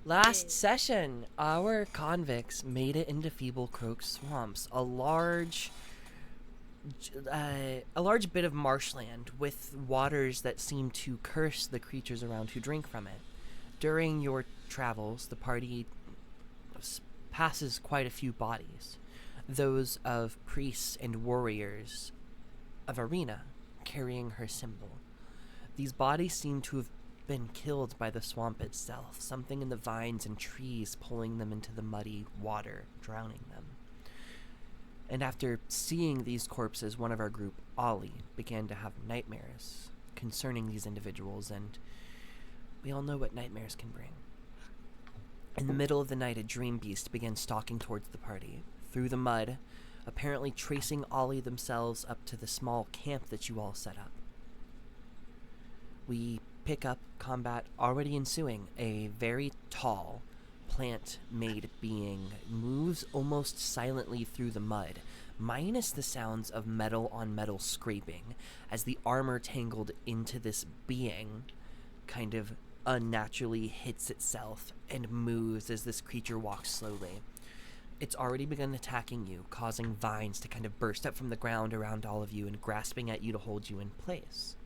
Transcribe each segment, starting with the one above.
Last session, our convicts made it into Feeble Croak Swamps, a large bit of marshland with waters that seem to curse the creatures around who drink from it. During your travels, the party passes quite a few bodies, those of priests and warriors of Arena carrying her symbol. These bodies seem to have been killed by the swamp itself, something in the vines and trees pulling them into the muddy water, drowning them. And after seeing these corpses, one of our group, Ollie, began to have nightmares concerning these individuals, and we all know what nightmares can bring. In the middle of the night, a dream beast began stalking towards the party, through the mud, apparently tracing Ollie themselves up to the small camp that you all set up. We pick up combat already ensuing. A very tall, plant-made being moves almost silently through the mud, minus the sounds of metal on metal scraping, as the armor tangled into this being kind of unnaturally hits itself and moves as this creature walks slowly. It's already begun attacking you, causing vines to kind of burst up from the ground around all of you and grasping at you to hold you in place.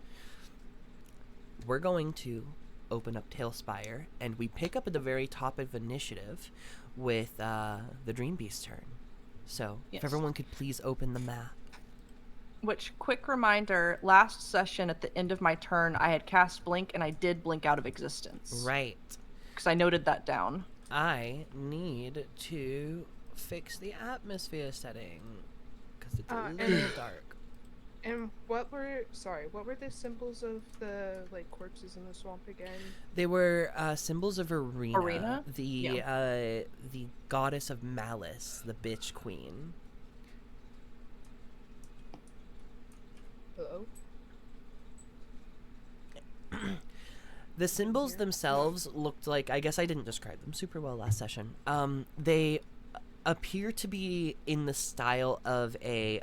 We're going to open up Tailspire, and we pick up at the very top of initiative with the Dream Beast's turn. So, Yes. if everyone could please open the map. Which, quick reminder, last session at the end of my turn, I had cast Blink, and I did blink out of existence. Right. Because I noted that down. I need to fix the atmosphere setting, because it's a little dark. And what were the symbols of the corpses in the swamp again? They were symbols of Arena. Arena? The goddess of malice, the bitch queen. Hello? The symbols themselves looked like, I guess I didn't describe them super well last session. They appear to be in the style of a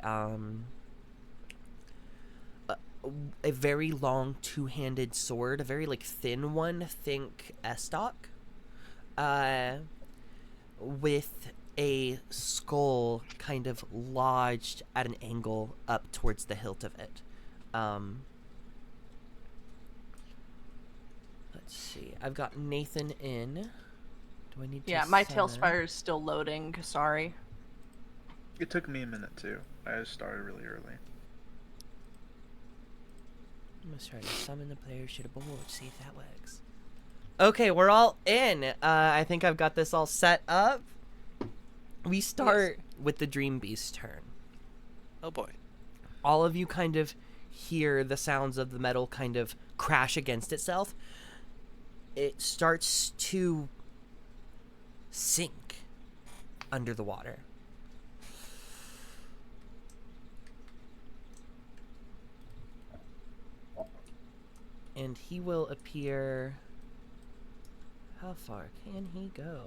very long two-handed sword, a very thin one, think Estoc, with a skull kind of lodged at an angle up towards the hilt of it. Let's see. I've got Nathan in. Do I need to my summon? Tailspire is still loading. Sorry. It took me a minute too. I just started really early. I'm gonna try to summon the players to the board, see if that works. Okay, we're all in. I think I've got this all set up. We start with the Dream Beast's turn. Oh boy. All of you kind of hear the sounds of the metal kind of crash against itself. It starts to sink under the water. And he will appear... How far can he go?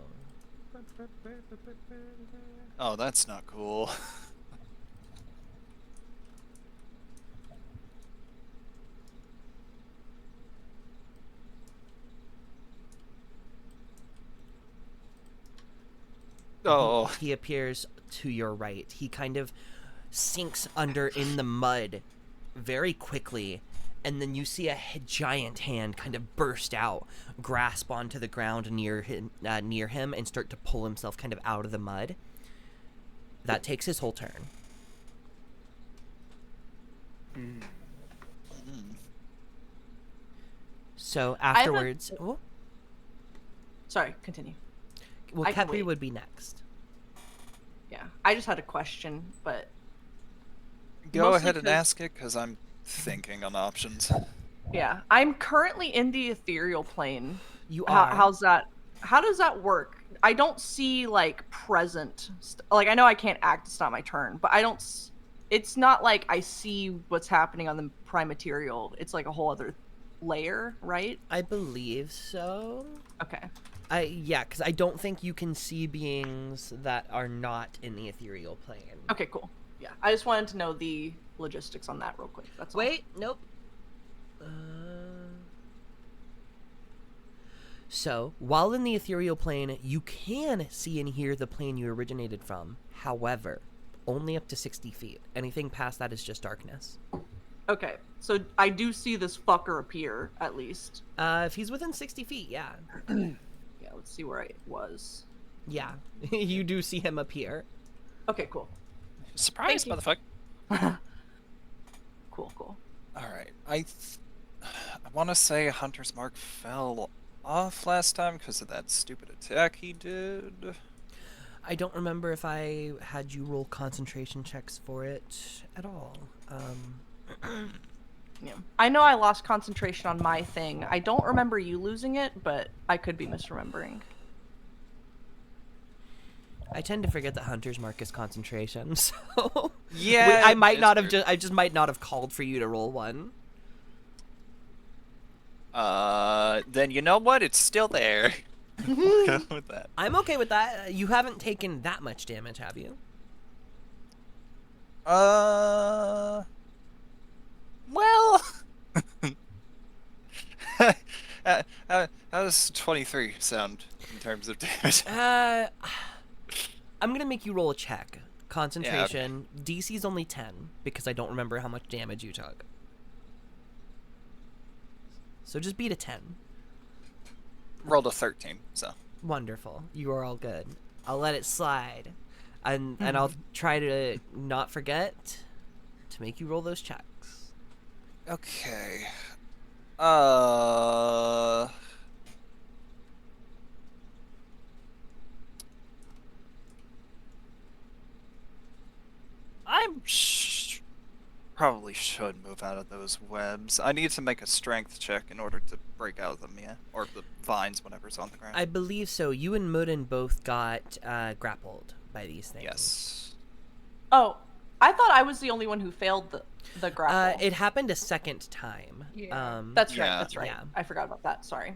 Oh, that's not cool. Oh. He appears to your right. He kind of sinks under in the mud very quickly, and then you see a giant hand kind of burst out, grasp onto the ground near him, and start to pull himself kind of out of the mud. That takes his whole turn. So afterwards... Oh, Sorry, continue. well, I can Kepri wait. would be next. Yeah, I just had a question, but... Go Mostly ahead and 'cause- ask it, because I'm thinking on options. Yeah, I'm currently in the ethereal plane. You are. How does that work? I don't see present I know I can't act, it's not my turn, but I don't it's not like I see what's happening on the prime material. It's like a whole other layer, right? I believe so. Okay. Yeah, because I don't think you can see beings that are not in the ethereal plane. Okay, cool. Yeah, I just wanted to know the logistics on that real quick. That's all. Wait, nope. So, while in the ethereal plane, you can see and hear the plane you originated from. However, only up to 60 feet. Anything past that is just darkness. Okay, so I do see this fucker appear, at least. If he's within 60 feet, yeah. Yeah, let's see where I was. Yeah. You do see him appear. Okay, cool. Surprise, Thank motherfucker. Cool. Alright, I want to say Hunter's Mark fell off last time because of that stupid attack he did. I don't remember if I had you roll concentration checks for it at all. Yeah. I know I lost concentration on my thing. I don't remember you losing it, but I could be misremembering. I tend to forget that Hunter's Mark is concentration, so Yeah, I might it's not have true. I just might not have called for you to roll one. Then you know what? It's still there. We'll go with that. I'm okay with that. You haven't taken that much damage, have you? Well, how does 23 sound in terms of damage? I'm gonna make you roll a check. Concentration. DC's only 10 because I don't remember how much damage you took. So just beat a 10. Rolled a 13, so. Wonderful. You are all good. I'll let it slide. And I'll try to not forget to make you roll those checks. Okay. Probably should move out of those webs. I need to make a strength check in order to break out of them, yeah? Or the vines, whatever's on the ground. I believe so. You and Mudin both got grappled by these things. Yes. Oh, I thought I was the only one who failed the grapple. It happened a second time. Yeah. That's right, yeah. that's right. Yeah. I forgot about that, sorry.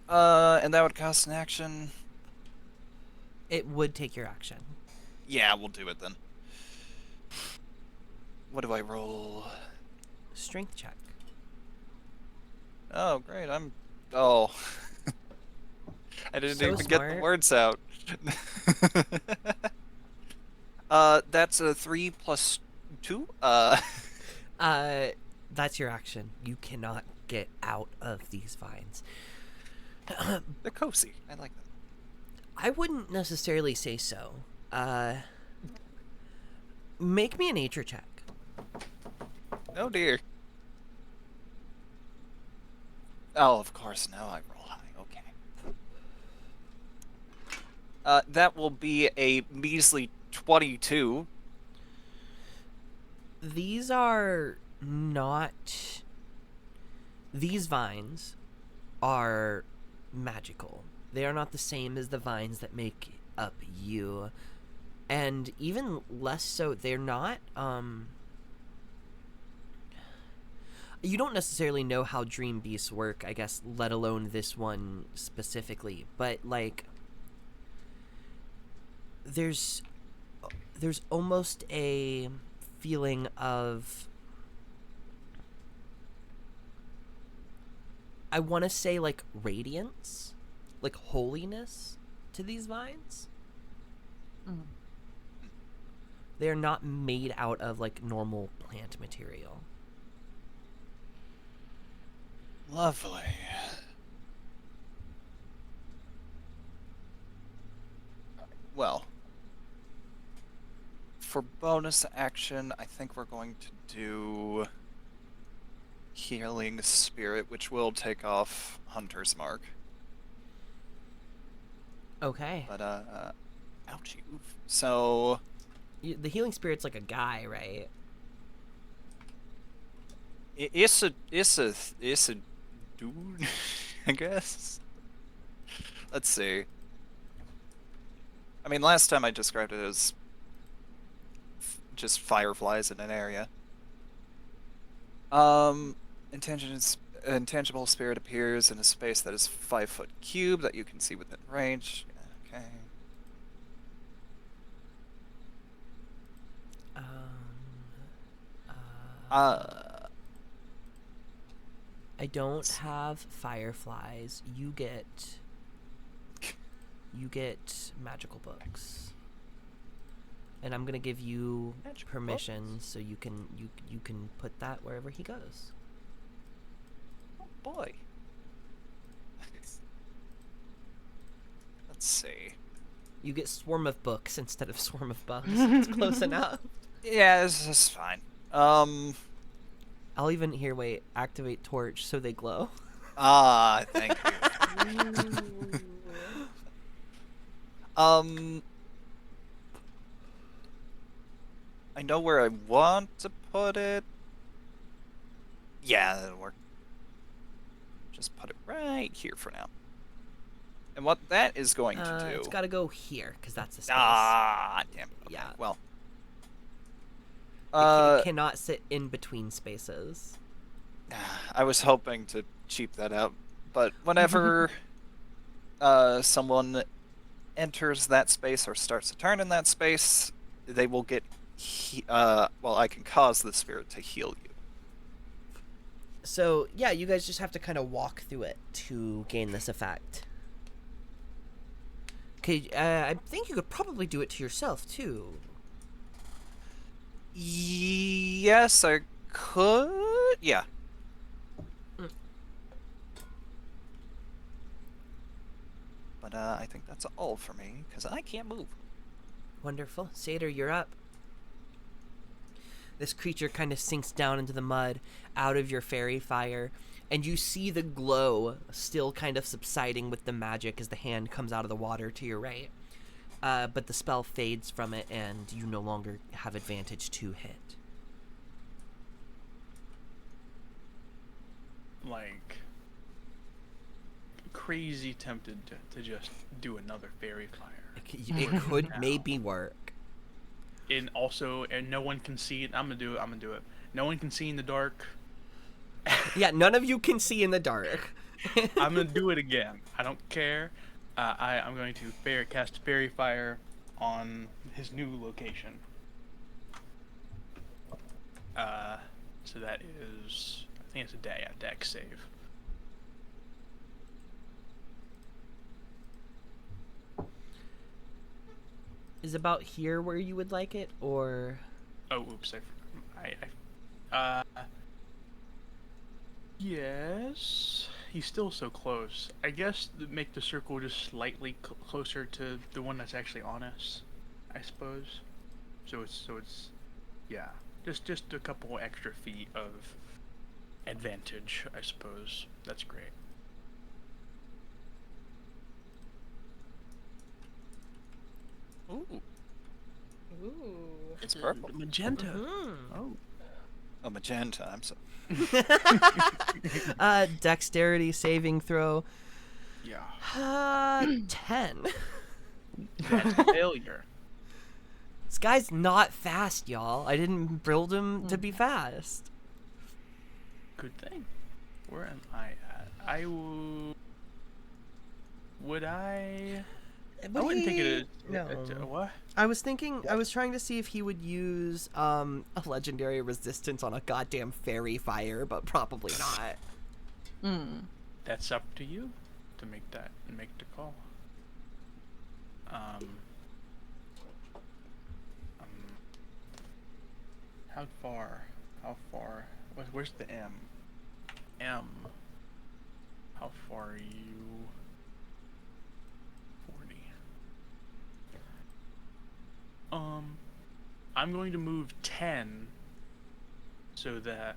And that would cost an action. It would take your action. Yeah, we'll do it then. What do I roll? Strength check. Oh, great, Oh. I didn't So even get the smart. words out. That's a 3 plus 2? That's your action. You cannot get out of these vines. They're cozy. I like them. I wouldn't necessarily say so. Make me a nature check. Oh dear. Oh, of course, now I roll high. Okay. That will be a measly 22. These are not... These vines are magical. They are not the same as the vines that make up you. And even less so, they're not, you don't necessarily know how dream beasts work, I guess, let alone this one specifically. But, like, there's almost a feeling of, I want to say, like, radiance, like holiness to these vines. They're not made out of, like, normal plant material. Lovely. Well, for bonus action, I think we're going to do Healing Spirit, which will take off Hunter's Mark. Okay. But, ouchie, oof. So, The healing spirit's like a guy, right? it's a dude, I guess. Let's see. I mean, last time I described it as just fireflies in an area. Intangible spirit appears in a space that is 5 foot cube that you can see within range. Okay. I don't have fireflies. You get magical books. And I'm gonna give you Magical permission so you can put that wherever he goes. Oh boy. Let's see. You get swarm of books instead of swarm of bugs. It's close enough. Yeah, this is fine. I'll even activate torch so they glow. Thank you. I know where I want to put it. Yeah, that'll work. Just put it right here for now. And what that is going to do... It's got to go here because that's the space. Damn it. Okay, Yeah. well. It cannot sit in between spaces. I was hoping to cheap that out, but whenever someone enters that space or starts a turn in that space, they will get I can cause the spirit to heal you. So, yeah, you guys just have to kind of walk through it to gain this effect. Okay, I think you could probably do it to yourself, too. Yes, I could. Yeah. But I think that's all for me, because I can't move. Wonderful. Satyr, you're up. This creature kind of sinks down into the mud out of your fairy fire, and you see the glow still kind of subsiding with the magic as the hand comes out of the water to your right. But the spell fades from it, and you no longer have advantage to hit. Like, crazy tempted to just do another fairy fire. It could maybe work. And also, and no one can see it. I'm gonna do it. No one can see in the dark. Yeah, none of you can see in the dark. I'm gonna do it again. I don't care. I'm going to cast fairy fire on his new location. So that is, I think it's a dex save. Is about here where you would like it, or... Oh, oops! Yes. He's still so close. I guess make the circle just slightly closer to the one that's actually on us, I suppose. So it's, yeah, just a couple extra feet of advantage, I suppose. That's great. Ooh, Ooh. It's purple. magenta. Mhm. Oh. Oh, magenta. I'm so. Dexterity saving throw. Yeah. 10. That's a failure. This guy's not fast, y'all. I didn't build him to be fast. Good thing. Where am I at? Would I? I wouldn't think it. No. What? I was trying to see if he would use a legendary resistance on a goddamn fairy fire, but probably not. That's up to you to make the call. How far? Where's the M? M. How far are you? 40. I'm going to move 10 so that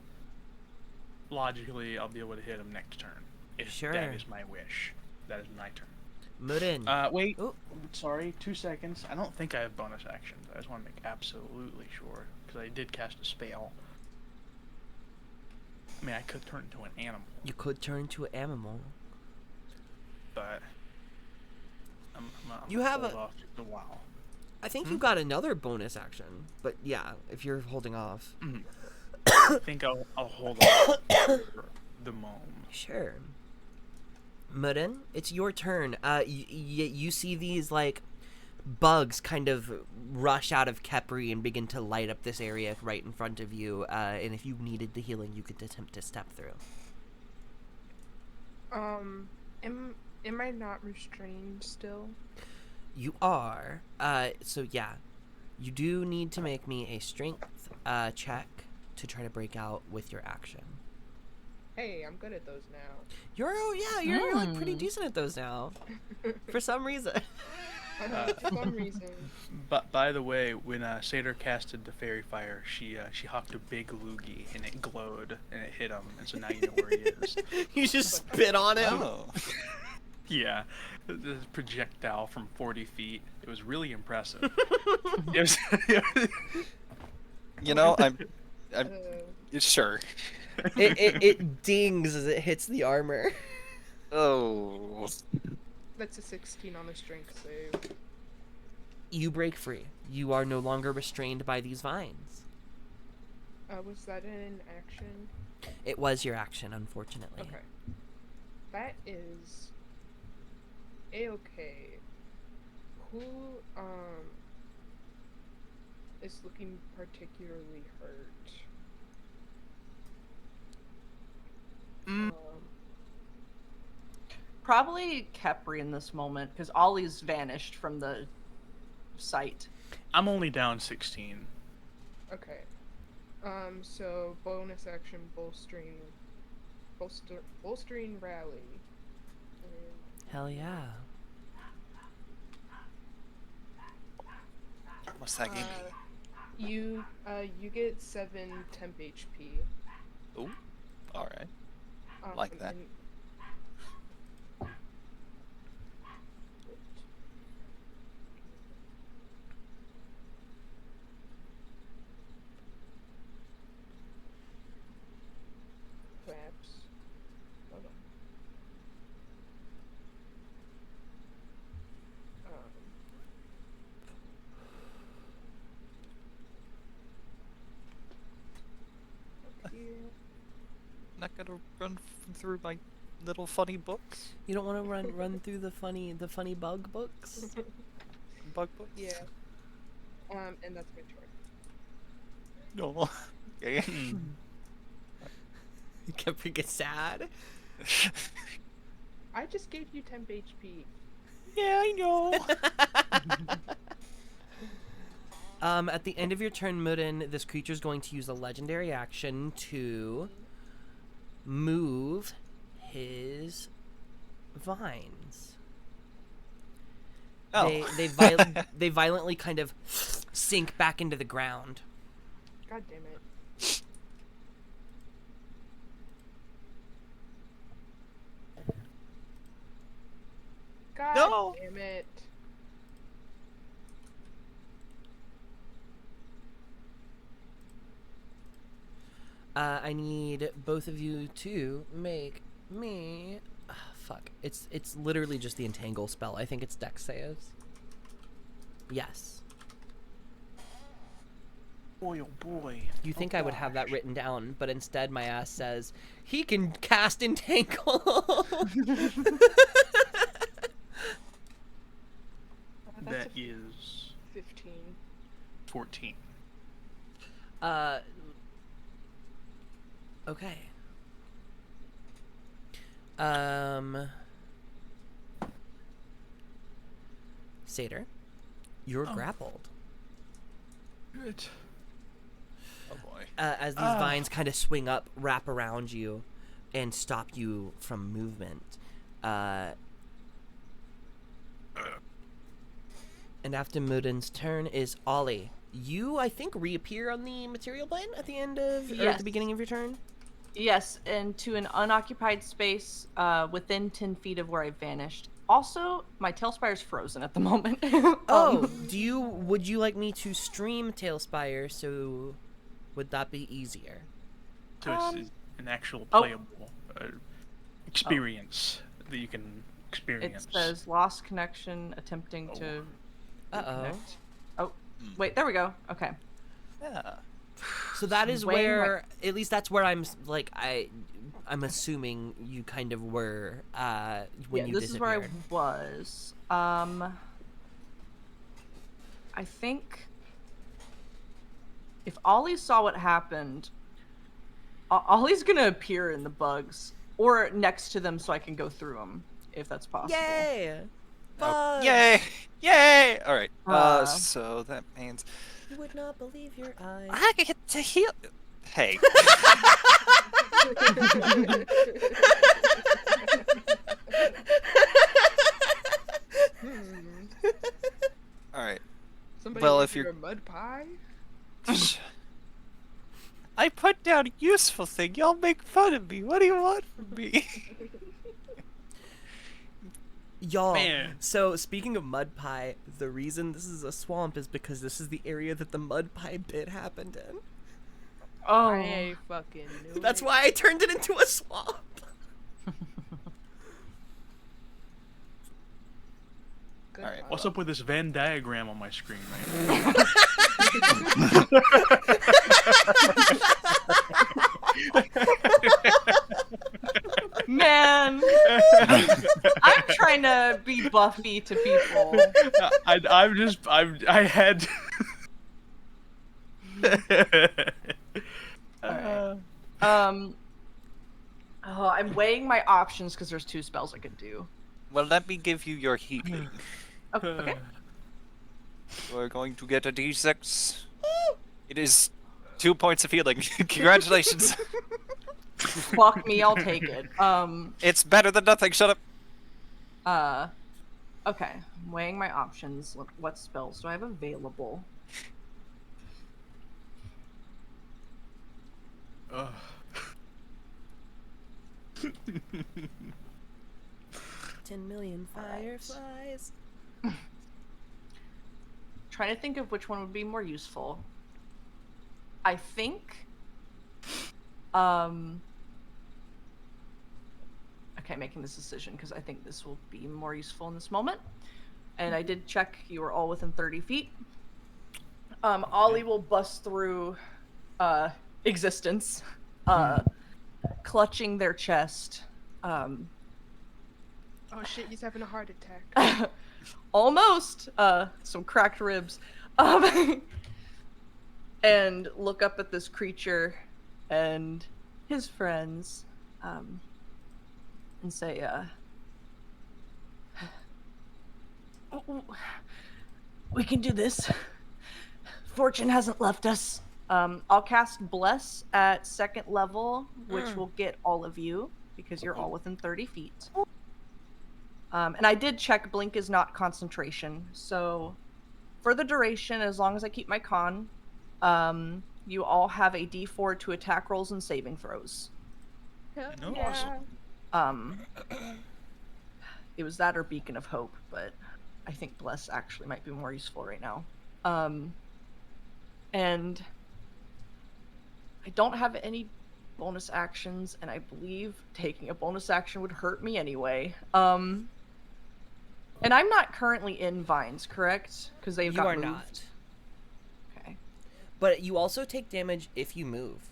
logically I'll be able to hit him next turn. If Sure. that is my wish. That is my turn. Murin. Wait. Ooh. Sorry, 2 seconds. I don't think I have bonus actions. I just want to make absolutely sure. Because I did cast a spell. I mean, I could turn into an animal. You could turn into an animal. But I'm You gonna have hold a- off just a while. I think you got another bonus action, but yeah, if you're holding off. I think I'll hold off for the moment. Sure. Murin, it's your turn. You see these, like, bugs kind of rush out of Kepri and begin to light up this area right in front of you, and if you needed the healing, you could attempt to step through. Am I not restrained still? You are. So yeah, you do need to make me a strength check to try to break out with your action. Hey, I'm good at those now. You're like pretty decent at those now, for some reason. For some reason. But by the way, when Seder casted the fairy fire, she hocked a big loogie and it glowed and it hit him, and so now you know where he is. You just spit on him. Oh. Yeah, the projectile from 40 feet. It was really impressive. It was, You know, I'm Uh, sure. It dings as it hits the armor. Oh. that's a 16 on the strength save. You break free. You are no longer restrained by these vines. Was that an action? It was your action, unfortunately. Okay. That is a-okay. Who is looking particularly hurt? Probably Kepri in this moment, because Ollie's vanished from the site. I'm only down 16. Okay. So bonus action bolstering rally. Hell yeah. What's that game? You get 7 temp HP. Oh. All right. Like and that. then- Perhaps. Hold on. Up here. Not gonna run through my little funny books. You don't want to run through the funny bug books? Bug books. Yeah. And that's my turn. No. Okay. You kept get sad. I just gave you temp HP. Yeah, I know. At the end of your turn, Mudin, this creature is going to use a legendary action to move his vines. Oh. They violently kind of sink back into the ground. God damn it. God No. damn it. I need both of you to make me. Fuck. It's literally just the entangle spell. I think it's Dex saves. Yes. Boy, oh boy. You think I would have that written down, but instead my ass says he can cast entangle. That is 15. 14. Okay. Seder, you're grappled. Good. Oh boy. As these vines kind of swing up, wrap around you, and stop you from movement. And after Mudin's turn is Ollie. You, I think, reappear on the material plane at the end of, or at Yes. the beginning of your turn? Yes, into an unoccupied space within 10 feet of where I vanished. Also, my Tailspire's frozen at the moment. Oh, would you like me to stream Tailspire, so would that be easier? So it's an actual oh. playable experience that you can It experience. says lost connection, attempting to Uh-oh. reconnect. Oh, wait, there we go. Okay. Yeah. So that is Weighing my- where, at least that's where I'm, like, I'm assuming you kind of were, when you this is where I disappeared. was. I think if Ollie saw what happened, Ollie's gonna appear in the bugs or next to them so I can go through them if that's possible. Yay! Oh, Bugs! yay! Yay! All right. Uh. So that means You would not believe your eyes. I get to heal. Hey. All right. Somebody Well, give if you you're- a mud pie? I put down a useful thing. Y'all make fun of me. What do you want from me? Y'all, Man. so speaking of mud pie, the reason this is a swamp is because this is the area that the mud pie bit happened in. Oh. I fucking knew That's it. why I turned it into a swamp. Good Alright, job. What's up with this Venn diagram on my screen right now? Man, I'm trying to be Buffy to people. I had. Alright. Oh, I'm weighing my options because there's 2 spells I could do. Well, let me give you your healing. Oh, okay. We're going to get a d6. It is 2 points of healing. Congratulations. Fuck me, I'll take it. It's better than nothing. Shut up. Okay. I'm weighing my options. What spells do I have available? Ugh. 10 million fireflies. Trying to think of which one would be more useful. I think. Okay, making this decision because I think this will be more useful in this moment. And I did check; you were all within 30 feet. Ollie will bust through existence, clutching their chest. Oh shit, he's having a heart attack. Almost some cracked ribs, and look up at this creature and his friends, and say, we can do this. Fortune hasn't left us. I'll cast Bless at 2nd level, which will get all of you because you're all within 30 feet. And I did check Blink is not concentration, so for the duration, as long as I keep my con, you all have a d4 to attack rolls and saving throws. Hell No. yeah. It was that or Beacon of Hope, but I think Bless actually might be more useful right now. And I don't have any bonus actions, and I believe taking a bonus action would hurt me anyway. And I'm not currently in vines, correct? Because they've You got are moved. not. Okay. But you also take damage if you move.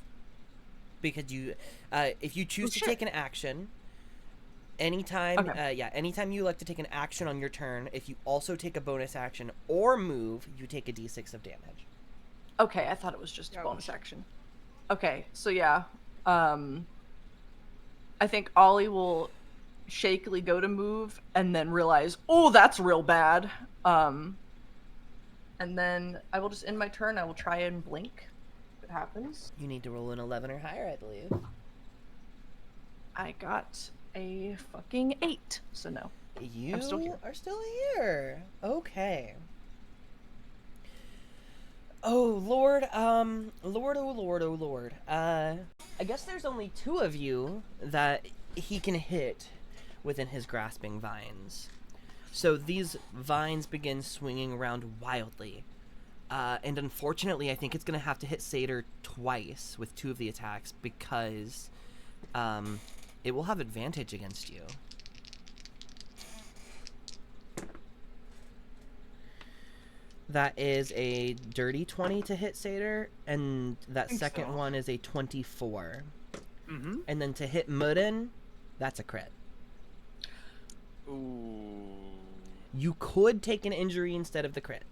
Because you, if you choose to shit. take an action, anytime, Okay. anytime you elect to take an action on your turn, if you also take a bonus action or move, you take a d6 of damage. Okay, I thought it was just a Ouch. bonus action. Okay, so yeah. I think Ollie will shakily go to move and then realize, oh, that's real bad. And then I will just end my turn. I will try and blink if it happens. You need to roll an 11 or higher, I believe. I got a fucking 8, so no. You still here. are still here. Okay. Oh Lord, Lord, oh Lord, oh Lord. I guess there's only 2 of you that he can hit within his grasping vines. So these vines begin swinging around wildly. And unfortunately, I think it's going to have to hit Satyr twice with 2 of the attacks because it will have advantage against you. That is a dirty 20 to hit Satyr, and that Think second so. one is a 24. Mm-hmm. And then to hit Mudden, that's a crit. Ooh. You could take an injury instead of the crit.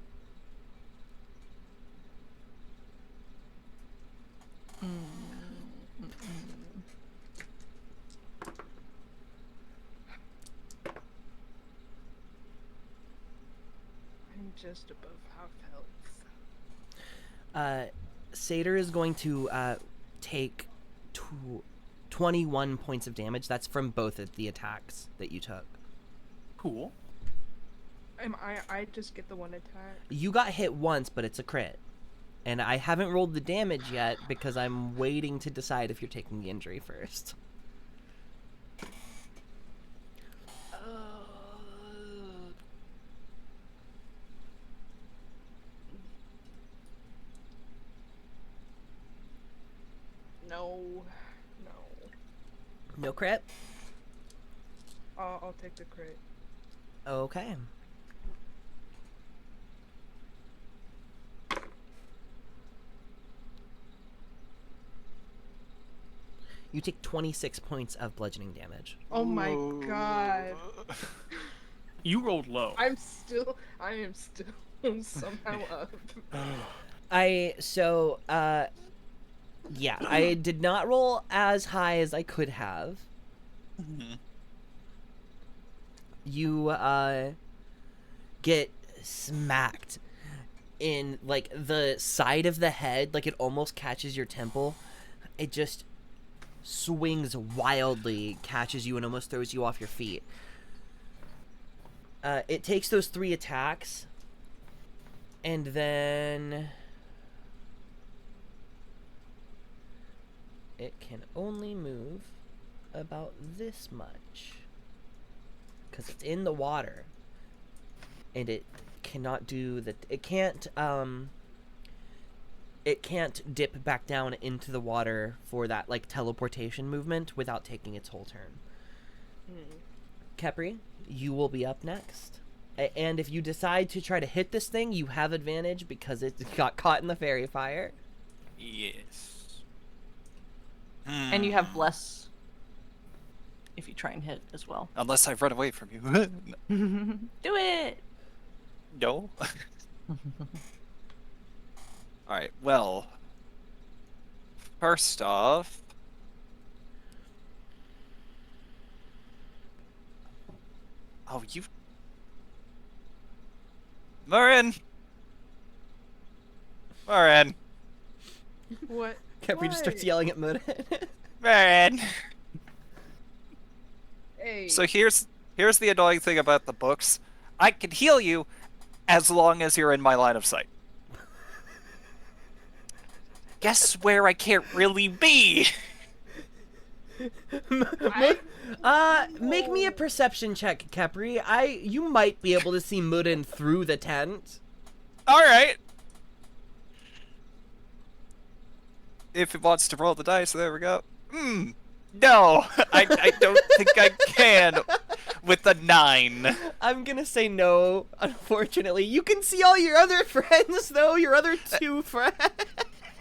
just above half health. Satyr is going to take 21 points of damage. That's from both of the attacks that you took. Cool. I just get the one attack. You got hit once, but it's a crit. And I haven't rolled the damage yet because I'm waiting to decide if you're taking the injury first. No. No crit? I'll take the crit. Okay. You take 26 points of bludgeoning damage. Oh my god. You rolled low. I am still somehow up. Yeah, I did not roll as high as I could have. You, get smacked in, like, the side of the head, like it almost catches your temple. It just swings wildly, catches you, and almost throws you off your feet. It takes those 3 attacks, and then it can only move about this much because it's in the water, and it cannot do the. It can't dip back down into the water for that, like, teleportation movement without taking its whole turn. Kepri, you will be up next. And if you decide to try to hit this thing, you have advantage because it got caught in the fairy fire. Yes. And you have less if you try and hit as well. Unless I run away from you. Do it! No. Alright, well. First off. Oh, you. Murin! Murin! What? Kepri just starts Why? yelling at Murin. Murin! Hey. So here's the annoying thing about the books. I can heal you as long as you're in my line of sight. Guess where I can't really be? Make me a perception check, Kepri. You might be able to see Murin through the tent. Alright. If it wants to roll the dice, there we go. No, I don't think I can with a 9. I'm gonna say no, unfortunately. You can see all your other friends, though, your other 2 friends.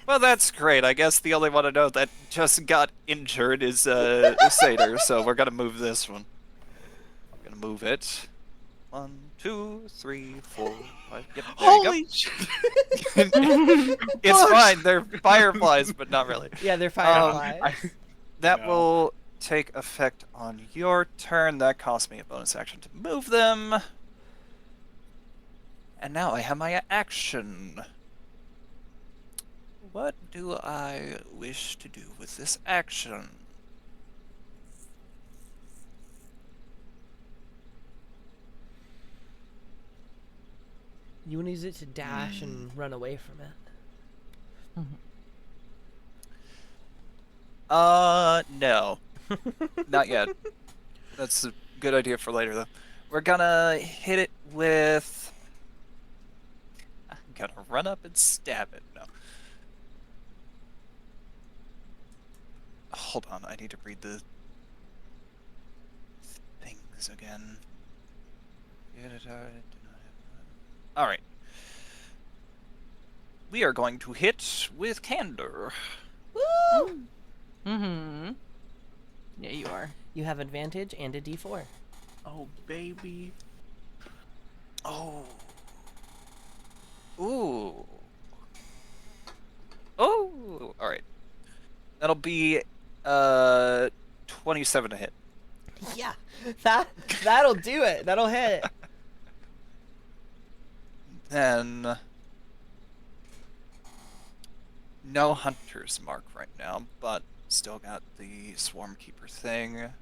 Well, that's great. I guess the only one I know that just got injured is Satyr, so we're gonna move this one. I'm gonna move it. 1, 2, 3, 4, 5. Yep, there Holy shit! It's fine. They're fireflies, but not really. Yeah, they're fireflies. That No. will take effect on your turn. That cost me a bonus action to move them. And now I have my action. What do I wish to do with this action? You want to use it to dash and run away from it. No. Not yet. That's a good idea for later, though. We're gonna hit it with... I'm gonna run up and stab it. No. Hold on, I need to read the things again. Alright. We are going to hit with Candor. Woo! Mm-hmm. Yeah, you are. You have advantage and a d4. Oh, baby. Oh. Ooh. Oh. All right. That'll be 27 to hit. Yeah, that'll do it. That'll hit. Then no hunter's mark right now, but still got the swarm keeper thing.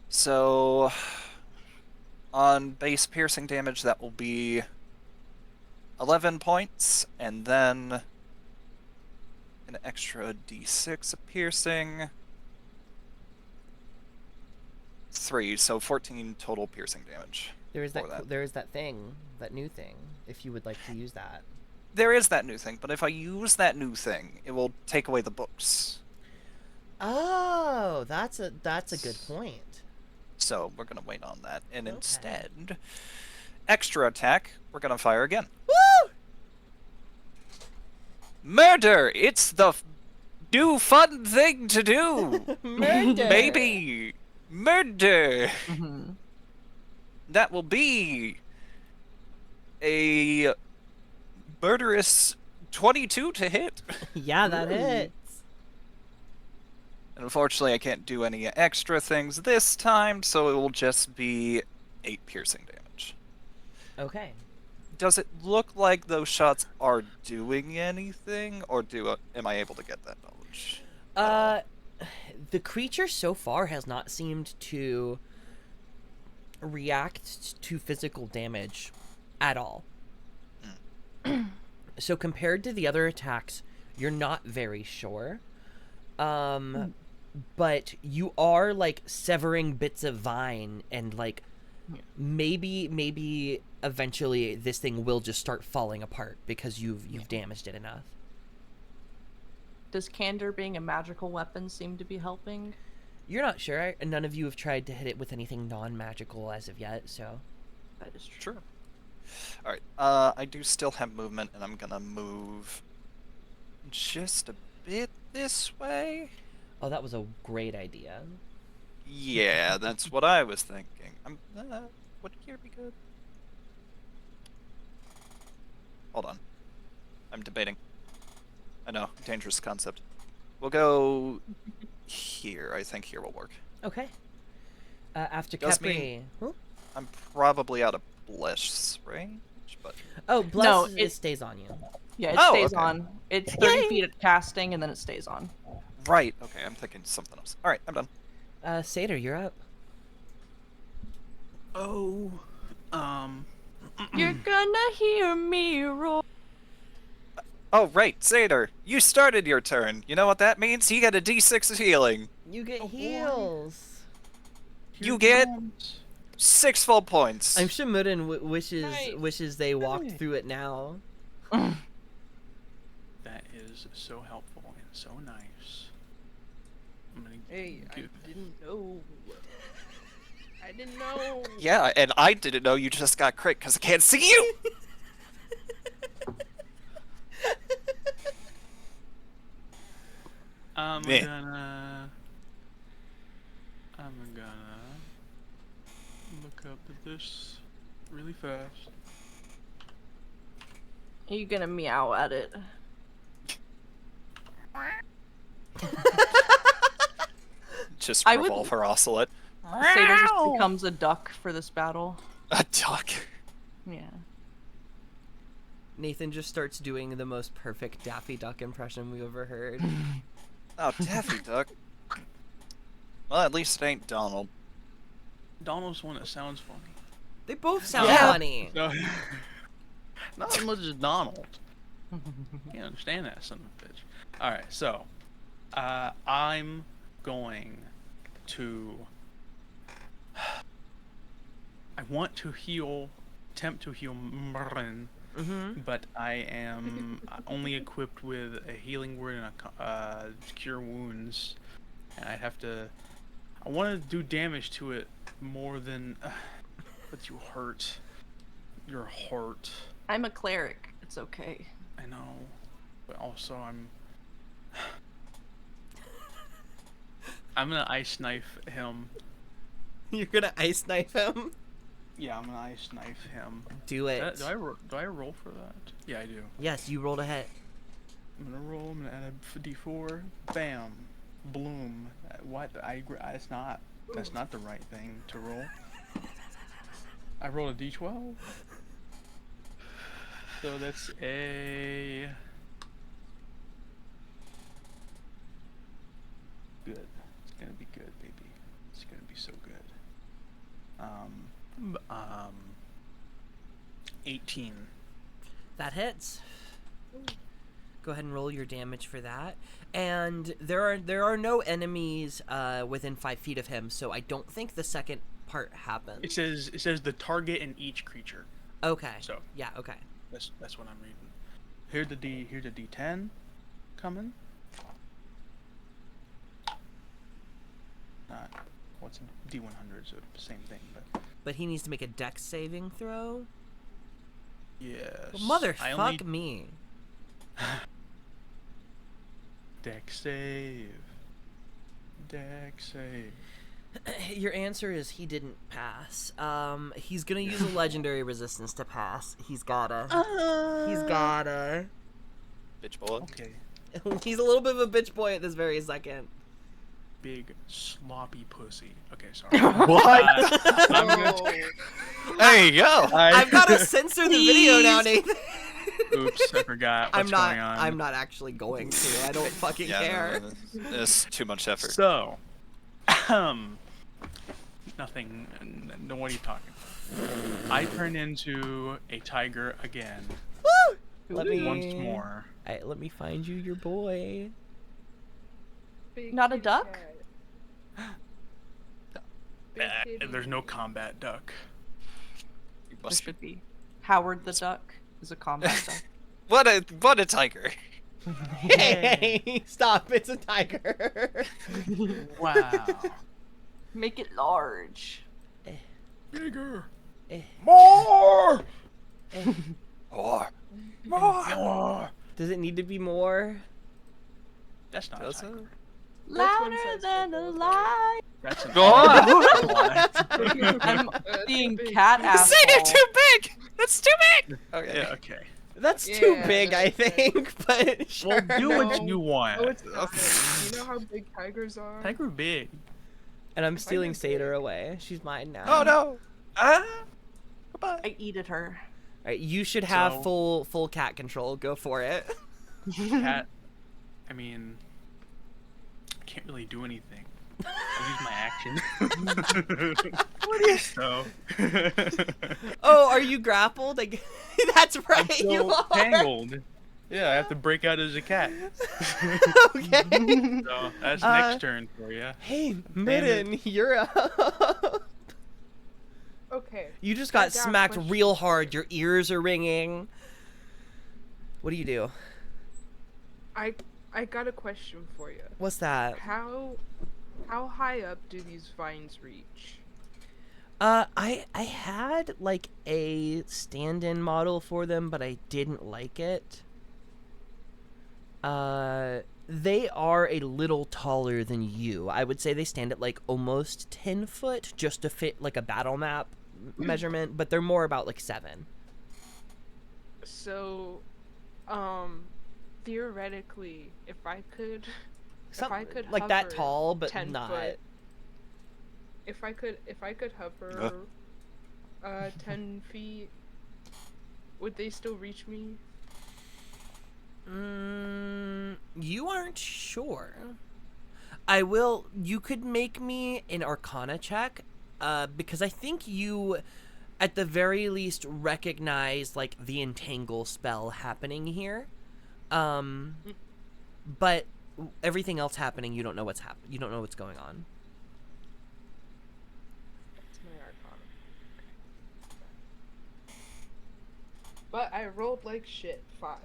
So on base piercing damage, that will be 11 points, and then an extra d6 of piercing. 3, so 14 total piercing damage. There is for that. that. There is that thing, that new thing. If you would like to use that. There is that new thing, but if I use that new thing, it will take away the books. Oh, that's a good point. So we're gonna wait on that, and Okay. instead, extra attack, we're gonna fire again. Woo! Murder! It's the new fun thing to do! Murder. Baby! Murder! Mhm. That will be a murderous 22 to hit. Yeah, that Ooh. hits. And unfortunately, I can't do any extra things this time, so it will just be 8 piercing damage. Okay. Does it look like those shots are doing anything, or am I able to get that knowledge? The creature so far has not seemed to react to physical damage at all. So compared to the other attacks, you're not very sure. But you are like severing bits of vine and like Yeah. maybe eventually this thing will just start falling apart because you've damaged it enough. Does Candor being a magical weapon seem to be helping? You're not sure. None of you have tried to hit it with anything non-magical as of yet, so That is true. Sure. Alright, I do still have movement, and I'm gonna move just a bit this way. oh, that was a great idea. Yeah, that's what I was thinking. Would here be good? Hold on. I'm debating. I know, dangerous concept. We'll go here. I think here will work. Okay. After Does Capri. mean- Huh? I'm probably out of bliss range, but Oh, bless No, it stays on you. Yeah, it Oh, stays okay. on. It's 30 feet at casting, and then it stays on. right. Okay, I'm thinking something else. All right, I'm done. Seder, you're up. Oh, You're gonna hear me roar. Oh, right, Zader, you started your turn. You know what that means? You get a D6 of healing. You get Oh, boy. heals. You get 6 full points. I'm sure Murin wishes Nice. wishes they walked Hey. through it now. That is so helpful and so nice. I'm gonna Hey, I give- didn't know. I didn't know. Yeah, and I didn't know you just got crit because I can't see you. I'm Meh. gonna look up at this really fast. Are you gonna meow at it? Just I would- revolve her oscillate. Satyr just becomes a duck for this battle. A duck. Yeah. Nathan just starts doing the most perfect Daffy Duck impression we've ever heard. Oh, Daffy Duck. Well, at least it ain't Donald. Donald's one that sounds funny. They both sound Yeah. funny. No, not as much as Donald. Can't understand that son of a bitch. All right, so I'm going to. I want to attempt to heal Murren, Mm-hmm. but I am only equipped with a healing word and a cure wounds, and I have to. I want to do damage to it more than. But you hurt. You're hurt. I'm a cleric. It's okay. I know, but also I'm gonna ice knife him. You're gonna ice knife him? Yeah, I'm gonna ice knife him. Do it. Do I roll for that? Yeah, I do. Yes, you rolled a hit. I'm gonna roll. I'm gonna add a d4. Bam, bloom. What? That's not the right thing to roll. I rolled a d12. So that's a good. It's gonna be good, baby. It's gonna be so good. 18. That hits. Go ahead and roll your damage for that. And there are no enemies within 5 feet of him, so I don't think the second part happens. It says the target and each creature. Okay. So Yeah. Okay. that's what I'm reading. Here's the D10 coming. Not what's a D100, so same thing, but But he needs to make a dex saving throw. yes. Motherfuck me. Dex save. Dex save. Your answer is he didn't pass. He's gonna use a legendary resistance to pass. He's gotta. He's gotta. Bitch boy. Okay. He's a little bit of a bitch boy at this very second. Big sloppy pussy. Okay, sorry. What? I'm gonna Oh, There you go. I've gotta censor the video now, Nathan. Oops, I forgot what's going on. I'm not actually going to. I don't fucking Yeah, care. it's too much effort. So, nothing. No, what are you talking about? I turn into a tiger again. Let me Once more. Alright, let me find you your boy. big Not a kitty duck? cat. Big kitty. There's no combat duck. You There must should be. Howard the duck is a combat duck. What a tiger. Hey, stop! It's a tiger. Wow. Make it large. Bigger. Eh. More. Or More. Does it need to be more? That's not a does it? tiger. Louder sounds than good, a though. lion. That's an I'm That's being big. cat Say they're asshole. too big. That's too big. Okay. Yeah, okay. That's too Yeah, big, I that's think. But sure. Well, do what No. you want. Oh, it's not big. You know how big tigers are? Tiger big. And I'm stealing Tiger's Seder big. away. She's mine now. Oh no. Ah. Goodbye. I eat at her. Alright, you should have So- full cat control. Go for it. Cat. I mean, I can't really do anything. I use my action. What is? So. Oh, are you grappled? That's I'm right. so You are. tangled. Yeah, I have to break out as a cat. Okay. So that's Uh, next turn for you. Hey, Midden, you're up. Okay. You just I got got a smacked question. real hard. Your ears are ringing. What do you do? I got a question for you. What's that? How high up do these vines reach? I had like a stand-in model for them, but I didn't like it. They are a little taller than you. I would say they stand at like almost 10 foot just to fit like a battle map measurement, but they're more about like 7. So, theoretically, if I could like that hover tall, but 10 not. foot, if I could hover 10 feet, would they still reach me? You aren't sure. You could make me an Arcana check, because I think you, at the very least, recognize like the entangle spell happening here. But everything else happening, you don't know what's you don't know what's going on. That's my Arcana. But I rolled like shit. 5.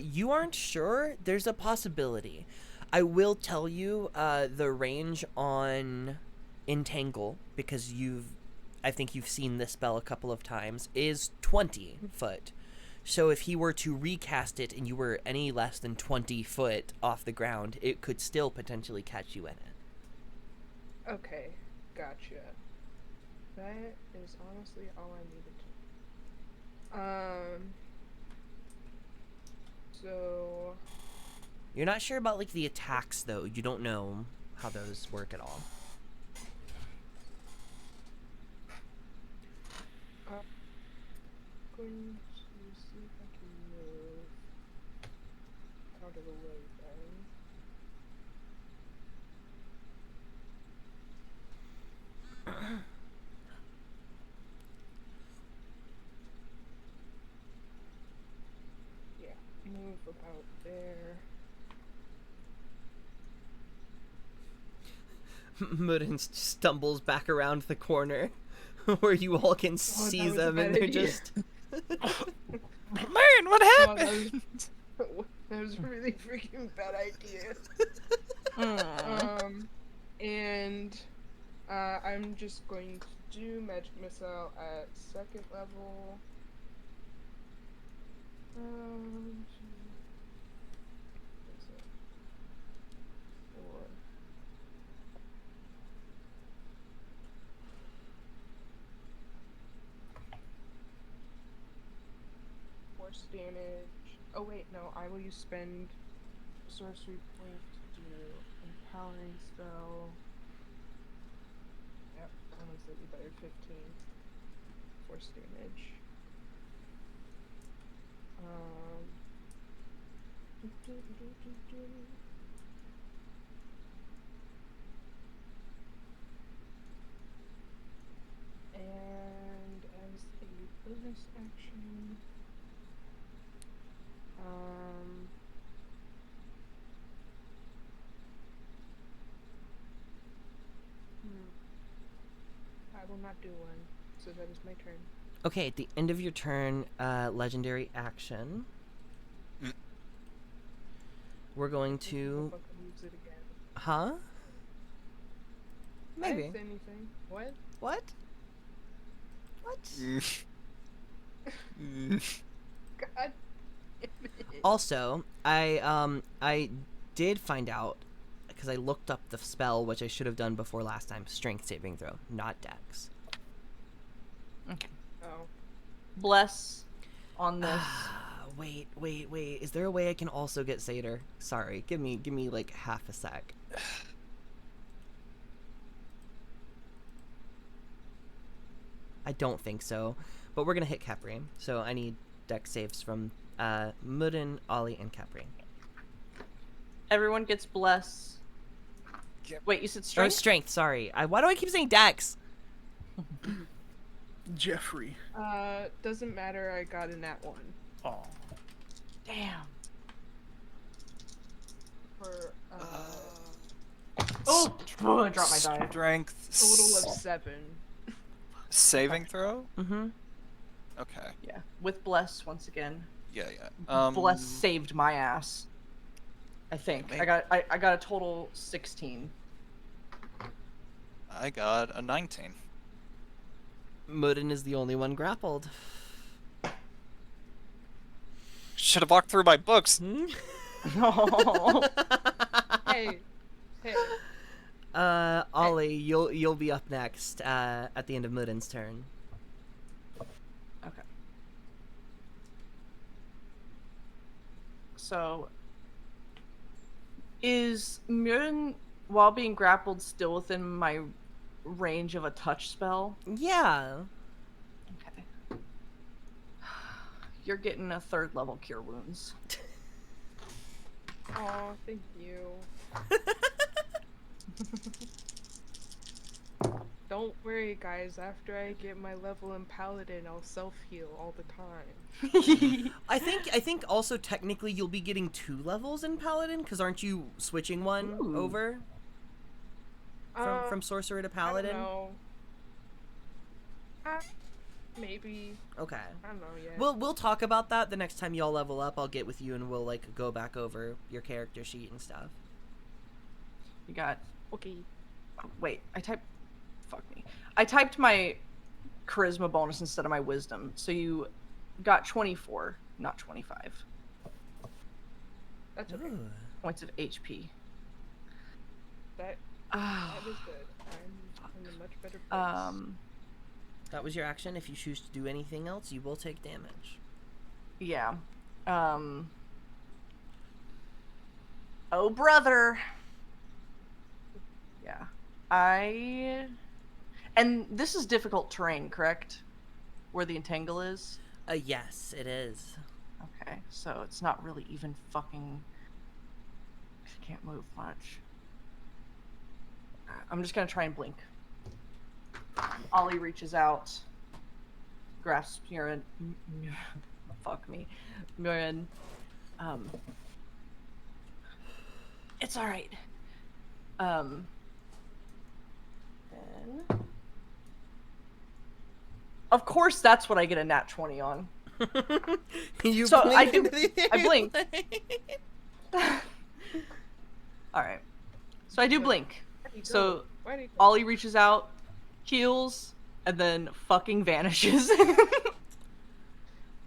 You aren't sure. There's a possibility. I will tell you the range on Entangle, because I think you've seen this spell a couple of times, is 20 foot. So if he were to recast it and you were any less than 20 foot off the ground, it could still potentially catch you in it. Okay, gotcha. That is honestly all I needed. So You're not sure about like the attacks though. You don't know how those work at all. out there. Murin stumbles back around the corner where you all can see was a them, and bad they're idea. just. Man, what Oh, happened? that was a really freaking bad idea. Mm. And I'm just going to do magic missile at 2nd level. What's it? 4. Force damage. Oh wait, no, I will use spend sorcery point to do empowering spell. Yep, that was slightly better. 15 force damage. And as a bonus action, I will not do one, so that is my turn. Okay, at the end of your turn, legendary action. Mm. We're going to. Motherfucker moves it again. Huh? I Maybe. didn't say anything. What? What? What? God. Also, I did find out because I looked up the spell, which I should have done before last time. Strength saving throw, not Dex. Oh. Bless on this. Wait. Is there a way I can also get Satyr? Sorry, give me like half a sec. I don't think so, but we're gonna hit Capri. So I need Dex saves from Murin, Ollie, and Capri. Everyone gets bless. Yep. Wait, you said Or strength? strength. Sorry. Why do I keep saying Dex? Jeffrey. Doesn't matter, I got a nat 1. Oh. Damn. For, Oh, I dropped my die. Strength. total of 7. Saving throw. Mm-hmm. Okay. Yeah, with bless once again. Yeah. Bless saved my ass. I think Maybe. I got a total 16. I got a 19. Murin is the only one grappled. Should have walked through my books. Hmm? No. Hey. Ollie, you'll be up next at the end of Murin's turn. Okay. So, is Murin, while being grappled, still within my range of a touch spell? Yeah. Okay. You're getting a 3rd level cure wounds. Aw, thank you. Don't worry, guys. After I get my level in Paladin, I'll self-heal all the time. I think also technically you'll be getting 2 levels in Paladin, because aren't you switching one Ooh. over from Sorcerer to Paladin? I don't know. Maybe. Okay. I don't know yet. We'll talk about that the next time y'all level up. I'll get with you and we'll like go back over your character sheet and stuff. You got. Okay. Wait, Fuck me. I typed my charisma bonus instead of my wisdom, so you got 24, not 25 That's okay. Ooh. points of HP. That Ah. is good. I'm in a much better place. That was your action. If you choose to do anything else, you will take damage. Yeah. Oh, brother. Yeah. And this is difficult terrain, correct? Where the entangle is? Yes, it is. Okay, so it's not really even fucking... I can't move much. I'm just gonna try and blink. Ollie reaches out, grasps Murin. Fuck me. Murin. It's all right. Then of course that's what I get a nat 20 on. You So I blink do- into the I blink. airplane. All right. So I do blink. Where'd he go? So Where'd he go? Ollie reaches out, heals, and then fucking vanishes.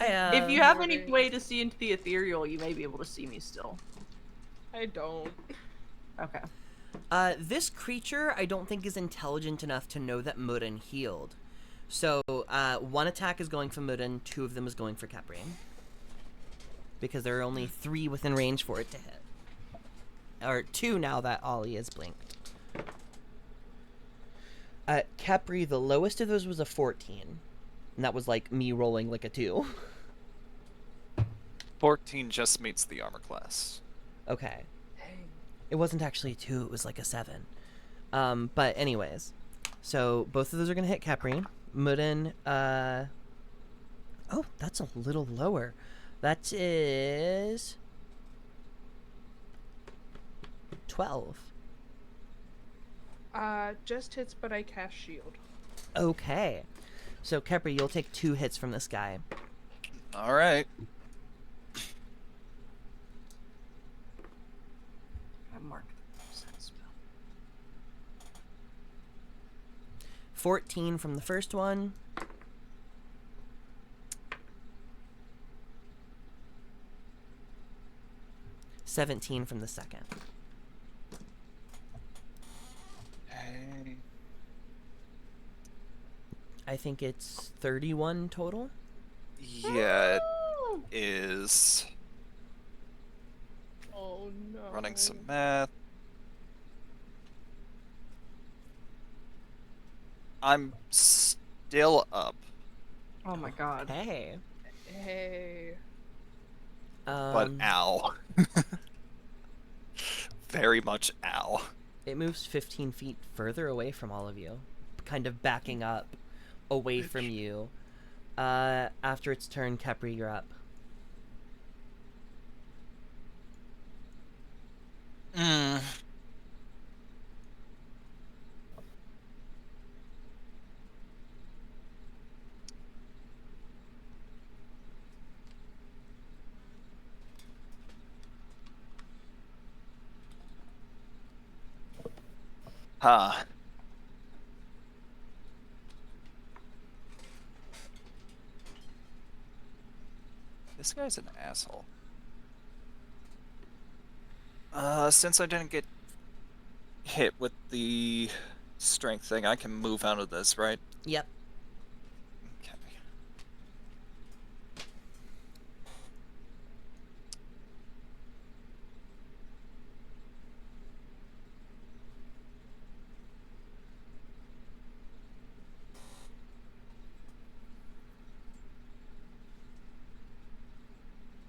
If you have any Morning. way to see into the ethereal, you may be able to see me still. I don't. Okay. This creature, I don't think is intelligent enough to know that Murin healed. So, one attack is going for Murin, 2 of them is going for Capri. Because there are only 3 within range for it to hit. Or 2 now that Ollie is blinked. Capri, the lowest of those was a 14. And that was like me rolling like a 2. 14 just meets the armor class. Okay. Dang. It wasn't actually a 2, it was like a 7. But anyways. So both of those are gonna hit Capri. Murin, oh, that's a little lower. That is 12. Just hits, but I cast shield. Okay. So Capri, you'll take 2 hits from this guy. All right. I marked that spell. 14 from the first one. $17 from the second. Hey. I think it's 31 total. Yeah, it is. Oh no. Running some math. I'm still up, Oh my god. Hey. Hey. but ow. Very much ow. It moves 15 feet further away from all of you, kind of backing up away from you. After its turn, Capri, you're up. Mm. Huh. This guy's an asshole. Since I didn't get hit with the strength thing, I can move out of this, right? Yep. Okay.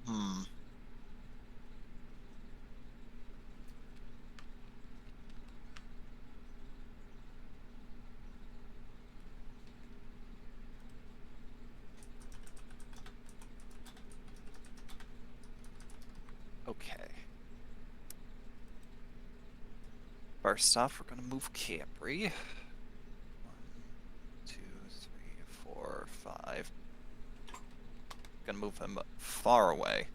Hmm. Okay. First off, we're gonna move Capri. 1, 2, 3, 4, 5. Gonna move him far away.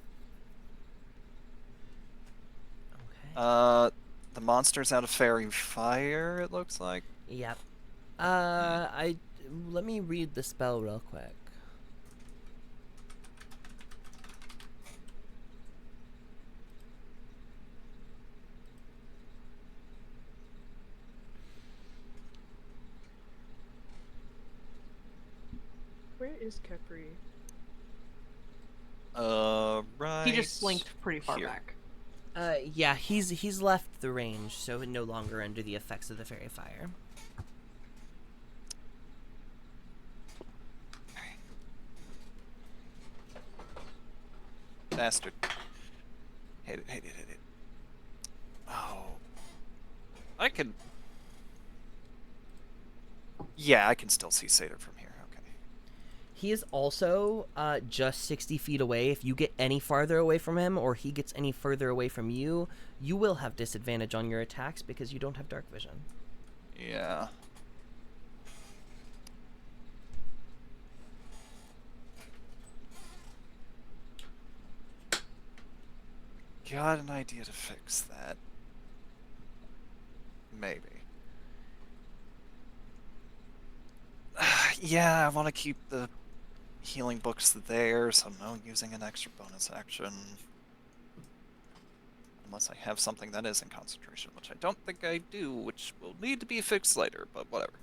Okay. The monster's out of fairy fire, it looks like. Yep. Let me read the spell real quick. Where is Capri? Right. He just slinked pretty far here. back. Yeah, he's left the range, so no longer under the effects of the fairy fire. Bastard. Hate it, hate it, hate it. Oh. I can... Yeah, I can still see Satyr from here, okay. He is also just 60 feet away. If you get any farther away from him or he gets any further away from you, you will have disadvantage on your attacks because you don't have dark vision. Yeah. Got an idea to fix that. Maybe. Yeah, I want to keep the healing books there, so no using an extra bonus action. Unless I have something that is in concentration, which I don't think I do, which will need to be fixed later, but whatever.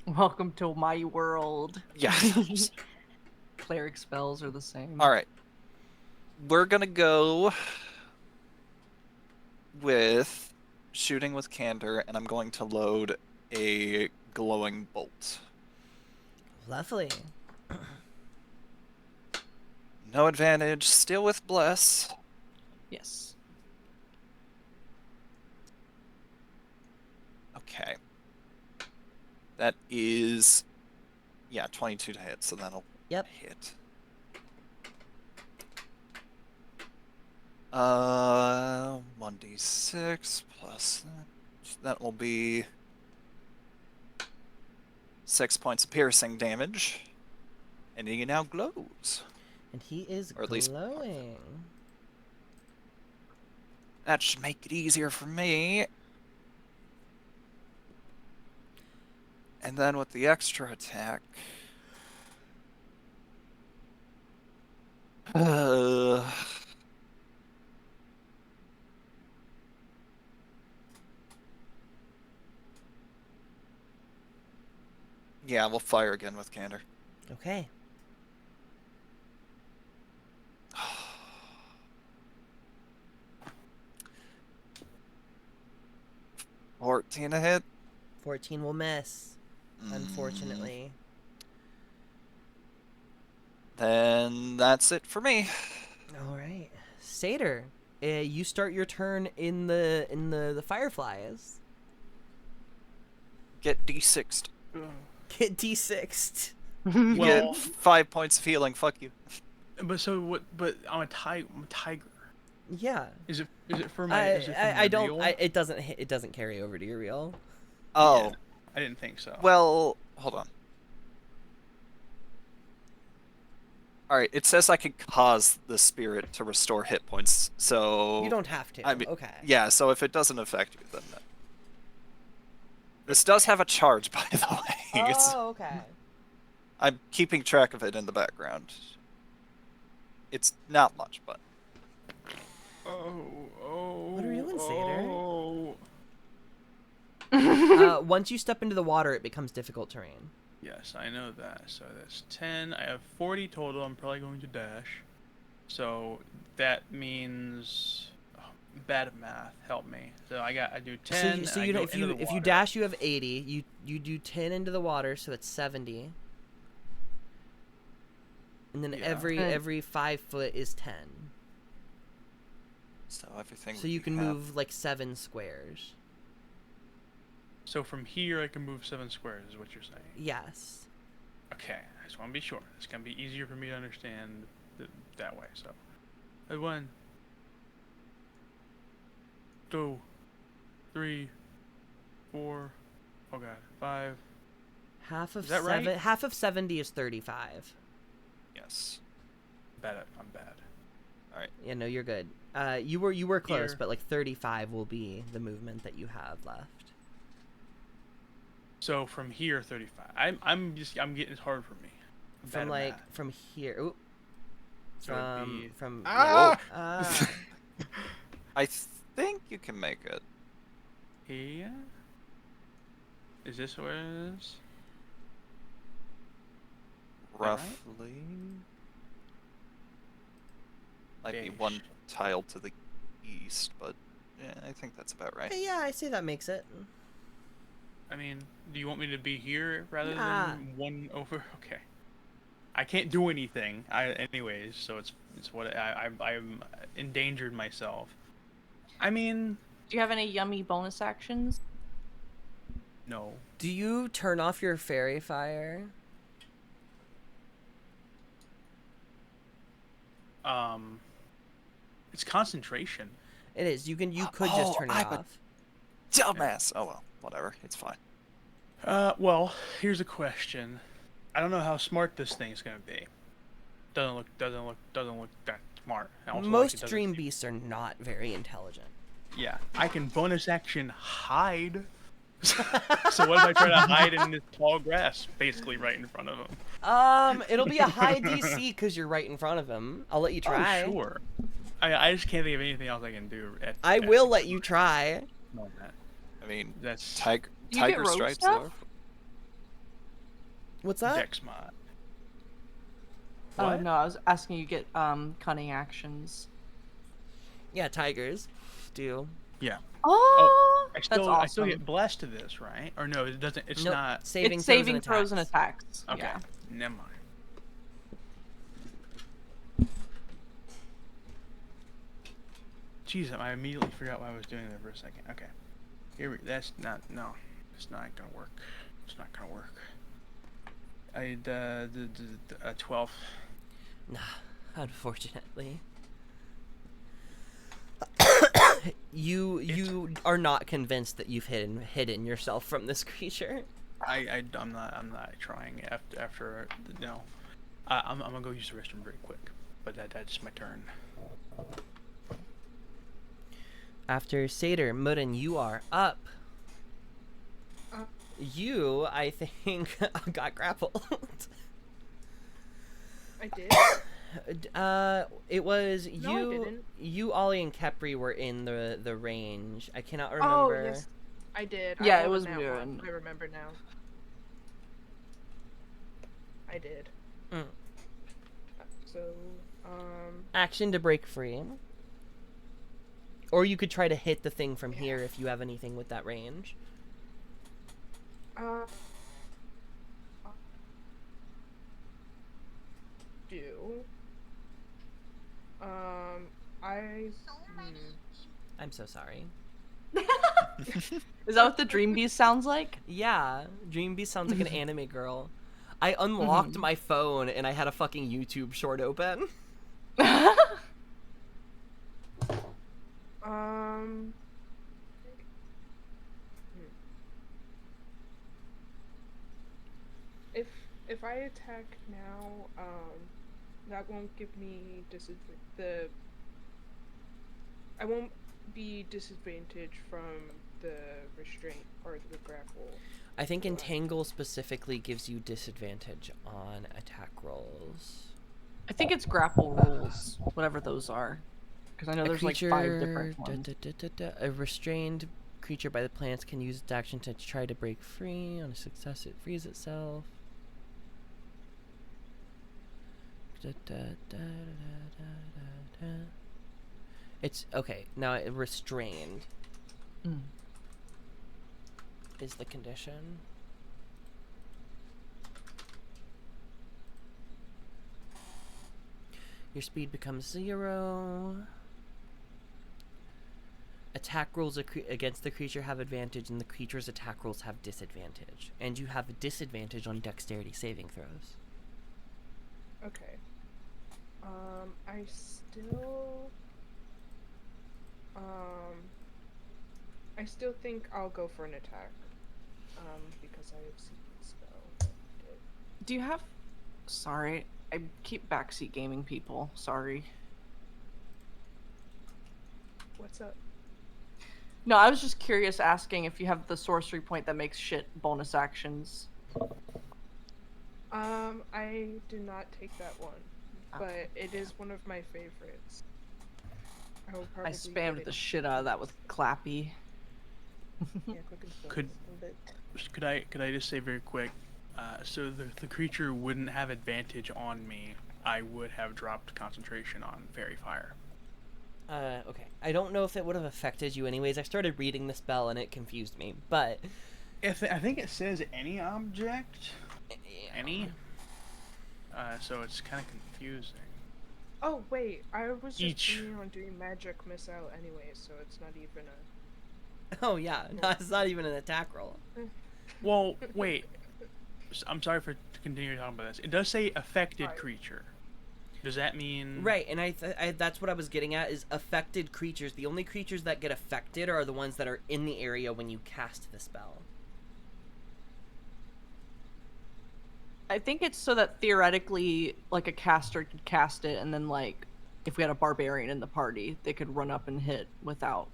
Welcome to my world. Yeah. Cleric spells are the same. Alright. We're gonna go with shooting with candor, and I'm going to load a glowing bolt. Lovely. No advantage, still with bless. Yes. Okay. That is, yeah, 22 to hit, so that'll Yep. hit. 1d6 plus that will be 6 points of piercing damage, and he now glows. And he is Or at least- glowing. That should make it easier for me. And then with the extra attack, yeah, we'll fire again with candor. Okay. 14 a hit. 14 will miss, unfortunately. Then that's it for me. All right. Satyr, you start your turn in the fireflies. Get d6'd. Get D6'd. You Well- get 5 points of healing. Fuck you. But so what? But I'm a tiger. Yeah. Is it for my? Is it for my I don't. real? It doesn't carry over to your real. Oh, Yeah, I didn't think so. well, hold on. Alright, it says I can cause the spirit to restore hit points, so... You don't have to. I mean, okay. Yeah, so if it doesn't affect you, then... This does have a charge, by the way. Oh, okay. I'm keeping track of it in the background. It's not much, but... What are you doing, Satyr? Oh. Once you step into the water, it becomes difficult terrain. Yes, I know that. So that's 10. I have 40 total. I'm probably going to dash. So that means bad at math. Help me. So I do 10. So and you I go if into you the if you water. dash, you have 80. You do 10 into the water, so that's 70. And then Yeah. every 5 foot is 10. So everything So you can have... move like 7 squares. So from here, I can move 7 squares. Is what you're saying? Yes. Okay. I just want to be sure. It's gonna be easier for me to understand that way. So, 1, 2, 3, 4. Oh god, 5. Half of Is that right? half of 70 is 35. Yes. I'm bad. Yeah, no, you're good. You were close, Here. but like 35 will be the movement that you have left. So from here, 35. I'm getting it's hard for me. I'm bad From at like math. from here. Oop. So it'd be- From Ah! I think you can make it. Here. Is this where it is? Am I right? Roughly. Might be Dash. one tile to the east, but yeah, I think that's about right. yeah, I say that makes it. I mean, do you want me to be here rather Nah. than one over? Okay. I can't do anything. Anyways, so it's what I'm endangered myself. I mean, Do you have any yummy bonus actions? no. Do you turn off your fairy fire? It's concentration. It is. You could just turn it I'm a off. dumbass. Oh well, whatever. It's fine. Well, here's a question. I don't know how smart this thing's gonna be. Doesn't look that smart. And also, like, it Most doesn't dream seem- beasts are not very intelligent. Yeah, I can bonus action hide. So what if I try to hide in this tall grass, basically right in front of him? It'll be a high DC because you're right in front of him. I'll let you try. Oh, sure. I just can't think of anything else I can do. I will let you try. Moment. I mean, That's tiger Do you get rogue stripes stuff? though. What's that? Dex mod. Oh What? no, I was asking you get cunning actions. Yeah, tigers do. Yeah. Oh, I that's still awesome. get blessed to this, right? Or no, it doesn't. It's Nope, not. saving It's throws saving and throws and attacks. attacks. Okay. Yeah. Never mind. Jeez, I immediately forgot what I was doing there for a second. Okay. That's not. No, it's not gonna work. It's not gonna work. I 12. Nah, unfortunately. You are not convinced that you've hidden yourself from this creature. I'm not trying after no. I'm gonna go use the restroom very quick, but that's my turn. After Satyr, Mudden, you are up. Uh. You, I think, got grappled. I did. It was No, I didn't. you, Ollie, and Kepri were in the range. I cannot Oh, remember. yes. I did. Yeah, I it rolled was a nat Murin. one. I remember now. I did. Mm. So, Action to break free. Or you could try to hit the thing from here if you have anything with that range. do. I. I'm so sorry. Is that what the Dream Beast sounds like? Yeah, Dream Beast sounds like an anime girl. I unlocked my phone and I had a fucking YouTube short open. If I attack now, that won't give me I won't be disadvantaged from the restraint or the grapple. I think Entangle specifically gives you disadvantage on attack rolls. I think it's grapple rules, whatever those are. Because I know there's like 5 different ones. A restrained creature by the plants can use its action to try to break free. On a success, it frees itself. It's okay. Now restrained is the condition. Your speed becomes 0. Attack rolls against the creature have advantage, and the creature's attack rolls have disadvantage. And you have a disadvantage on dexterity saving throws. Okay. I still think I'll go for an attack. Because I have secret spell. Do you have... Sorry, I keep backseat gaming people. Sorry. What's up? No, I was just curious asking if you have the sorcery point that makes shit bonus actions. I do not take that one, Okay. but it is one of my favorites. I will I probably spammed get the it. shit out of that with Clappy. Yeah, quick and slow Could- a little bit. Could I just say very quick? So the creature wouldn't have advantage on me. I would have dropped concentration on Fairy Fire. Okay. I don't know if it would have affected you anyways. I started reading the spell and it confused me, but... I think it says any object. Any. So it's kind of confusing. Oh wait, I was just Each. planning on doing magic missile anyway, so it's not even a. Oh yeah, no, it's not even an attack roll. Well, wait. I'm sorry for continuing talking about this. It does say affected Alright. creature. Does that mean... Right, and I that's what I was getting at, is affected creatures. The only creatures that get affected are the ones that are in the area when you cast the spell. I think it's so that theoretically, like, a caster could cast it, and then, like, if we had a barbarian in the party, they could run up and hit without.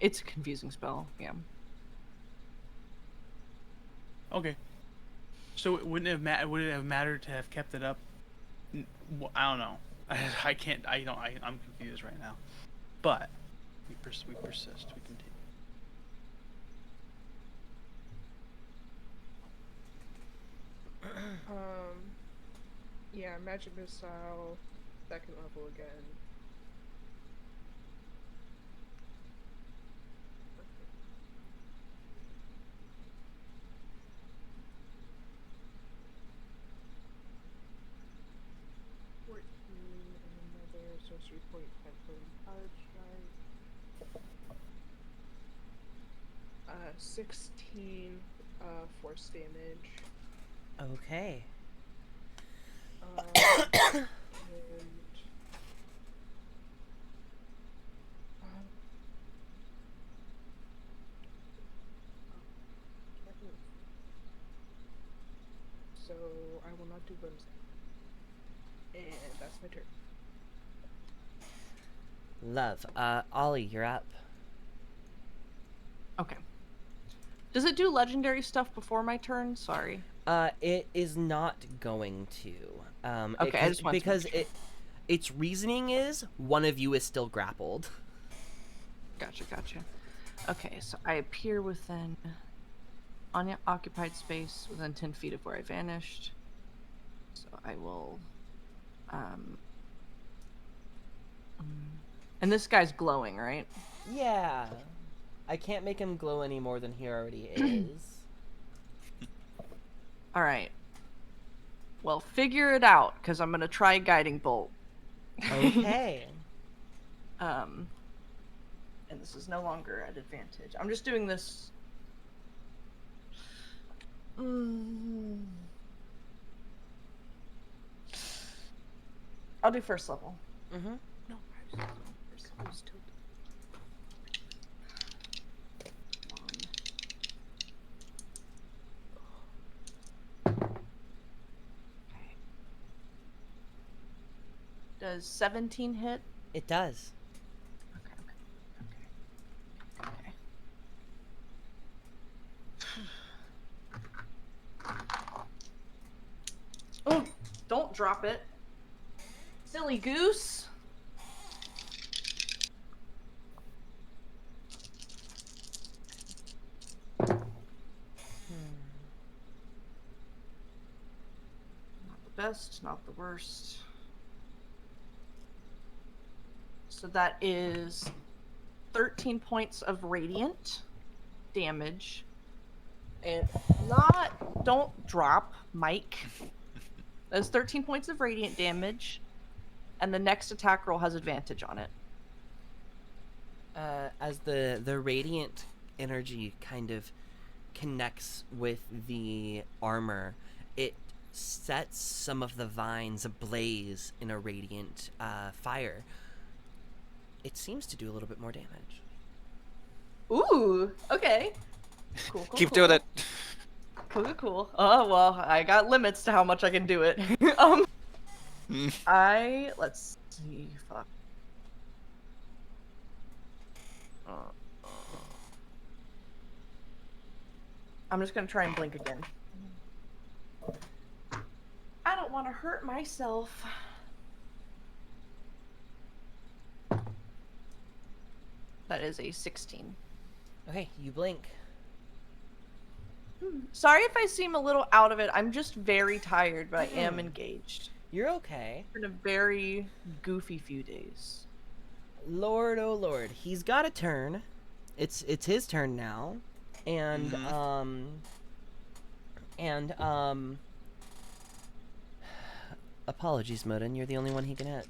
It's a confusing spell, yeah. Okay. So wouldn't it have mattered to have kept it up? I don't know. I can't. I'm confused right now. But we persist. We continue. Yeah, magic missile, second level again. And another sorcery point, pencil and power strike. 16 force damage. Okay. And so I will not do limbs. And that's my turn. Love. Ollie, you're up. Okay. Does it do legendary stuff before my turn? Sorry. It is not going to. Okay, I just wanted to because make sure. its reasoning is one of you is still grappled. Gotcha. Okay, so I appear within unoccupied space within 10 feet of where I vanished. So I will, and this guy's glowing, right? Yeah. I can't make him glow any more than he already is. All right. Well, figure it out, because I'm gonna try guiding bolt. Okay. And this is no longer at advantage. I'm just doing this. I'll do first level. Mm-hmm. No, I was tilted. Okay. Does 17 hit? It does. Okay. Oh, don't drop it. Silly goose. Not the best, not the worst. So that is 13 points of radiant damage. And don't drop, Mike. That's 13 points of radiant damage. And the next attack roll has advantage on it. As the radiant energy kind of connects with the armor, it sets some of the vines ablaze in a radiant fire. It seems to do a little bit more damage. Ooh, okay. Cool. Keep doing it. Cool. Oh, well, I got limits to how much I can do it. Let's see, fuck. I'm just gonna try and blink again. I don't want to hurt myself. That is a 16. Okay, you blink. Sorry if I seem a little out of it. I'm just very tired, but I am engaged. You're okay. It's been a very goofy few days. Lord, oh Lord, he's got a turn. It's his turn now, and apologies, Modin. You're the only one he can hit.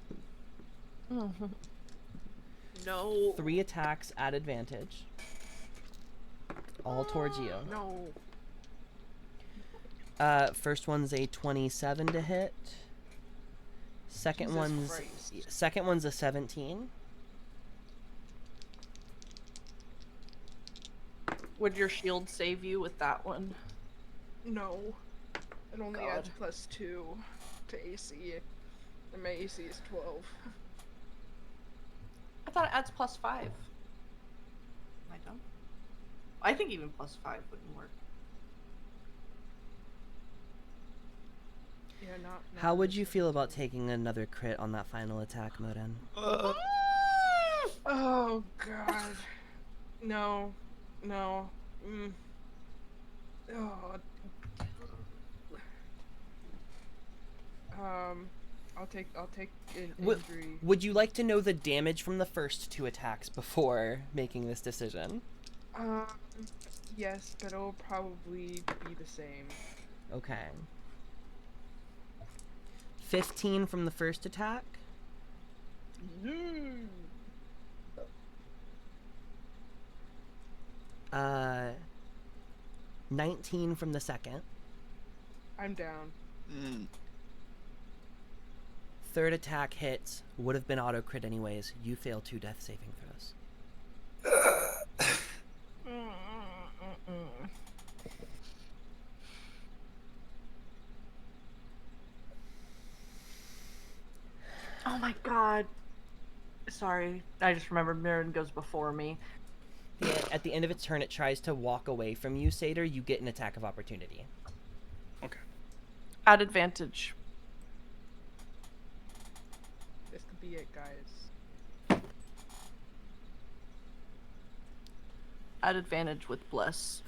No. 3 attacks at advantage. All towards you. No. First one's a 27 to hit. Second Jesus one's Christ. second one's a 17. Would your shield save you with that one? No. It only God. adds +2 to AC. And my AC is 12. I thought it adds +5. Am I dumb? I think even +5 wouldn't work. Yeah, not. How would you feel about taking another crit on that final attack, Moden? Oh god. No. No. Oh. I'll take an injury. Would you like to know the damage from the first 2 attacks before making this decision? Yes, but it'll probably be the same. Okay. 15 from the first attack. 19 from the second. I'm down. Third attack hits. Would have been auto crit anyways. You fail 2 death saving throws. Oh my god. Sorry, I just remembered Mirren goes before me. At the end of its turn, it tries to walk away from you, Satyr. You get an attack of opportunity. Okay. At advantage. This could be it, guys. At advantage with bless.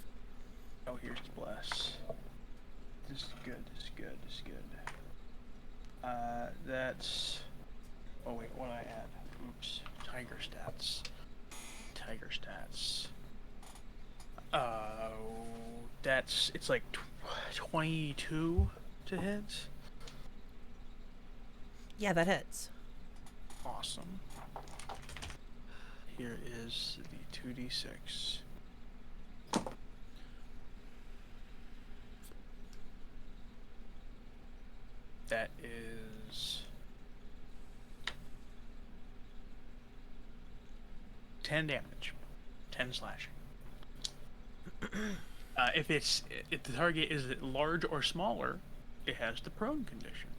Oh, here's the bless. This is good. This is good. This is good. That's. Oh wait, what did I add? Oops. Tiger stats. Tiger stats. That's it's like 22 to hit. Yeah, that hits. Awesome. Here is the 2d6. That is 10 damage, 10 slashing. If the target is large or smaller, it has the prone condition.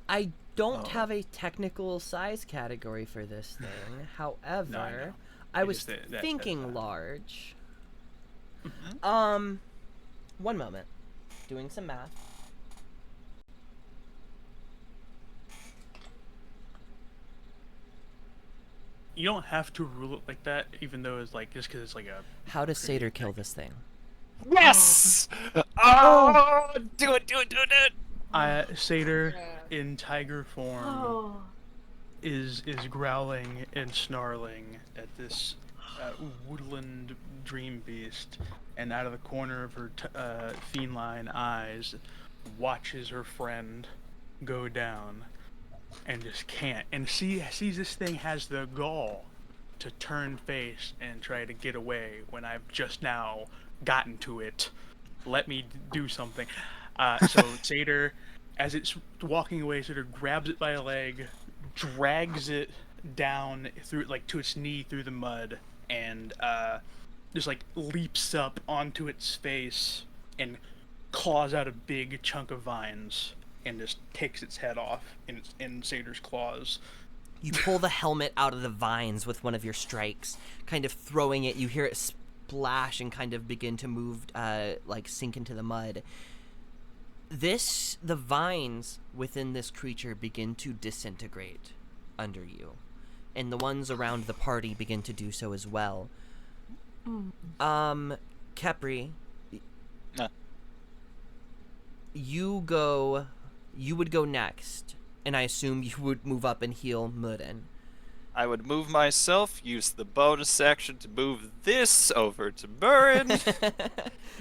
I don't Oh. have a technical size category for this thing. However, know. I It was is that thinking says that. large. Mm-hmm. One moment. Doing some math. You don't have to rule it like that, even though it's like just because it's like a. How does Pretty Satyr kill this thing? Yes! Oh! Do it, do it, do it, do it! Satyr Yeah. in tiger form is growling and snarling at this woodland dream beast, and out of the corner of her feline eyes, watches her friend go down, and just can't. And sees this thing has the gall to turn face and try to get away when I've just now gotten to it. Let me do something. So Satyr, as it's walking away, Satyr grabs it by a leg, drags it down through to its knee through the mud, and just leaps up onto its face and claws out a big chunk of vines and just takes its head off in Satyr's claws. You pull the helmet out of the vines with one of your strikes, kind of throwing it. You hear it splash and kind of begin to move, sink into the mud. The vines within this creature begin to disintegrate under you, and the ones around the party begin to do so as well. Kepri, you would go next, and I assume you would move up and heal Mudden. I would move myself, use the bonus action to move this over to Burin,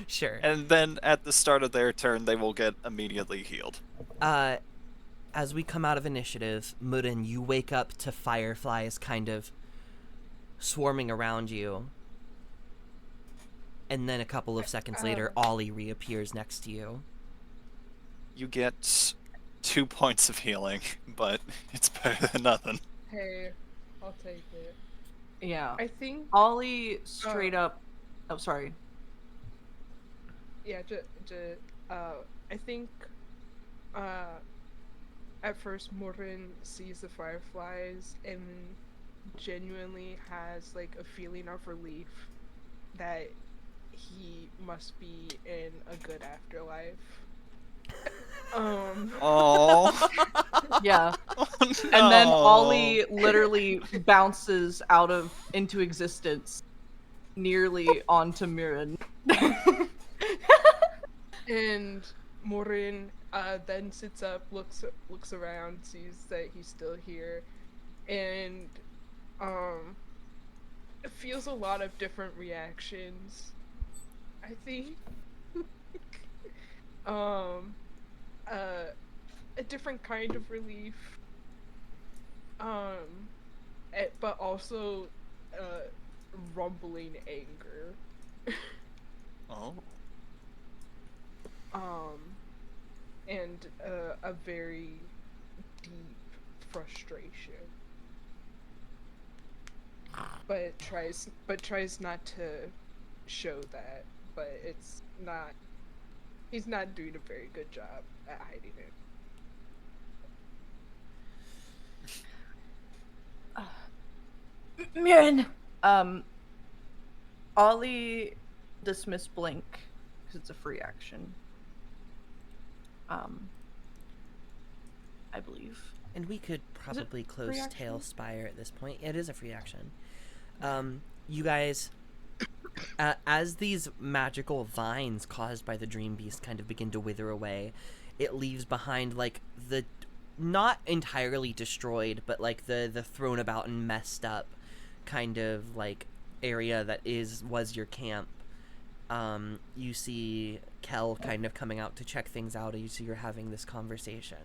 Sure. and then at the start of their turn, they will get immediately healed. As we come out of initiative, Mudden, you wake up to fireflies kind of swarming around you. And then a couple of seconds later, Ollie reappears next to you. You get 2 points of healing, but it's better than nothing. Hey, I'll take it. Yeah. I think, Ollie straight up. Oh, sorry. yeah, I think, at first Morrin sees the fireflies and genuinely has like a feeling of relief that he must be in a good afterlife. Oh. Yeah. Oh, And then no. Ollie literally bounces out of into existence, nearly onto Mirren. And Morin then sits up, looks around, sees that he's still here, and feels a lot of different reactions. I think um a different kind of relief, but also rumbling anger. Oh. And a very deep frustration. But tries not to show that. But it's not. He's not doing a very good job at hiding it. Mirren. Ollie dismiss blink because it's a free action. I believe. And we could probably close free action? Tailspire at this point. It is a free action. You guys, as these magical vines caused by the Dream Beast kind of begin to wither away, it leaves behind like the not entirely destroyed, but like the thrown about and messed up kind of like area that was your camp. You see Kel kind of coming out to check things out. You see you're having this conversation.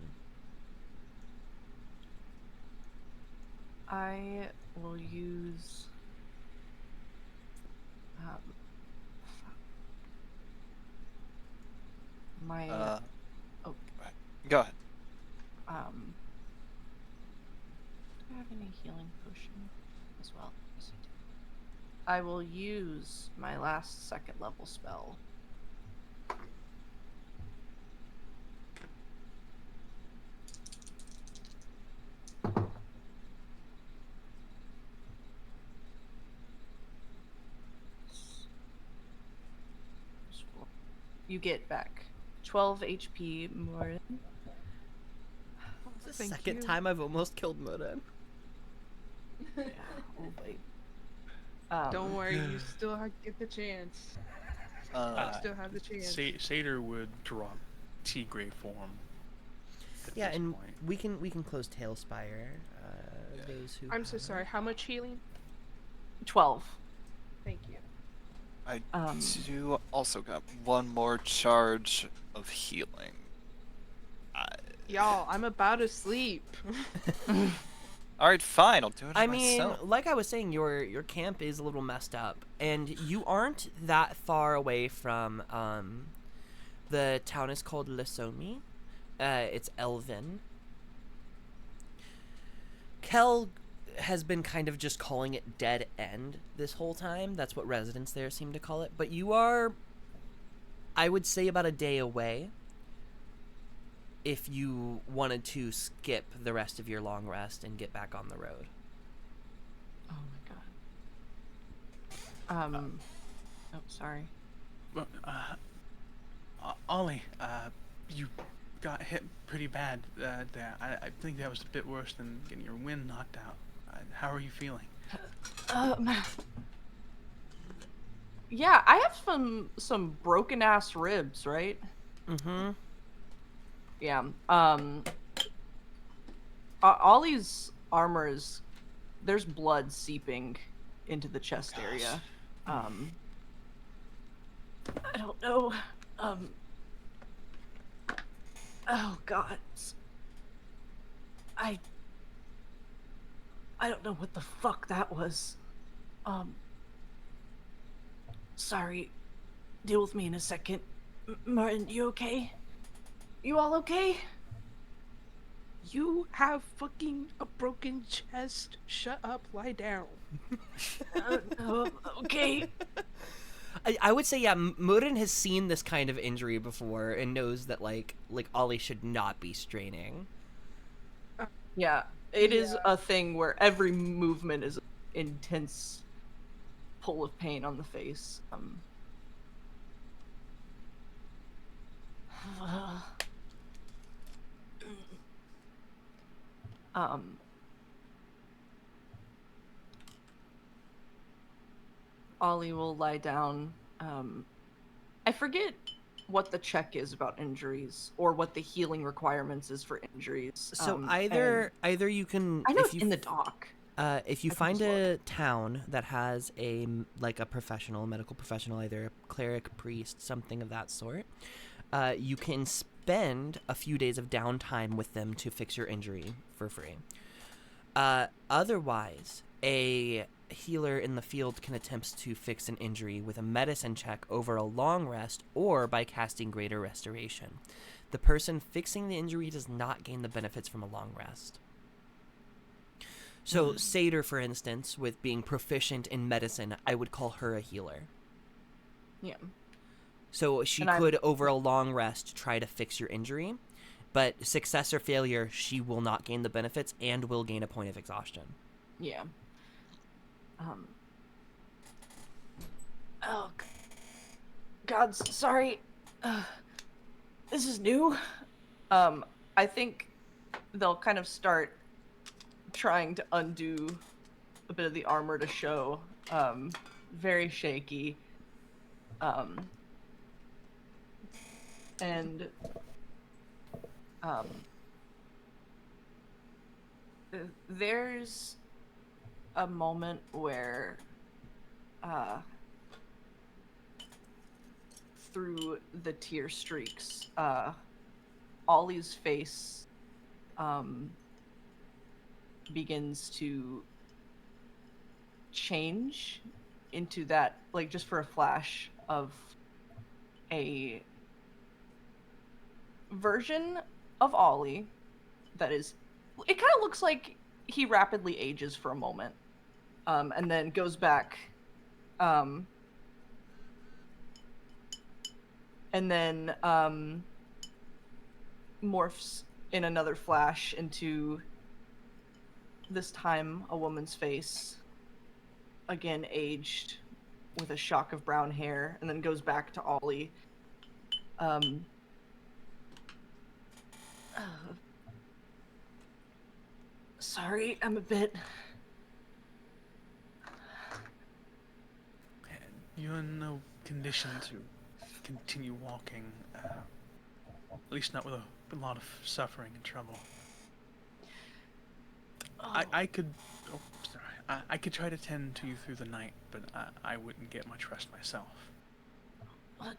I will use my Oh. oh. Go ahead. Do I have any healing potion as well? Yes, I do. I will use my last second level spell. You get back 12 HP more. It's the Thank second you. time I've almost killed Moden. Yeah, oh boy. Don't worry, you still get the chance. You still have the chance. Satyr would drop Tigray form. At Yeah, this and point. we can close Tailspire. Those who I'm so have- sorry. How much healing? 12. Thank you. I Um, do also got one more charge of healing. Y'all, I'm about to sleep. All right, fine. I'll do it I mean, myself. like I was saying, your camp is a little messed up, and you aren't that far away from the town is called Lesomi. It's Elven. Kel has been kind of just calling it Dead End this whole time. That's what residents there seem to call it. But you are, I would say, about a day away if you wanted to skip the rest of your long rest and get back on the road. oh my god. Oh, sorry. Well, Ollie, you got hit pretty bad there. I think that was a bit worse than getting your wind knocked out. How are you feeling? Yeah, I have some broken ass ribs, right? Mm-hmm. Yeah. Ollie's armor is there's blood seeping into the chest area. I don't know. Oh god. I don't know what the fuck that was. Sorry. Deal with me in a second. Martin, you okay? You all okay? You have fucking a broken chest. Shut up, lie down. Okay. I would say, yeah, Murin has seen this kind of injury before and knows that, like Ollie should not be straining. Yeah, it is Yeah. a thing where every movement is intense pull of pain on the face. Um, Ollie will lie down. I forget what the check is about injuries or what the healing requirements is for injuries. So and either you can, I know if it's you in the doc. if you I can find just a town that has a professional, medical professional, either a cleric, priest, something of that sort, you can spend a few days of downtime with them to fix your injury for free. Otherwise, a healer in the field can attempt to fix an injury with a medicine check over a long rest or by casting greater restoration. The person fixing the injury does not gain the benefits from a long rest. So, Seder, for instance, with being proficient in medicine, I would call her a healer. Yeah. So she And I'm- could, over a long rest, try to fix your injury, but success or failure, she will not gain the benefits and will gain a point of exhaustion. Yeah. Oh, God, sorry. This is new. I think they'll kind of start trying to undo a bit of the armor to show. Very shaky. And there's a moment where through the tear streaks, Ollie's face begins to change into that, like, just for a flash of a version of Ollie that is, it kind of looks like he rapidly ages for a moment, and then goes back, and then morphs in another flash into, this time, a woman's face, again aged with a shock of brown hair, and then goes back to Ollie. Sorry, I'm a bit... You're in no condition to continue walking, at least not with a lot of suffering and trouble. I could, oh, sorry, I could try to tend to you through the night, but I wouldn't get much rest myself.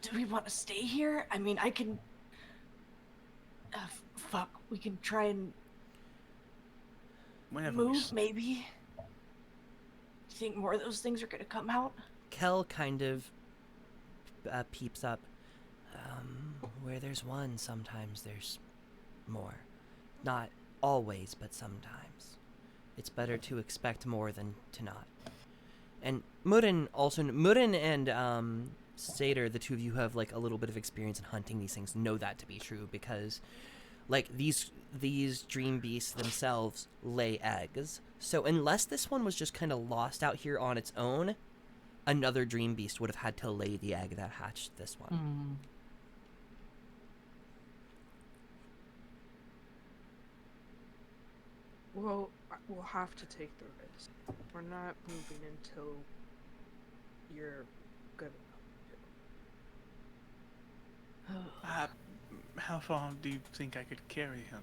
Do we want to stay here? I mean, I can... fuck, we can try and Whenever we move, maybe? Do you think more of those things are gonna come out? Kel kind of peeps up. Where there's one, sometimes there's more. Not always, but sometimes. It's better to expect more than to not. And Murin and Seder, the two of you who have like a little bit of experience in hunting these things, know that to be true because, like, these dream beasts themselves lay eggs. So unless this one was just kind of lost out here on its own, another dream beast would have had to lay the egg that hatched this one. Well, we'll have to take the risk. We're not moving until you're good enough. How far do you think I could carry him?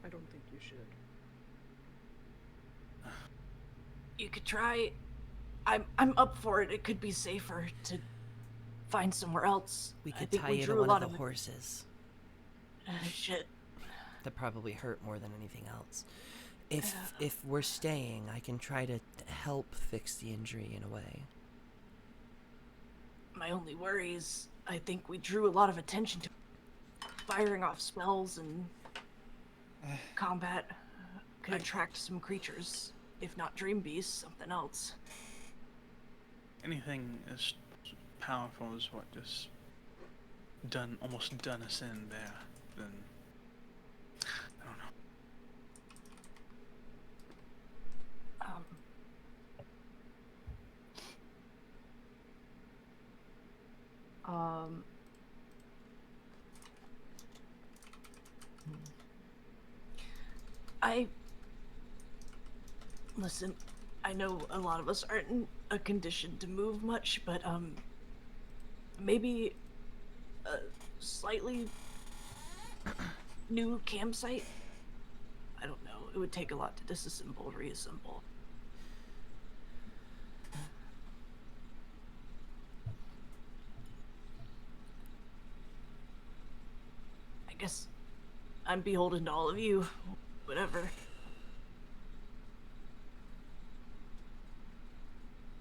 I don't think you should. You could try... I'm up for it. It could be safer to find somewhere else. We I could think tie we you to drew a one lot of the horses. Shit. That probably hurt more than anything else. If we're staying, I can try to help fix the injury in a way. My only worry is I think we drew a lot of attention to firing off spells and combat could attract some creatures. If not dream beasts, something else. Anything as powerful as what just almost done us in there, then I don't know. Listen, I know a lot of us aren't in a condition to move much, but maybe a slightly new campsite? I don't know. It would take a lot to disassemble, reassemble. I guess I'm beholden to all of you. Whatever.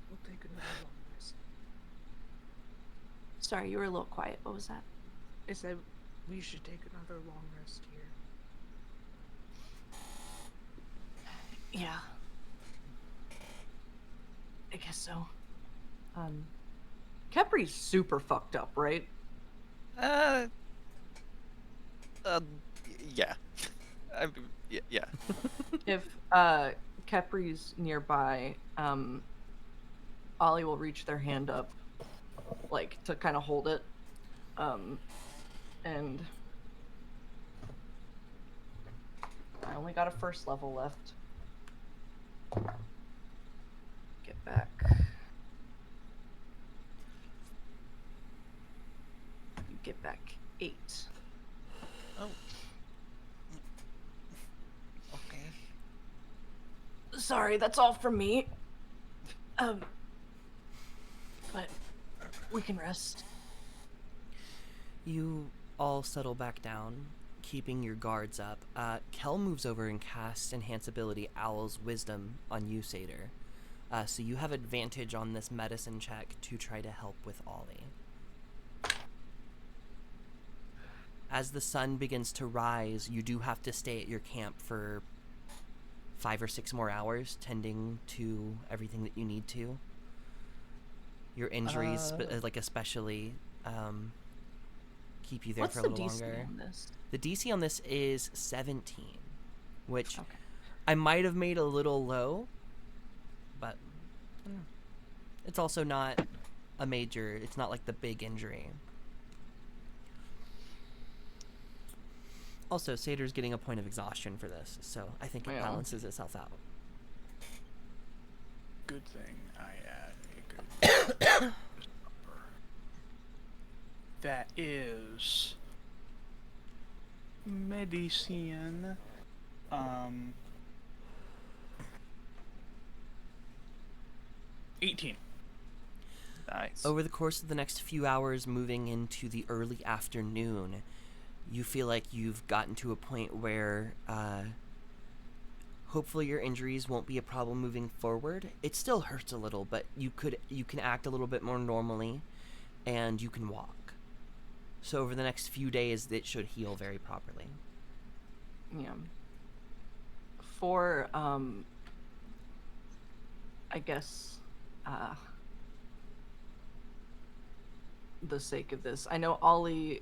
We'll take another long rest. Sorry, you were a little quiet. What was that? I said we should take another long rest here. Yeah. I guess so. Kepri's super fucked up, right? Uh, yeah. Yeah. If Kepri's nearby, Ollie will reach their hand up, like to kind of hold it, and I only got a first level left. Get back. You get back 8. Oh. Okay. Sorry, that's all from me. But we can rest. You all settle back down, keeping your guards up. Kel moves over and casts Enhance Ability Owl's Wisdom on you, Satyr. So you have advantage on this medicine check to try to help with Ollie. As the sun begins to rise, you do have to stay at your camp for 5 or 6 more hours, tending to everything that you need to. Your injuries, like especially, keep you there What's for a the little DC longer. on this? The DC on this is 17, which Okay. I might have made a little low, but it's also not a major. It's not like the big injury. Also, Satyr's getting a point of exhaustion for this, so I think it Yeah. balances itself out. Good thing I add a good number. That is medicine. 18. Nice. Over the course of the next few hours, moving into the early afternoon, you feel like you've gotten to a point where hopefully your injuries won't be a problem moving forward. It still hurts a little, but you can act a little bit more normally, and you can walk. So over the next few days, it should heal very properly. Yeah. For I guess the sake of this, I know Ollie.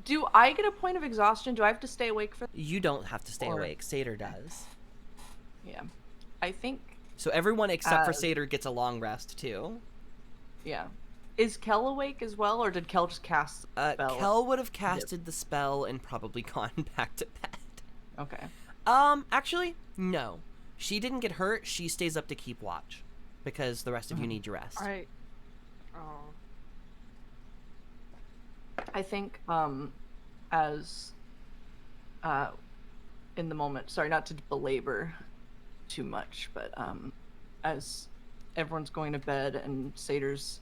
Do I get a point of exhaustion? Do I have to stay awake for? You don't have to stay Or- awake. Satyr does. Yeah, I think. So everyone except for Satyr gets a long rest too. Yeah, is Kel awake as well, or did Kel just cast the spell? Kel would have casted the spell and probably gone back to bed. Okay. Actually, no. She didn't get hurt. She stays up to keep watch because the rest of you need your rest. I think as in the moment, sorry not to belabor too much, but as everyone's going to bed and Satyr's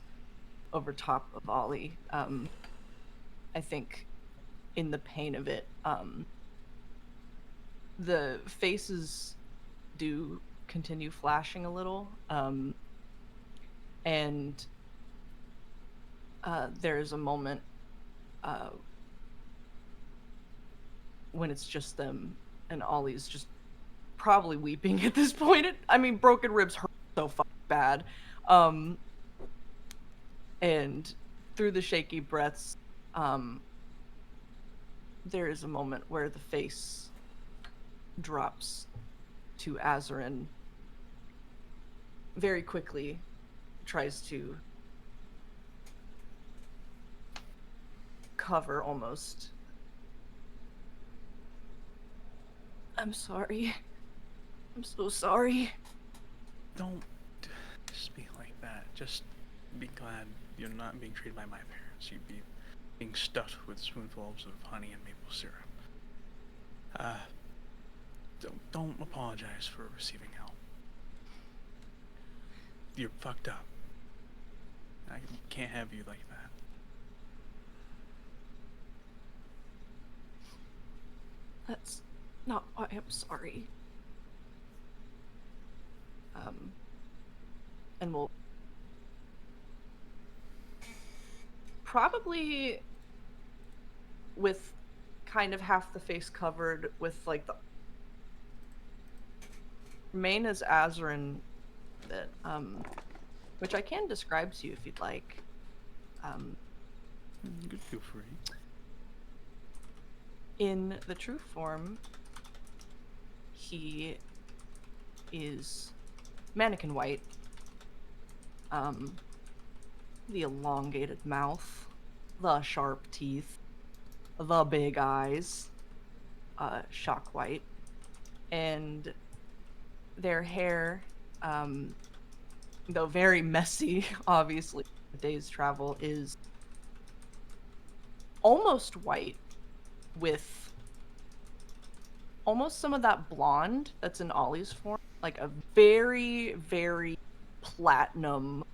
over top of Ollie, I think in the pain of it, the faces do continue flashing a little, and there's a moment when it's just them And Ollie's just probably weeping at this point. I mean, broken ribs hurt so fucking bad. And through the shaky breaths, there is a moment where the face drops to Azarin. Very quickly tries to cover almost. I'm sorry. I'm so sorry. Don't speak like that. Just be glad you're not being treated by my parents. You'd be being stuffed with spoonfuls of honey and maple syrup. Don't apologize for receiving help. You're fucked up. I can't have you like that. That's not why I'm sorry. And we'll probably, with kind of half the face covered with like the main is Azarin, that which I can describe to you if you'd like. Good feel free. In the true form, he is mannequin white. The elongated mouth, the sharp teeth, the big eyes, shock white, and their hair, though very messy, obviously, a day's travel, is almost white with almost some of that blonde that's in Ollie's form, like a very, very platinum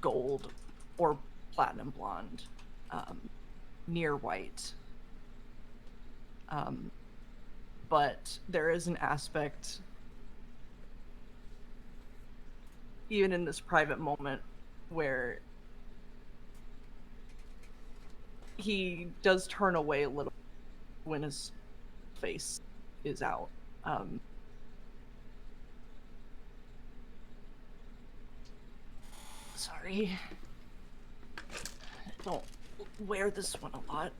gold or platinum blonde, near white. But there is an aspect, even in this private moment, where he does turn away a little when his face is out. Sorry. I don't wear this one a lot.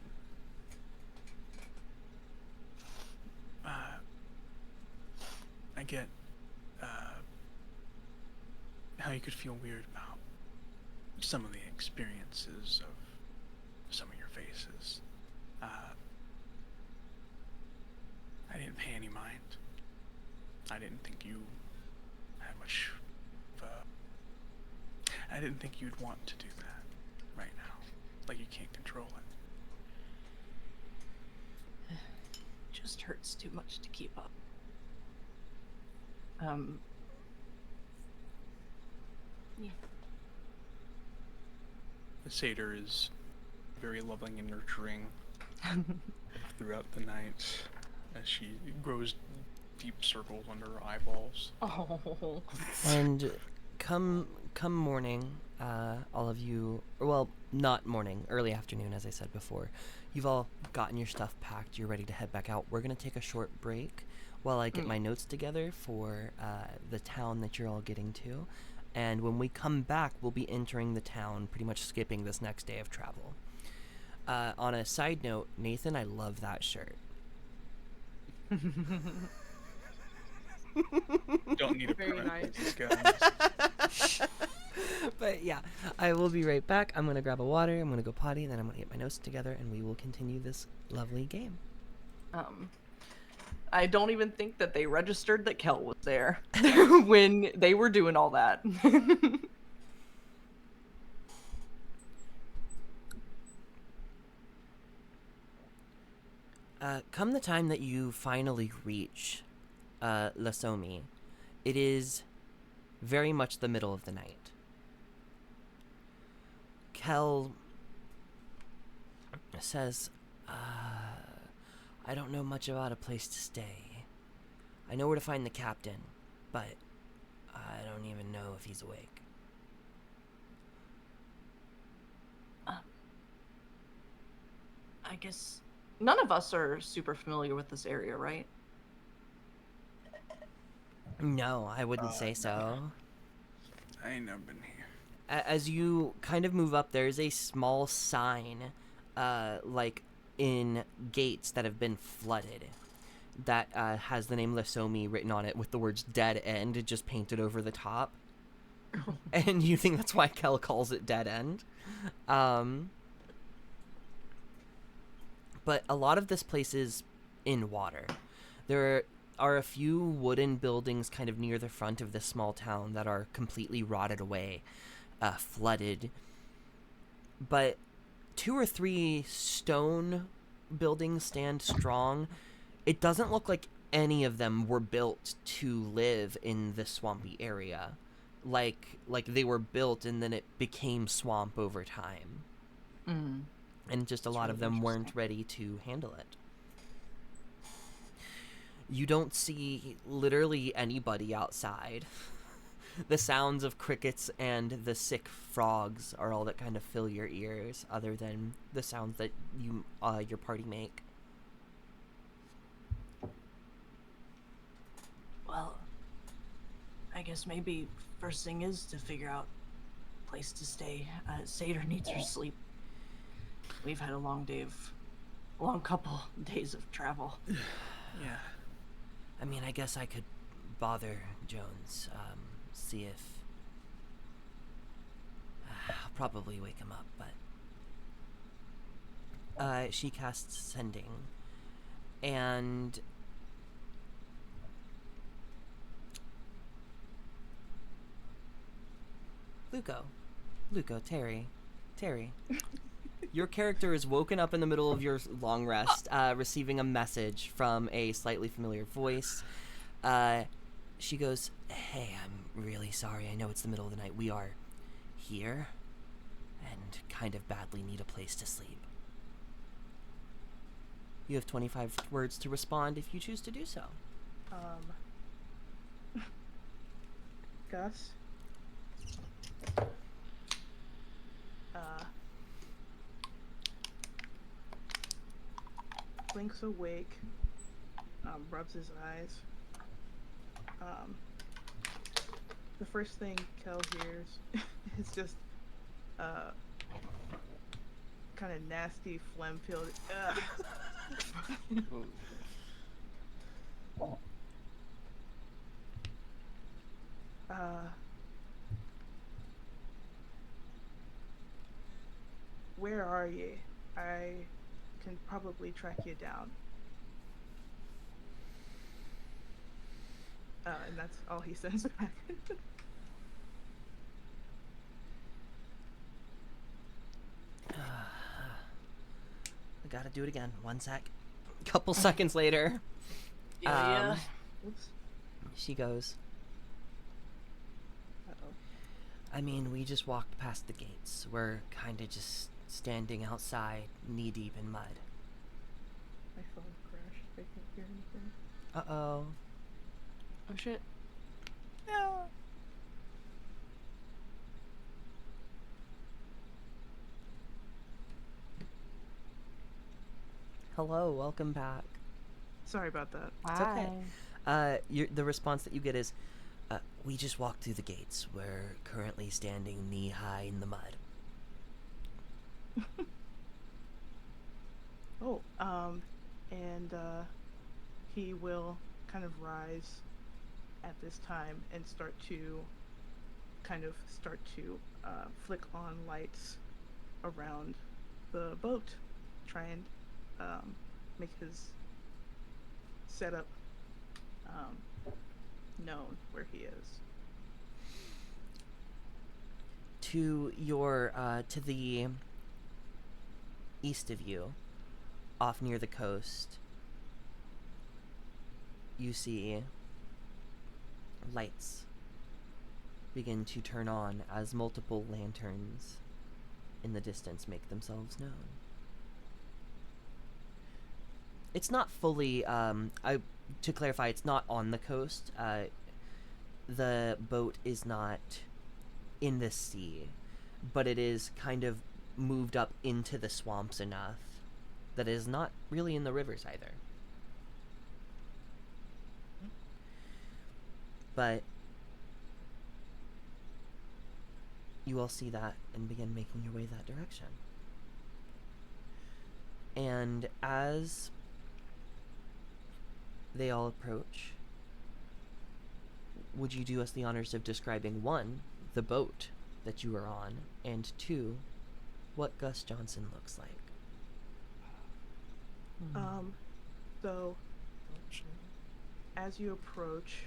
I get how you could feel weird about some of the experiences of some of your faces. I didn't pay any mind. I didn't think you had much of a... I didn't think you'd want to do that right now. Like you can't control it. Just hurts too much to keep up. Yeah. The satyr is very loving and nurturing throughout the night as she grows deep circles under her eyeballs. Oh. And come morning, all of you, or well, not morning, early afternoon, as I said before, you've all gotten your stuff packed. You're ready to head back out. We're gonna take a short break while I get my notes together for the town that you're all getting to. And when we come back, we'll be entering the town, pretty much skipping this next day of travel. On a side note, Nathan, I love that shirt. Don't need a Very prep nice. with these guys. But yeah, I will be right back. I'm gonna grab a water, I'm gonna go potty, then I'm gonna get my notes together, and we will continue this lovely game. I don't even think that they registered that Kel was there when they were doing all that. Come the time that you finally reach Lasomi, it is very much the middle of the night. Kel says, I don't know much about a place to stay. I know where to find the captain, but I don't even know if he's awake. I guess none of us are super familiar with this area, right? No, I wouldn't say No. so. I ain't never been here. As you kind of move up, there's a small sign, like in gates that have been flooded, that has the name Lasomi written on it with the words "Dead End" just painted over the top. And you think that's why Kel calls it Dead End. But a lot of this place is in water. There are a few wooden buildings kind of near the front of this small town that are completely rotted away, flooded. But 2 or 3 stone buildings stand strong. It doesn't look like any of them were built to live in the swampy area. Like they were built and then it became swamp over time. Mm. And just a That's lot of really them weren't interesting. ready to handle it. You don't see literally anybody outside. The sounds of crickets and the sick frogs are all that kind of fill your ears, other than the sounds that your party make. Well, I guess maybe first thing is to figure out place to stay. Seder needs her sleep. We've had a long couple days of travel. Yeah. I mean, I guess I could bother Jones, see if... I'll probably wake him up, but... she casts Sending, and... Luco, Terry. Your character is woken up in the middle of your long rest, receiving a message from a slightly familiar voice. She goes, "Hey, I'm really sorry. I know it's the middle of the night. We are here and kind of badly need a place to sleep." You have 25 words to respond if you choose to do so. Gus? Blinks awake, rubs his eyes. The first thing Kel hears is just kind of nasty phlegm-filled. Where are you? I can probably track you down. And that's all he says back. I gotta do it again. 1 sec. Couple seconds later, Yeah. Oops. she goes, Uh-oh. I mean, we just walked past the gates. We're kinda just standing outside, knee-deep in mud. My phone crashed. I can't hear anything. Uh-oh. Oh shit. Hello, welcome back. Sorry about that. It's okay. The response that you get is, we just walked through the gates. We're currently standing knee-high in the mud. Oh, and he will kind of rise at this time and start to flick on lights around the boat, try and make his setup known where he is. To your, to the east of you, off near the coast, you see lights begin to turn on as multiple lanterns in the distance make themselves known. It's not fully, to clarify, it's not on the coast. The boat is not in the sea, but it is kind of moved up into the swamps enough that is not really in the rivers either. But you all see that and begin making your way that direction. And as they all approach, would you do us the honors of describing, one, the boat that you are on, and two, what Gus Johnson looks like? So as you approach,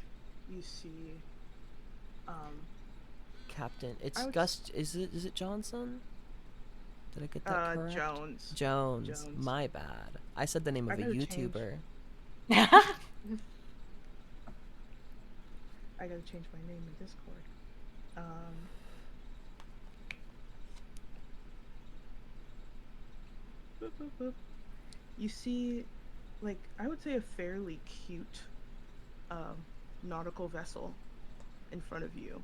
you see Captain, it's I would Gus. Is it Johnson? Did I get that correct? Jones. Jones. My bad. I said the name I of a gotta change. YouTuber. I gotta change my name in Discord. Boop, boop, boop. You see, like, I would say a fairly cute nautical vessel in front of you.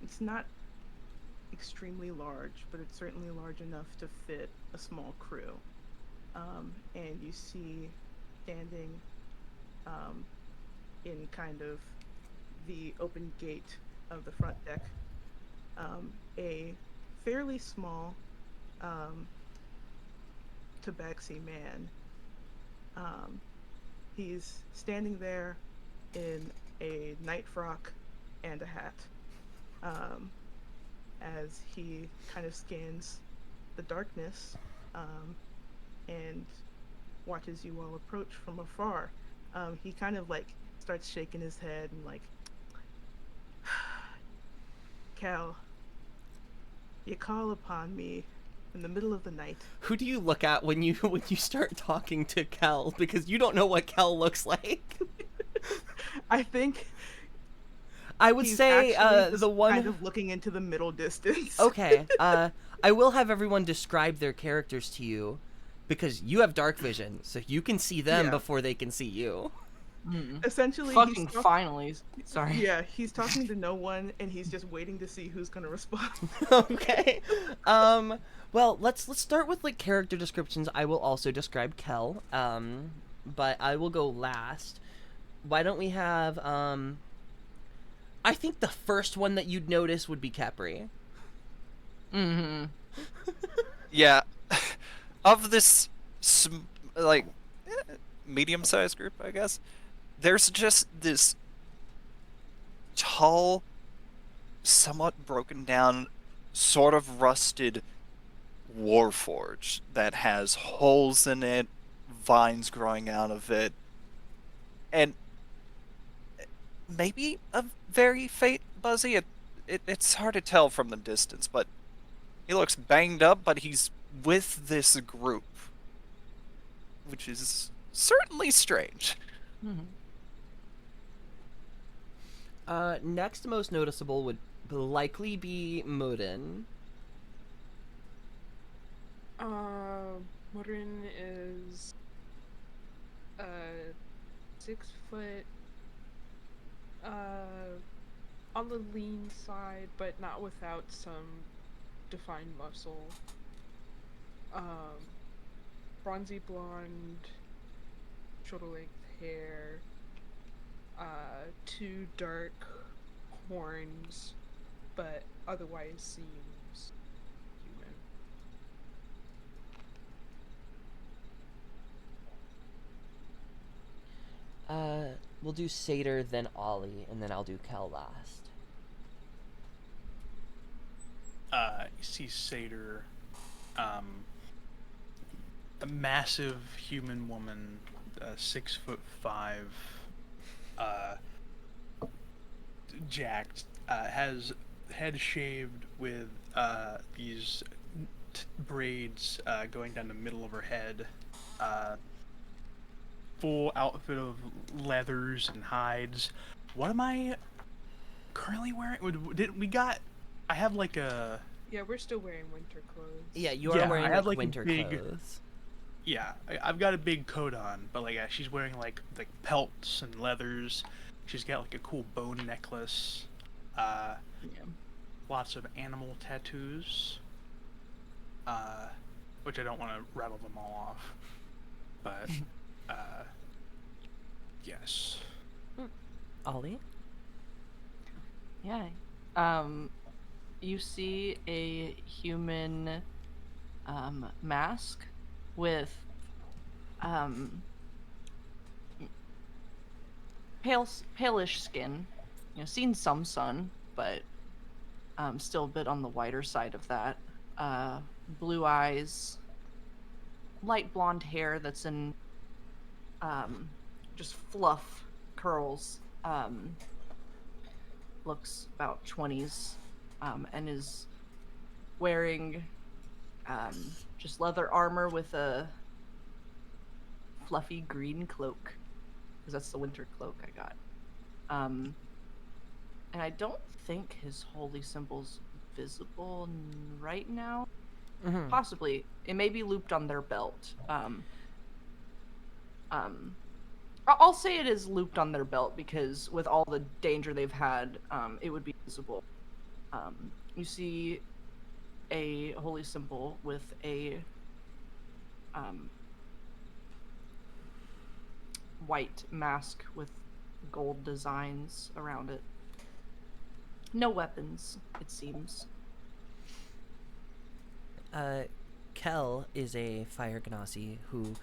It's not extremely large, but it's certainly large enough to fit a small crew. And you see standing in kind of the open gate of the front deck a fairly small tabaxi man. He's standing there in a night frock and a hat as he kind of scans the darkness and watches you all approach from afar. He kind of like starts shaking his head and like, Cal, you call upon me in the middle of the night. Who do you look at when you start talking to Kel? Because you don't know what Kel looks like. I think I would he's say actually just the one. kind of looking into the middle distance. Okay. I will have everyone describe their characters to you, because you have dark vision, so you can see them Yeah. before they can see you. Essentially, Fucking he's finally. Sorry. yeah, he's talking to no one, and he's just waiting to see who's gonna respond. Okay. Well, let's start with like character descriptions. I will also describe Kel. But I will go last. Why don't we have I think the first one that you'd notice would be Capri. Mm-hmm. Yeah, of this medium-sized group, I guess, there's just this tall, somewhat broken down, sort of rusted warforge that has holes in it, vines growing out of it, and maybe a very faint Buzzy. It's hard to tell from the distance, but he looks banged up, but he's with this group, which is certainly strange. Next most noticeable would likely be Modin. Modern is 6 foot, on the lean side, but not without some defined muscle. Bronzy blonde, shoulder-length hair, 2 dark horns, but otherwise seems human. We'll do Satyr, then Ollie, and then I'll do Kel last. You see Satyr, a massive human woman, 6'5", jacked, has head shaved with these braids going down the middle of her head, full outfit of leathers and hides. What am I currently wearing? I have like a... Yeah, we're still wearing winter clothes. Yeah, you are Yeah, wearing I have, like, a winter big- clothes. Yeah, I've got a big coat on, but like she's wearing like pelts and leathers. She's got like a cool bone necklace. Lots of animal tattoos. which I don't want to rattle them all off. But, yes. Ollie? Yeah. You see a human mask with palish skin. You know, seen some sun, but still a bit on the whiter side of that. Blue eyes, light blonde hair that's in just fluff curls. Looks about 20s, and is wearing just leather armor with a fluffy green cloak, because that's the winter cloak I got. And I don't think his holy symbol's visible right now. Mm-hmm. Possibly, it may be looped on their belt. I'll say it is looped on their belt because with all the danger they've had, it would be visible. You see a holy symbol with a white mask with gold designs around it. No weapons, it seems. Kel is a fire genasi who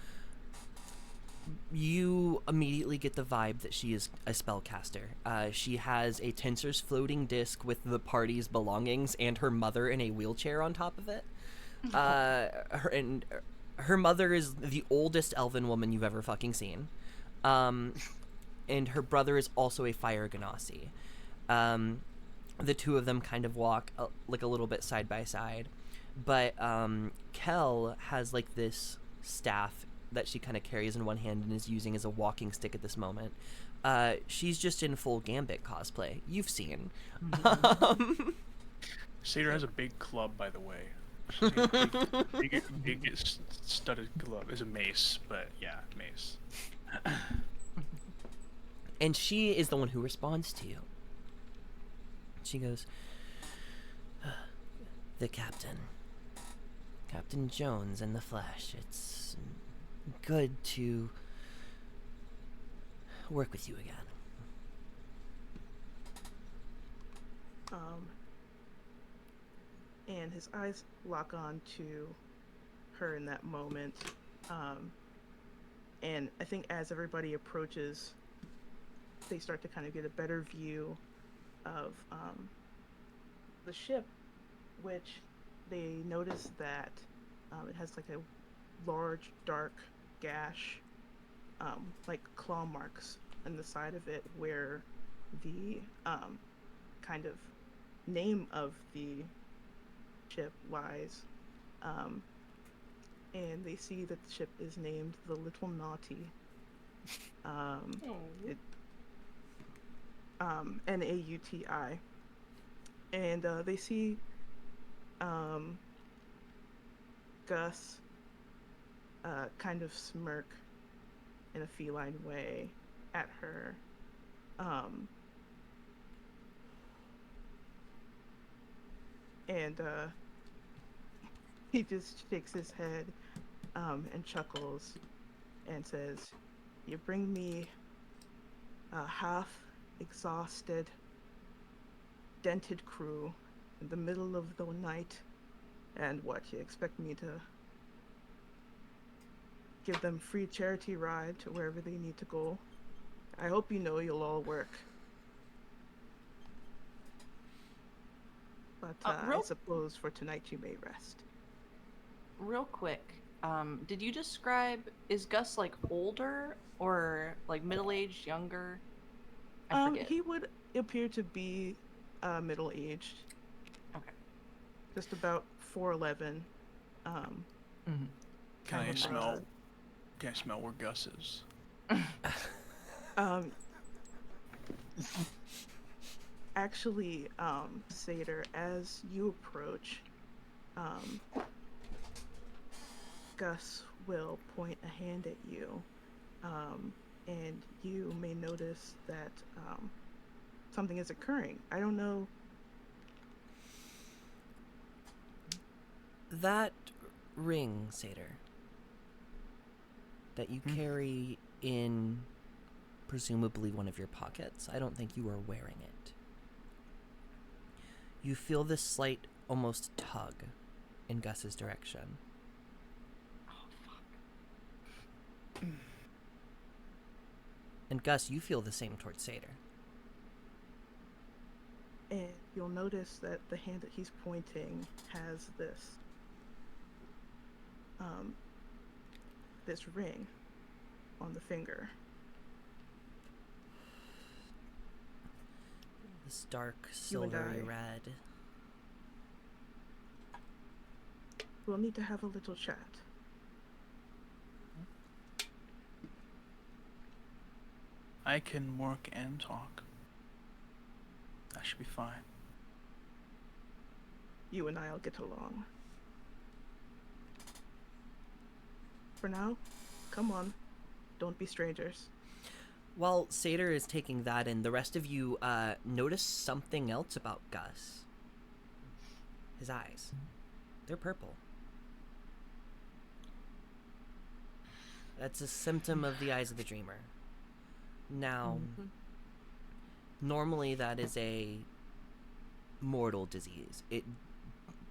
you immediately get the vibe that she is a spellcaster. She has a Tensor's floating disc with the party's belongings and her mother in a wheelchair on top of it. Her mother is the oldest elven woman you've ever fucking seen. And her brother is also a fire genasi. The two of them kind of walk like a little bit side by side. But Kel has like this staff that she kind of carries in one hand and is using as a walking stick at this moment. She's just in full Gambit cosplay. You've seen. Satyr has a big club, by the way. She's got a big studded glove. It's a mace, but yeah, mace. And she is the one who responds to you. She goes, the captain. Captain Jones in the flesh. It's good to work with you again. And his eyes lock on to her in that moment. And I think as everybody approaches, they start to kind of get a better view of the ship, which they notice that it has like a large dark gash, like claw marks on the side of it where the kind of name of the ship lies. And they see that the ship is named the Little Naughty. Nauti. And they see Gus kind of smirk in a feline way at her. And he just shakes his head and chuckles and says, "You bring me a half-exhausted, dented crew in the middle of the night, and what, you expect me to give them free charity ride to wherever they need to go? I hope you know you'll all work. But I suppose for tonight you may rest." Real quick, did you describe, is Gus like older or like middle-aged, younger? I forget. He would appear to be middle-aged. Okay. Just about 4'11". Can I smell where Gus is? Actually, Satyr, as you approach, Gus will point a hand at you, and you may notice that something is occurring. I don't know. That ring, Satyr, that you Hmm? carry in presumably one of your pockets. I don't think you are wearing it. You feel this slight, almost tug in Gus's direction. And Gus, you feel the same towards Satyr. And you'll notice that the hand that he's pointing has this ring on the finger. This dark, You and silvery I. red. We'll need to have a little chat. I can work and talk. That should be fine. You and I'll get along. For now, come on. Don't be strangers. While Satyr is taking that in, the rest of you notice something else about Gus. His eyes. They're purple. That's a symptom of the eyes of the dreamer. Now, normally that is a mortal disease. It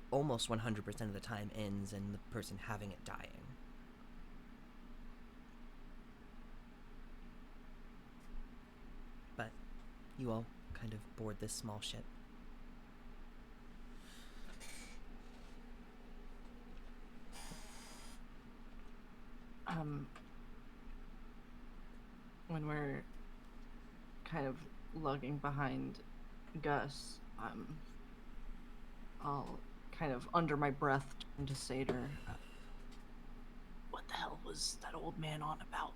almost 100% of the time ends in the person having it dying. But you all kind of board this small ship. When we're kind of lugging behind Gus, I'll kind of under my breath turn to Satyr. What the hell was that old man on about?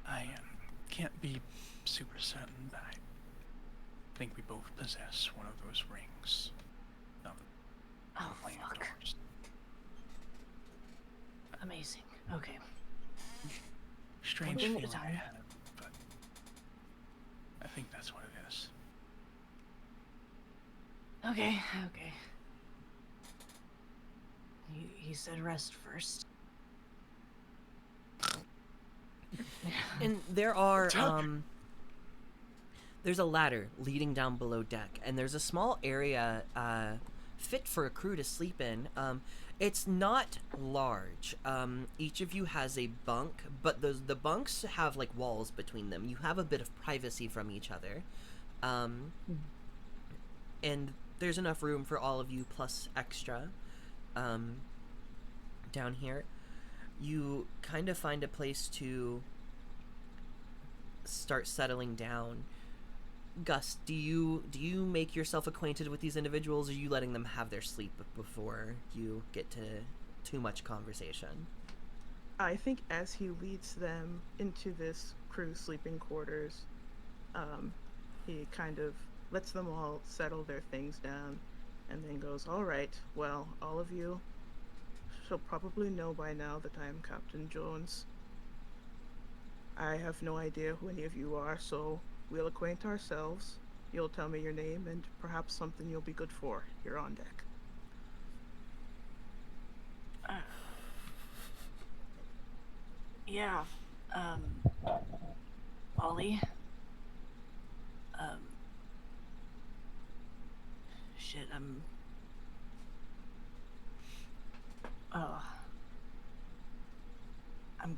I can't be super certain, but I think we both possess one of those rings. No, Oh, flame fuck. doors. Amazing. Okay. Strange One thing at a feeling I time. had, but I think that's what it is. Okay. He said rest first. And there are there's a ladder leading down below deck, and there's a small area fit for a crew to sleep in. It's not large. Each of you has a bunk, but the bunks have like walls between them. You have a bit of privacy from each other. And there's enough room for all of you plus extra down here. You kind of find a place to start settling down. Gus, do you make yourself acquainted with these individuals, or are you letting them have their sleep before you get to too much conversation? I think as he leads them into this crew sleeping quarters, he kind of lets them all settle their things down and then goes, all right, well, all of you shall probably know by now that I am Captain Jones. I have no idea who any of you are, so we'll acquaint ourselves. You'll tell me your name and perhaps something you'll be good for here on deck. Yeah. Ollie. Shit, I'm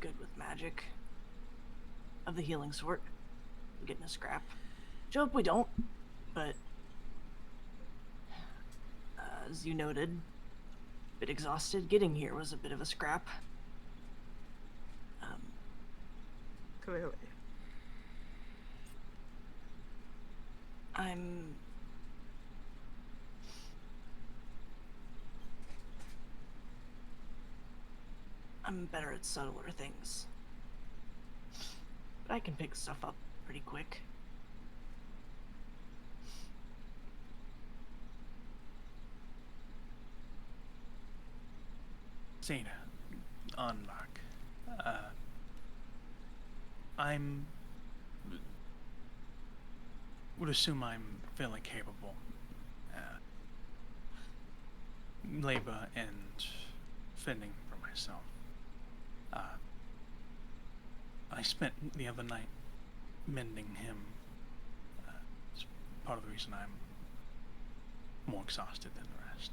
good with magic. Of the healing sort. I'm getting a scrap. Sure hope we don't, but as you noted, a bit exhausted. Getting here was a bit of a scrap. Clearly. I'm better at subtler things. But I can pick stuff up pretty quick. Zena, Unlock. Would assume I'm fairly capable. labor and fending for myself. I spent the other night mending him. It's part of the reason I'm more exhausted than the rest.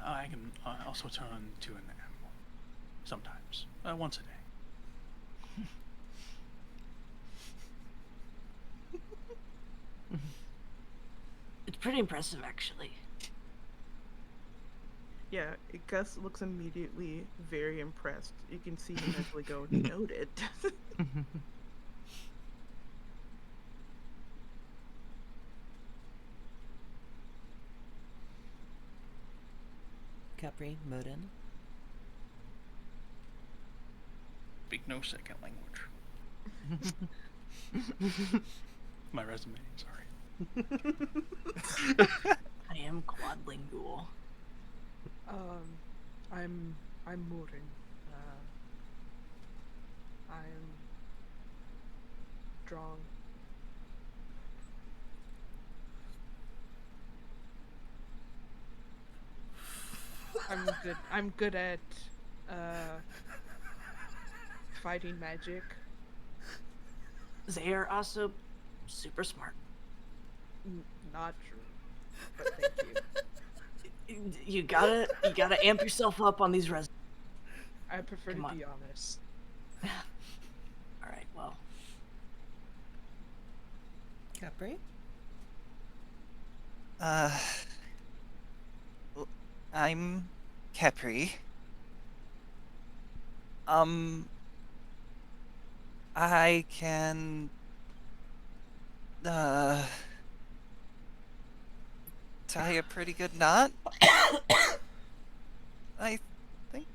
I can also turn into an animal sometimes, once a day. It's pretty impressive, actually. Yeah, Gus looks immediately very impressed. You can see him actually go, noted. Capri, Modin. Speak no second language. My resume, sorry. I am quadlingual. I'm Morin. I'm strong. I'm good at fighting magic. They are also super smart. Not true, but thank you. You gotta amp yourself up on these res. I prefer Come to on. be honest. All right, well, Capri? I'm Capri. I can tie a pretty good knot. I think.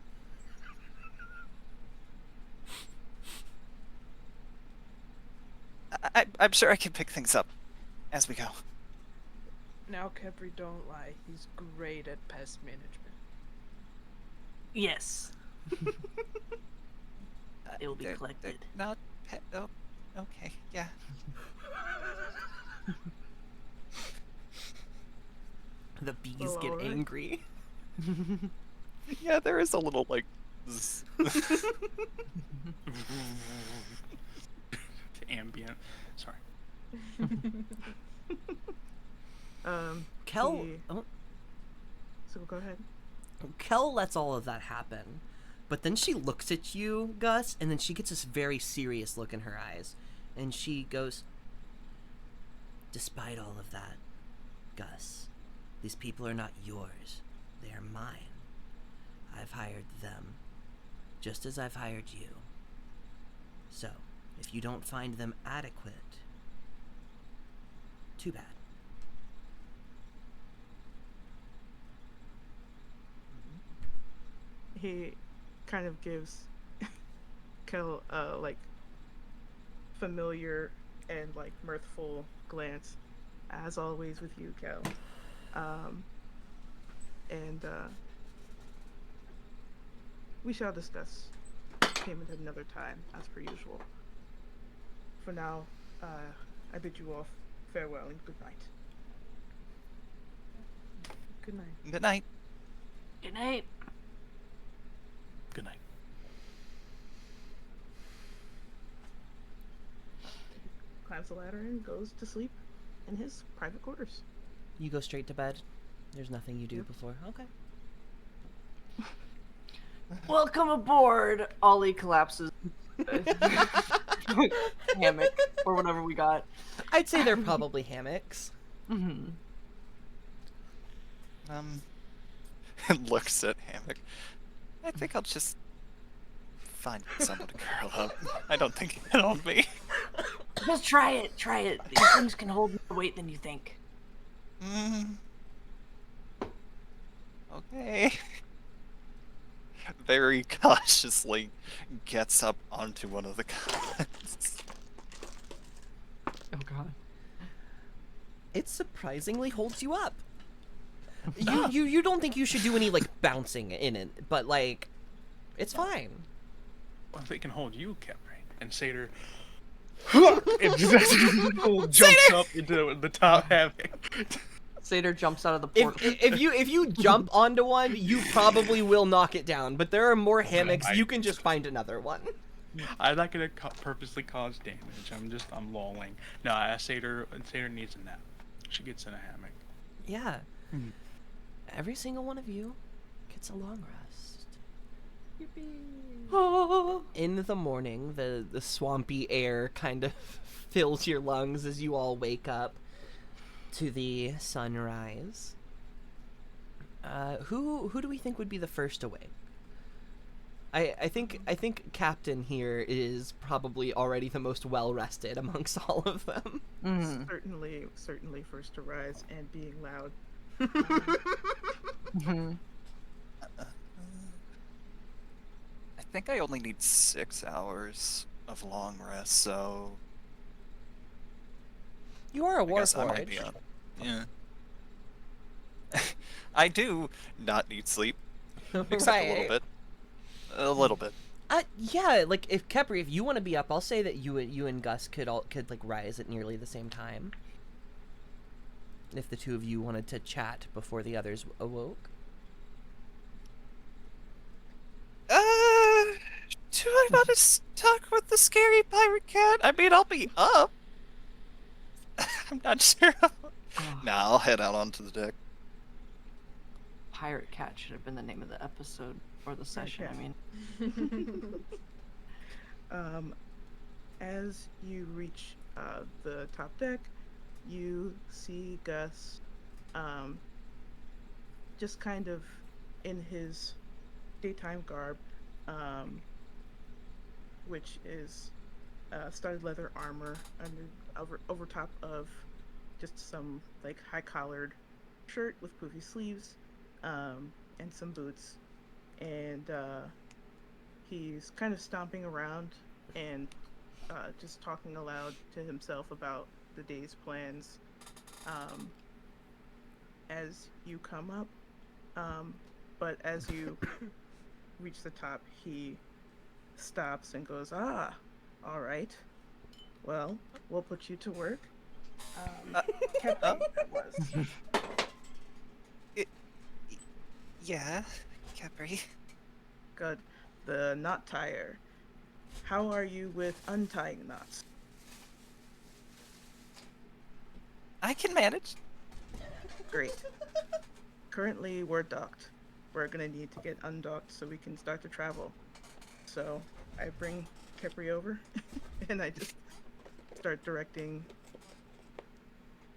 I'm sure I can pick things up as we go. Now, Capri, don't lie. He's great at pest management. yes. It'll be They're collected. not oh, okay, yeah. The bees Oh, get alright. angry. Yeah, there is a little like zzz. Ambient. Sorry. Kel, he- So go ahead. Kel lets all of that happen, but then she looks at you, Gus, and then she gets this very serious look in her eyes, and she goes, "Despite all of that, Gus, these people are not yours. They are mine. I've hired them, just as I've hired you. So, if you don't find them adequate, too bad." He kind of gives Kel like familiar and like mirthful glance, as always with you, Kel. And we shall discuss payment at another time, as per usual. For now, I bid you off farewell and good night. Good night. Good night. Good night. Good night. Climbs the ladder and goes to sleep in his private quarters. You go straight to bed? There's nothing you do Yep. before? Okay. Welcome aboard. Ollie collapses. Hammock or whatever we got. I'd say they're probably hammocks. Mm-hmm. And looks at Hammock. I think I'll just find someone to curl up. I don't think it'll be. Just try it. Try it. These things can hold more weight than you think. Okay. Very cautiously gets up onto one of the cots. Oh god. It surprisingly holds you up. You don't think you should do any like bouncing in it, but like, it's fine. Well, if it can hold you, Capri, and Satyr It just jumps up into the top hammock. Satyr jumps out of the If, portal. if you jump onto one, you probably will knock it down. But there are more hammocks. I- You can just find another one. I'm not gonna purposely cause damage. I'm lolling. No, Satyr needs a nap. She gets in a hammock. Yeah. Mhm. Every single one of you gets a long rest. In the morning, the swampy air kind of fills your lungs as you all wake up To the sunrise. Who do we think would be the first awake? I think Captain here is probably already the most well rested amongst all of them. Mhm. Certainly first to rise and being loud. Mhm. I think I only need 6 hours of long rest, so You are a I guess I might be warforged. on. Yeah. I do not need sleep, except a little bit. A little bit. Yeah, like if Kepri, if you want to be up, I'll say that you and Gus could like rise at nearly the same time. If the two of you wanted to chat before the others awoke. Do I want to talk with the scary pirate cat? I mean, I'll be up. I'm not sure. Nah, I'll head out onto the deck. Pirate Cat should have been the name of the episode or the session. Cat. I mean, As you reach the top deck, you see Gus just kind of in his daytime garb, which is studded leather armor over top of just some like high collared shirt with poofy sleeves, and some boots, and he's kind of stomping around and just talking aloud to himself about the day's plans. As you come up, but as you reach the top, he stops and goes, "Ah, all right. Well, we'll put you to work." Captain, that was. Yeah, Capri. Good. The knot tire. How are you with untying knots? I can manage. Great. Currently, we're docked. We're gonna need to get undocked so we can start to travel. So, I bring Kepri over, and I just start directing.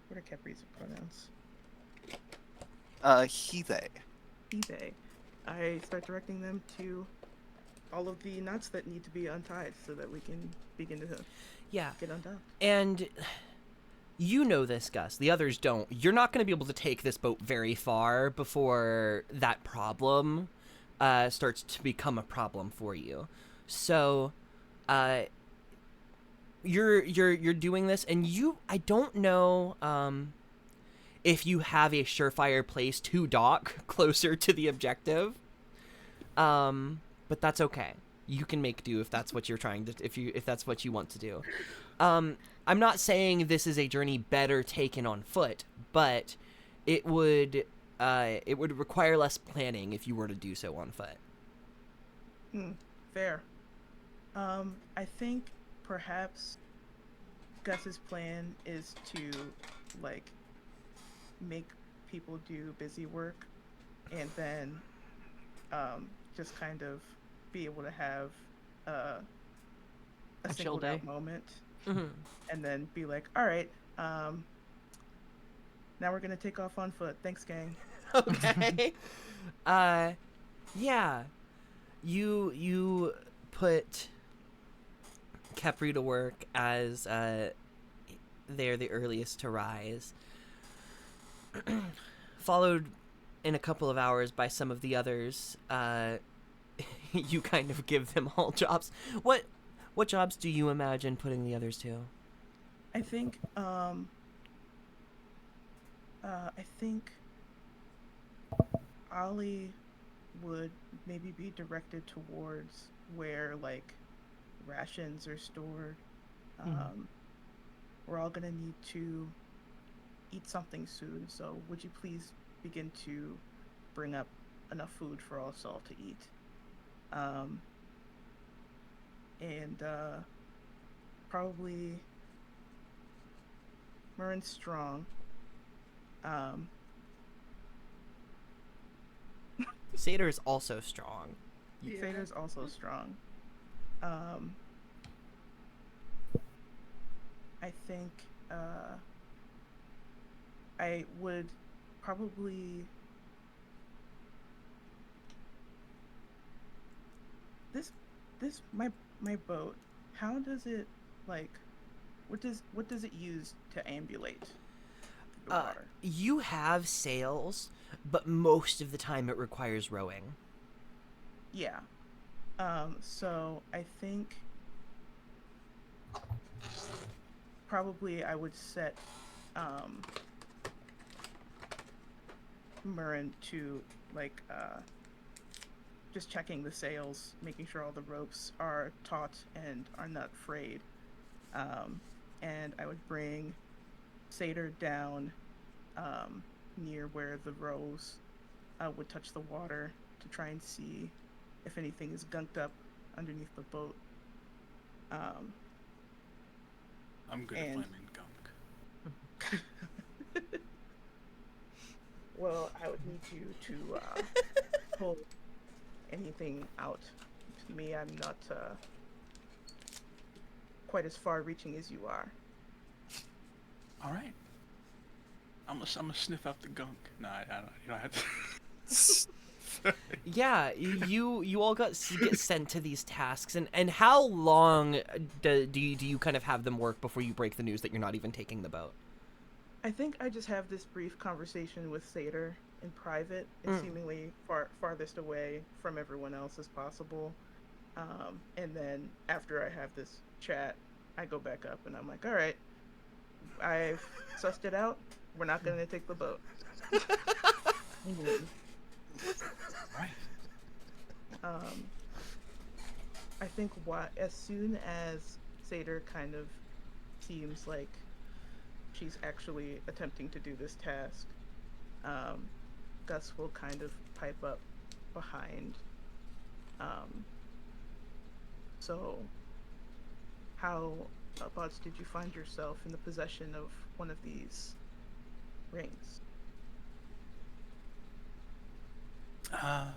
What are Kepri's pronouns? He, they. eBay. I start directing them to all of the knots that need to be untied so that we can begin to Yeah. get undocked. And you know this, Gus. The others don't. You're not going to be able to take this boat very far before that problem starts to become a problem for you. So, you're doing this, and I don't know if you have a surefire place to dock closer to the objective. But that's okay. You can make do if that's what you're trying to if that's what you want to do. I'm not saying this is a journey better taken on foot, but it would require less planning if you were to do so on foot. Fair. I think perhaps Gus's plan is to like make people do busy work and then just kind of be able to have a chill singled out day. moment Mm-hmm. and then be like, all right, now we're gonna take off on foot. Thanks, gang. Okay. Yeah. You put Kepri to work as they're the earliest to rise. Followed in a couple of hours by some of the others. You kind of give them all jobs. What jobs do you imagine putting the others to? I think Ollie would maybe be directed towards where like rations are stored We're all gonna need to eat something soon, so would you please begin to bring up enough food for us all to eat? And probably Murren Strong. Satyr is also strong. Yeah. Satyr also strong. I think I would probably this my boat. How does it like? What does it use to ambulate the water? You have sails, but most of the time it requires rowing. Yeah. So I think probably I would set Murren to like just checking the sails, making sure all the ropes are taut and are not frayed. And I would bring Satyr down near where the rows would touch the water to try and see if anything is gunked up underneath the boat. I'm good at And- finding gunk. Well, I would need you to pull anything out. To me, I'm not quite as far-reaching as you are. All right. I'm gonna sniff out the gunk. No, I don't. You don't have to. Yeah, you all get sent to these tasks, and how long do you kind of have them work before you break the news that you're not even taking the boat? I think I just have this brief conversation with Satyr in private and seemingly farthest away from everyone else as possible. And then after I have this chat, I go back up and I'm like, all right, I've sussed it out. We're not going to take the boat. Right. I think as soon as Satyr kind of seems like she's actually attempting to do this task, Gus will kind of pipe up behind. So, how about did you find yourself in the possession of one of these rings? Well,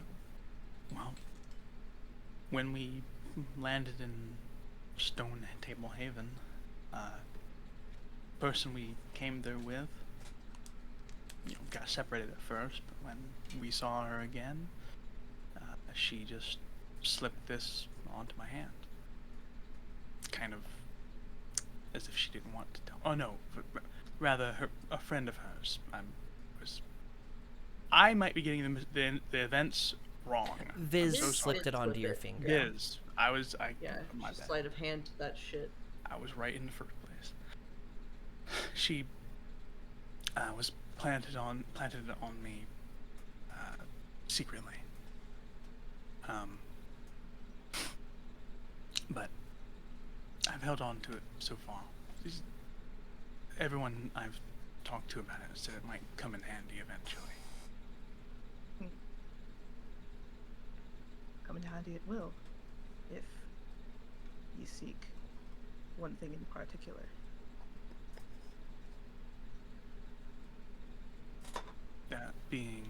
when we landed in Stone Table Haven, person we came there with, got separated at first, but when we saw her again, she just slipped this onto my hand. Kind of as if she didn't want to tell. Oh no, rather a friend of hers. I might be getting the events wrong. Viz I'm so sorry. slipped it onto your finger. Viz. I Yeah, my just bad. sleight of hand that shit. I was right in the first place. She was planted on me secretly. But I've held on to it so far. Everyone I've talked to about it said it might come in handy eventually. Come in handy it will, if you seek one thing in particular. That being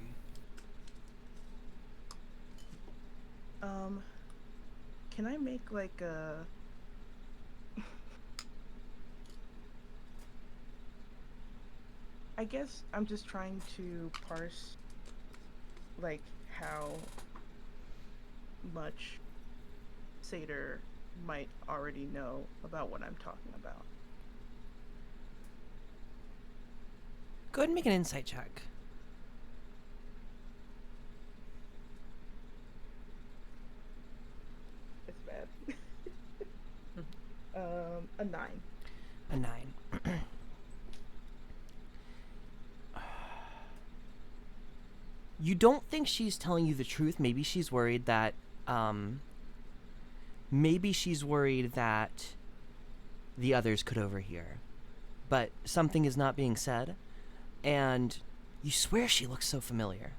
Can I make like a I guess I'm just trying to parse like how much Satyr might already know about what I'm talking about. Go ahead and make an insight check. It's bad. A 9. A 9. You don't think she's telling you the truth. Maybe she's worried that the others could overhear. But something is not being said, and you swear she looks so familiar.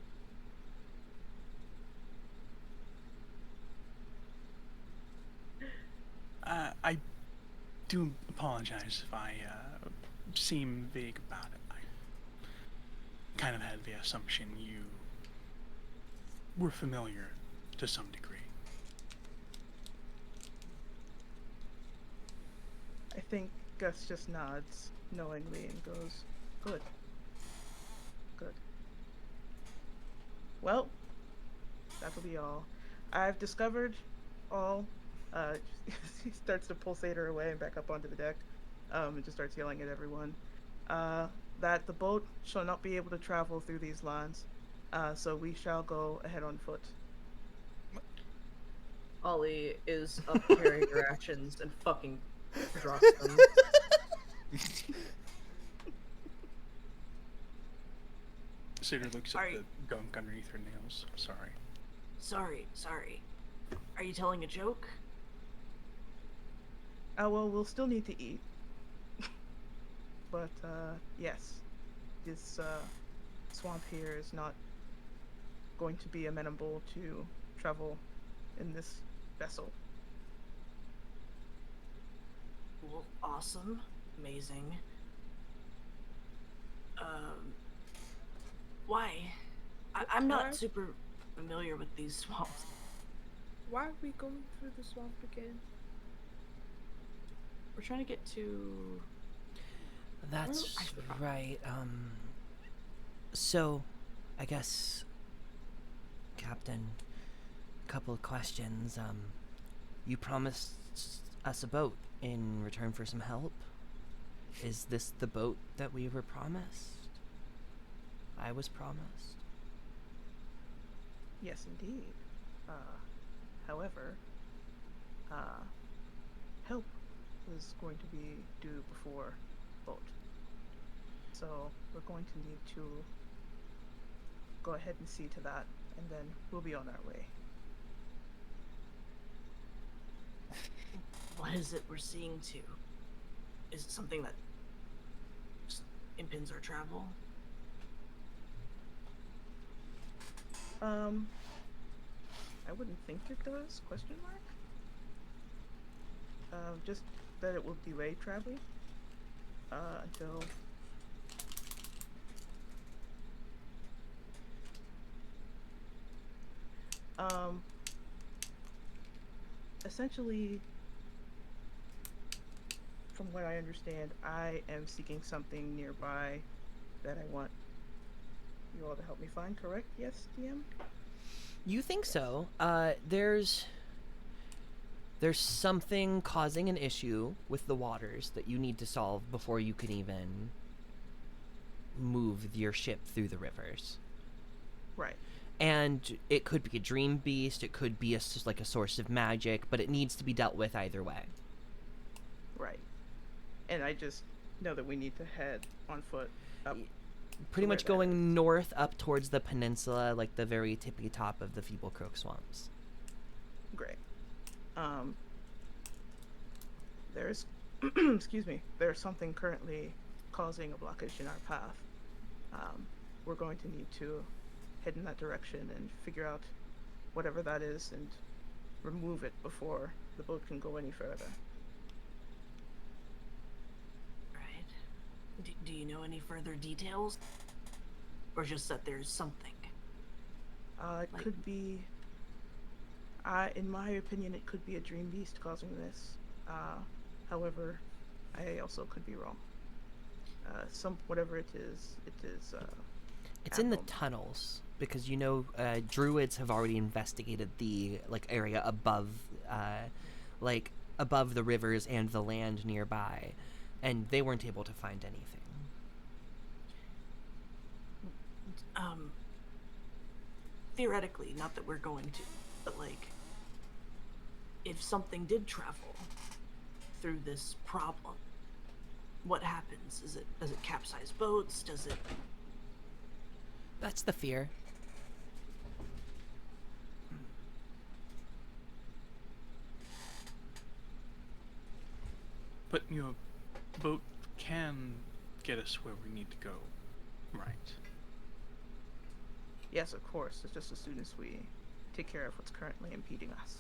I do apologize if I seem vague about it. I kind of had the assumption you were familiar to some degree. I think Gus just nods knowingly and goes, "Good. Good. Well, that'll be all. I've discovered all." He starts to pulsate her away and back up onto the deck, and just starts yelling at everyone. That the boat shall not be able to travel through these lands, so we shall go ahead on foot. Ollie is up carrying rations and fucking drops them. Cedar looks Sorry. at the gunk underneath her nails. Sorry. Are you telling a joke? Well, we'll still need to eat. But, yes. This, swamp here is not going to be amenable to travel in this vessel. Well, awesome. Amazing. Why? I'm Why? not super familiar with these swamps. Why are we going through the swamp again? We're trying to get to... That's I forgot. right. So, I guess, Captain, a couple of questions. You promised us a boat in return for some help. Is this the boat that we were promised? I was promised. Yes, indeed. However, help is going to be due before boat. So we're going to need to go ahead and see to that, and then we'll be on our way. What is it we're seeing to? Is it something that just impinges our travel? I wouldn't think it does, question mark? Just that it will delay traveling, until... Essentially, from what I understand, I am seeking something nearby that I want you all to help me find, correct? Yes, DM? You think so? There's something causing an issue with the waters that you need to solve before you can even move your ship through the rivers. Right. And it could be a dream beast, it could be like a source of magic, but it needs to be dealt with either way. Right. And I just know that we need to head on foot up. Pretty where much that going north up towards the peninsula, like the very tippy top of the Feeble Croak Swamps. Great. There's, excuse me, there's something currently causing a blockage in our path. We're going to need to head in that direction and figure out whatever that is and remove it before the boat can go any further. Right. Do you know any further details? Or just that there's something? It Like- could be, in my opinion, it could be a dream beast causing this. However, I also could be wrong. Whatever it is, It's in the abnormal. tunnels because druids have already investigated the area above, above the rivers and the land nearby, and they weren't able to find anything. Theoretically, not that we're going to, but if something did travel through this problem, what happens? Does it capsize boats? Does it... That's the fear. But, boat can get us where we need to go, right? Yes, of course. It's just as soon as we take care of what's currently impeding us.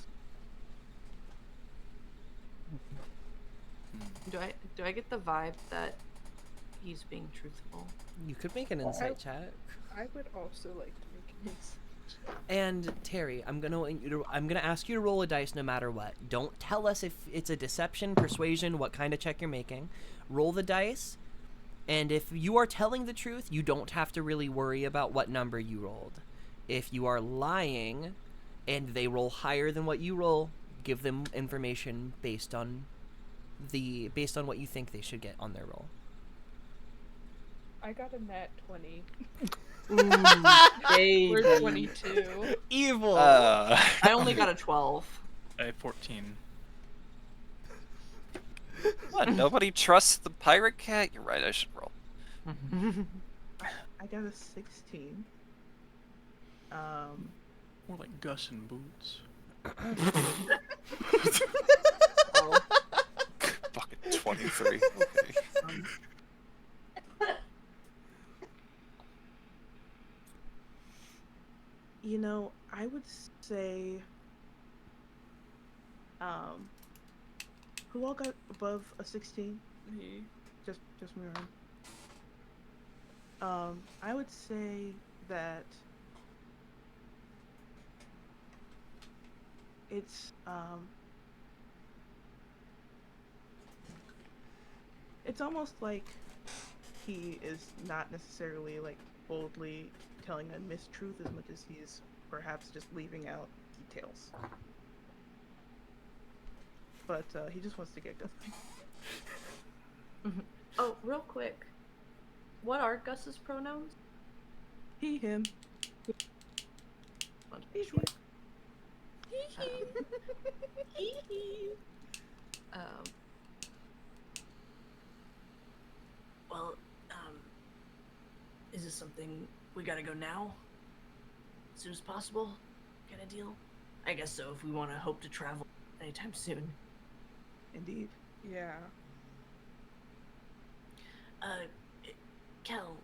Do I get the vibe that he's being truthful? You could make an insight check. I would also like to make an insight. And Terry, I'm gonna ask you to roll a dice no matter what. Don't tell us if it's a deception, persuasion, what kind of check you're making. Roll the dice, and if you are telling the truth, you don't have to really worry about what number you rolled. If you are lying, and they roll higher than what you roll, give them information based on what you think they should get on their roll. I got a nat 20. Baby. We're 22. Evil. I only got a 12. I have 14. What, nobody trusts the pirate cat? You're right, I should roll. I got a 16. More like Gus in boots. Oh. Fucking 23. Okay. I would say, who all got above a 16? Me. Just me, right? I would say that it's almost like he is not necessarily like boldly telling a mistruth as much as he's perhaps just leaving out details. But he just wants to get going. Oh, real quick. What are Gus's pronouns? He, him. Want to be sure. Well, is this something we gotta go now? As soon as possible? Kind of deal? I guess so, if we want to hope to travel anytime soon. Indeed. Yeah. Kel,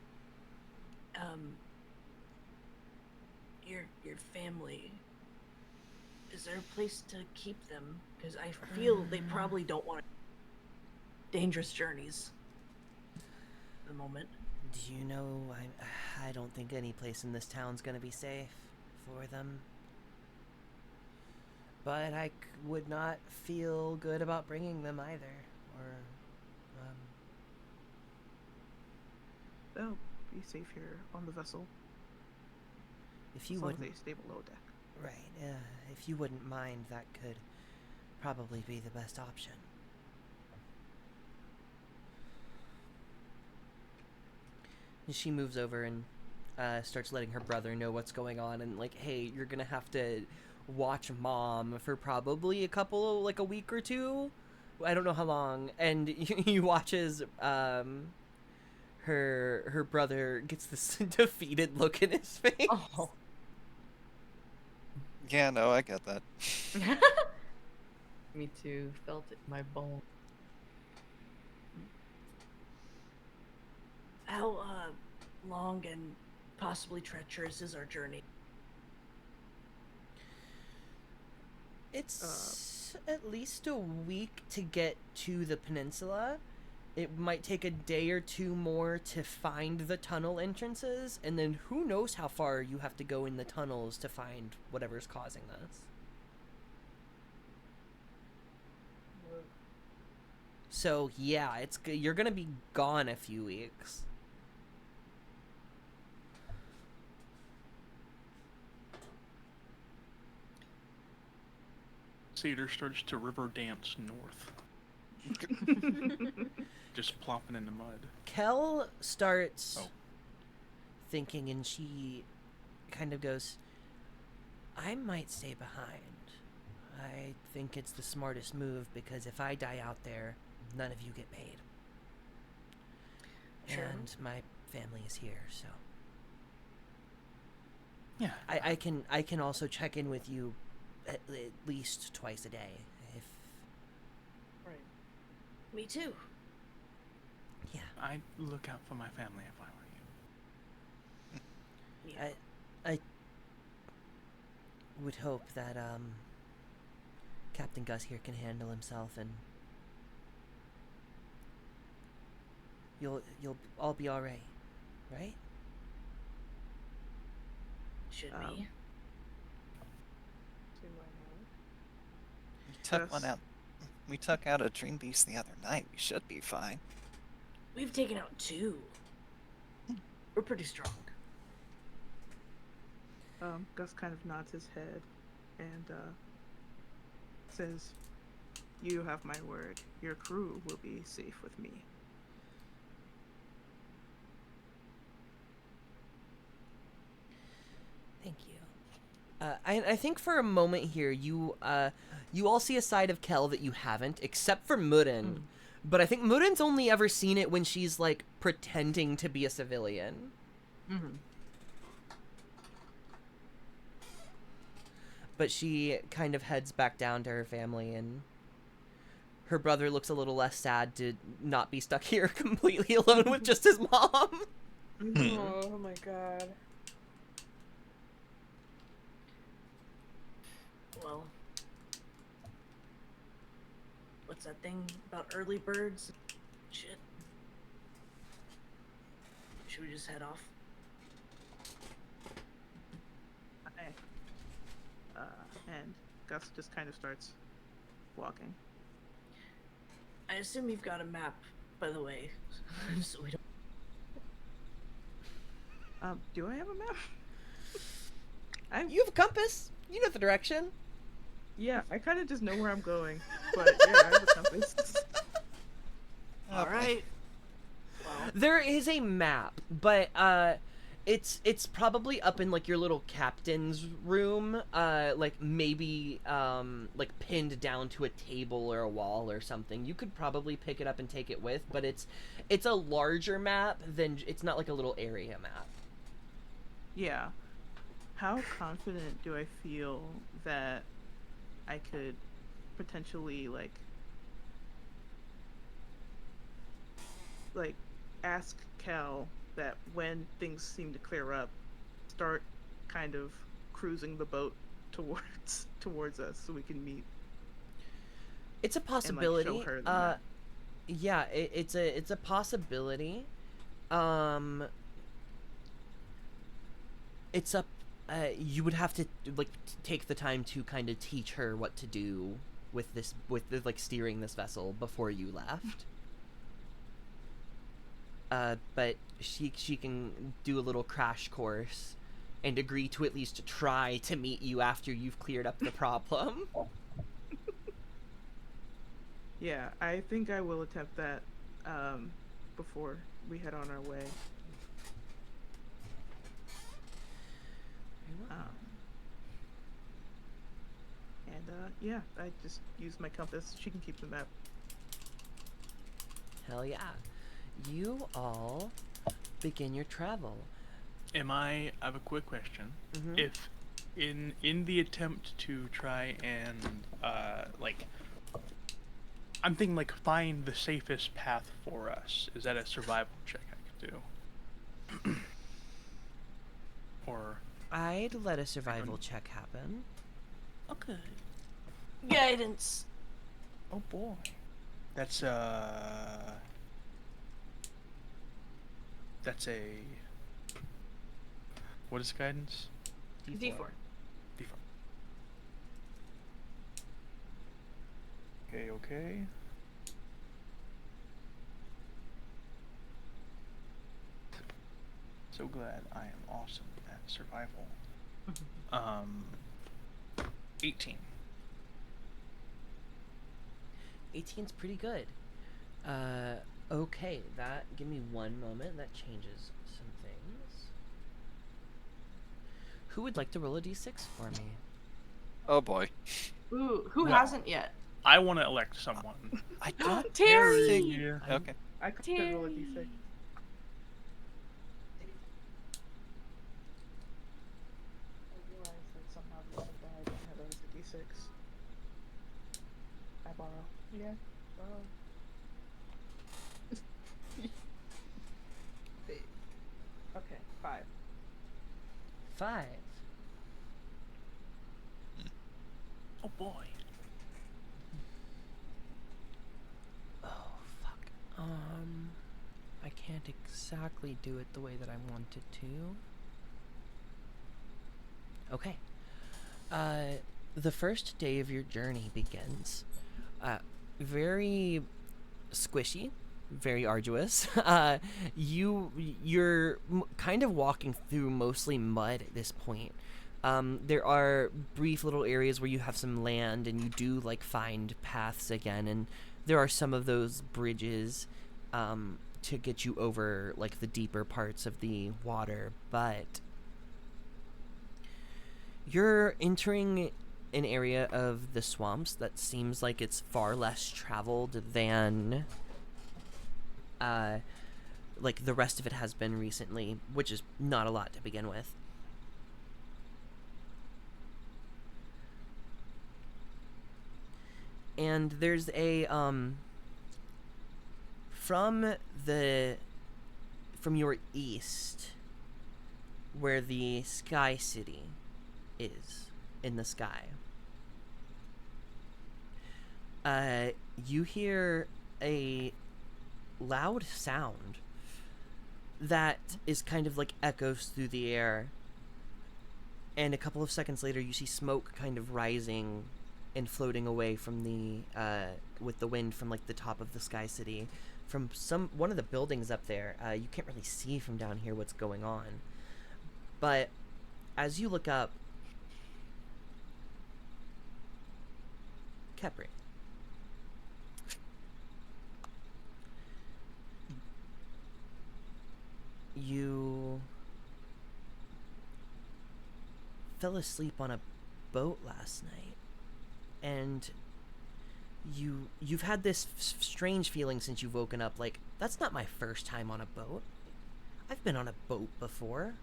your family, is there a place to keep them? Because I feel they probably don't want dangerous journeys at the moment. Do you know, I don't think any place in this town's gonna be safe for them. But I would not feel good about bringing them either. Or, They'll be safe here on the vessel. if you As long as wouldn't, they stay below deck. right, if you wouldn't mind, that could probably be the best option. And she moves over and starts letting her brother know what's going on, and like, hey, you're gonna have to watch Mom for probably a week or two. I don't know how long. And he watches her brother gets this defeated look in his face. Oh. Yeah, no, I get that. Me too. Felt it in my bone. How long and possibly treacherous is our journey? It's at least a week to get to the peninsula. It might take a day or two more to find the tunnel entrances, and then who knows how far you have to go in the tunnels to find whatever's causing this. So yeah, you're gonna be gone a few weeks. Cedar starts to river dance north. Just plopping in the mud. Kel starts Oh. thinking, and she kind of goes, I might stay behind. I think it's the smartest move, because if I die out there, none of you get paid. Sure. And my family is here, so Yeah. I can also check in with you at least twice a day if Right. Me too. Yeah. I'd look out for my family if I were you. Yeah. I would hope that Captain Gus here can handle himself, and you'll all be all right, right? Should Um, be. Say why not? We took one Yes. out. We took out a dream beast the other night. We should be fine. We've taken out 2. We're pretty strong. Gus kind of nods his head and says, "You have my word. Your crew will be safe with me." Thank you. I think for a moment here, you all see a side of Kel that you haven't, except for Mudin. But I think Mudin's only ever seen it when she's like pretending to be a civilian. Mm-hmm. But she kind of heads back down to her family, and her brother looks a little less sad to not be stuck here completely alone with just his mom. Oh my god. Well, what's that thing about early birds? Shit. Should we just head off? And Gus just kind of starts walking. I assume you've got a map, by the way, so we don't. Do I have a map? You have a compass. You know the direction. Yeah, I kind of just know where I'm going, but yeah, I have a compass. All right. Well, There is a map, but it's probably up in like your little captain's room, like maybe like pinned down to a table or a wall or something. You could probably pick it up and take it with, but it's a larger map than it's not like a little area map. Yeah. How confident do I feel that I could potentially like ask Cal that when things seem to clear up, start kind of cruising the boat towards us so we can meet. It's a possibility. her the map. Yeah, it's a possibility. It's up. You would have to like take the time to kind of teach her what to do with this, like steering this vessel before you left. But she can do a little crash course and agree to at least try to meet you after you've cleared up the problem. Yeah, I think I will attempt that before we head on our way. Yeah, I just use my compass. She can keep the map. Hell yeah. You all begin your travel. I have a quick question. Mhm. If in the attempt to try and I'm thinking like find the safest path for us, is that a survival check I could do? Or I'd let a survival check happen. okay. guidance. Oh boy. That's a what is guidance? D4. D4. Okay. So glad I am awesome at survival. 18. 18's pretty good. Okay, give me one moment. That changes some things. Who would like to roll a d6 for me? Oh boy. Ooh, who Well, hasn't yet? I want to elect someone. I don't Terry! think. Okay. I could roll a d6. I realized that somehow the other guy didn't have it as a d6. I borrow. Yeah. Well, 5. Oh boy. Oh, fuck. I can't exactly do it the way that I wanted to. Okay. The first day of your journey begins. Very squishy, very arduous. You're kind of walking through mostly mud at this point. There are brief little areas where you have some land and you do like find paths again, and there are some of those bridges to get you over like the deeper parts of the water, but you're entering an area of the swamps that seems like it's far less traveled than like the rest of it has been recently, which is not a lot to begin with. And there's a from your east, where the Sky City is in the sky, you hear a loud sound that is kind of like echoes through the air, and a couple of seconds later you see smoke kind of rising and floating away from the with the wind from like the top of the Sky City, from one of the buildings up there. You can't really see from down here what's going on, but as you look up, Kepri, you fell asleep on a boat last night, and you've had this strange feeling since you've woken up, like, that's not my first time on a boat. I've been on a boat before.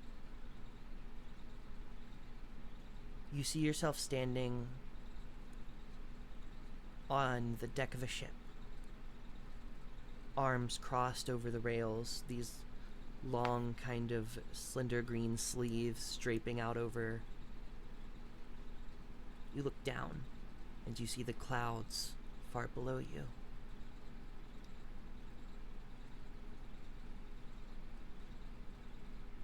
You see yourself standing on the deck of a ship, arms crossed over the rails, these long kind of slender green sleeves draping out over. You look down and you see the clouds far below you.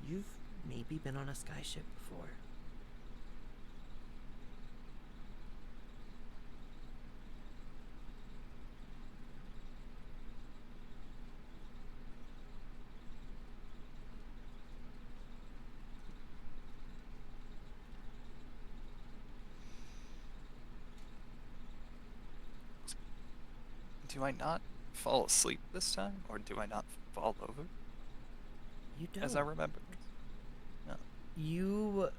You've maybe been on a skyship before. Do I not fall asleep this time, or do I not fall over? You don't. As I remember. No.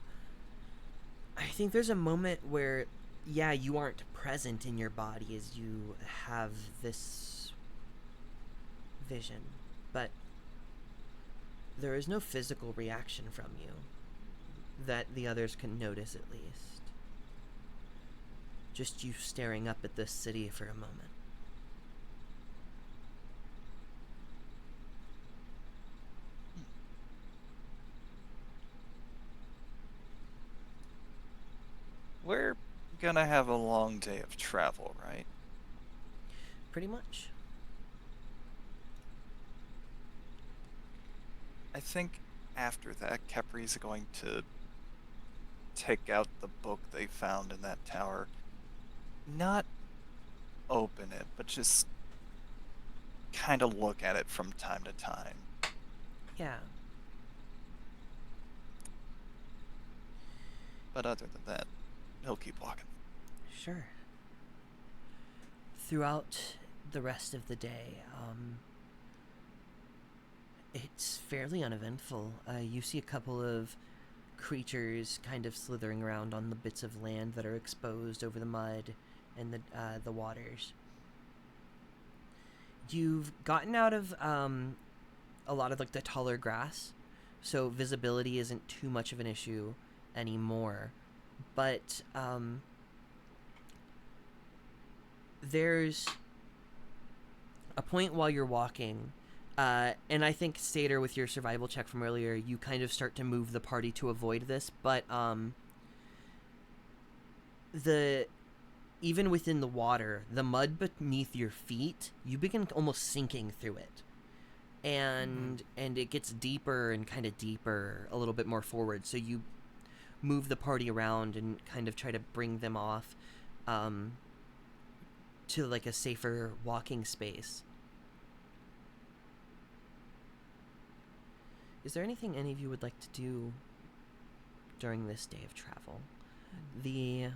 I think there's a moment where, yeah, you aren't present in your body as you have this vision, but there is no physical reaction from you that the others can notice, at least. Just you staring up at this city for a moment. We're gonna have a long day of travel, right? Pretty much. I think after that, Kepri's going to take out the book they found in that tower. Not open it, but just kind of look at it from time to time. Yeah. But other than that, he'll keep walking. Sure. Throughout the rest of the day, it's fairly uneventful. You see a couple of creatures kind of slithering around on the bits of land that are exposed over the mud and the waters. You've gotten out of a lot of like the taller grass, so visibility isn't too much of an issue anymore. But there's a point while you're walking, And I think, Satyr, with your survival check from earlier, you kind of start to move the party to avoid this, but even within the water, the mud beneath your feet, you begin almost sinking through it. And it gets deeper and kind of deeper, a little bit more forward, so you move the party around and kind of try to bring them off to like a safer walking space. Is there anything any of you would like to do during this day of travel? The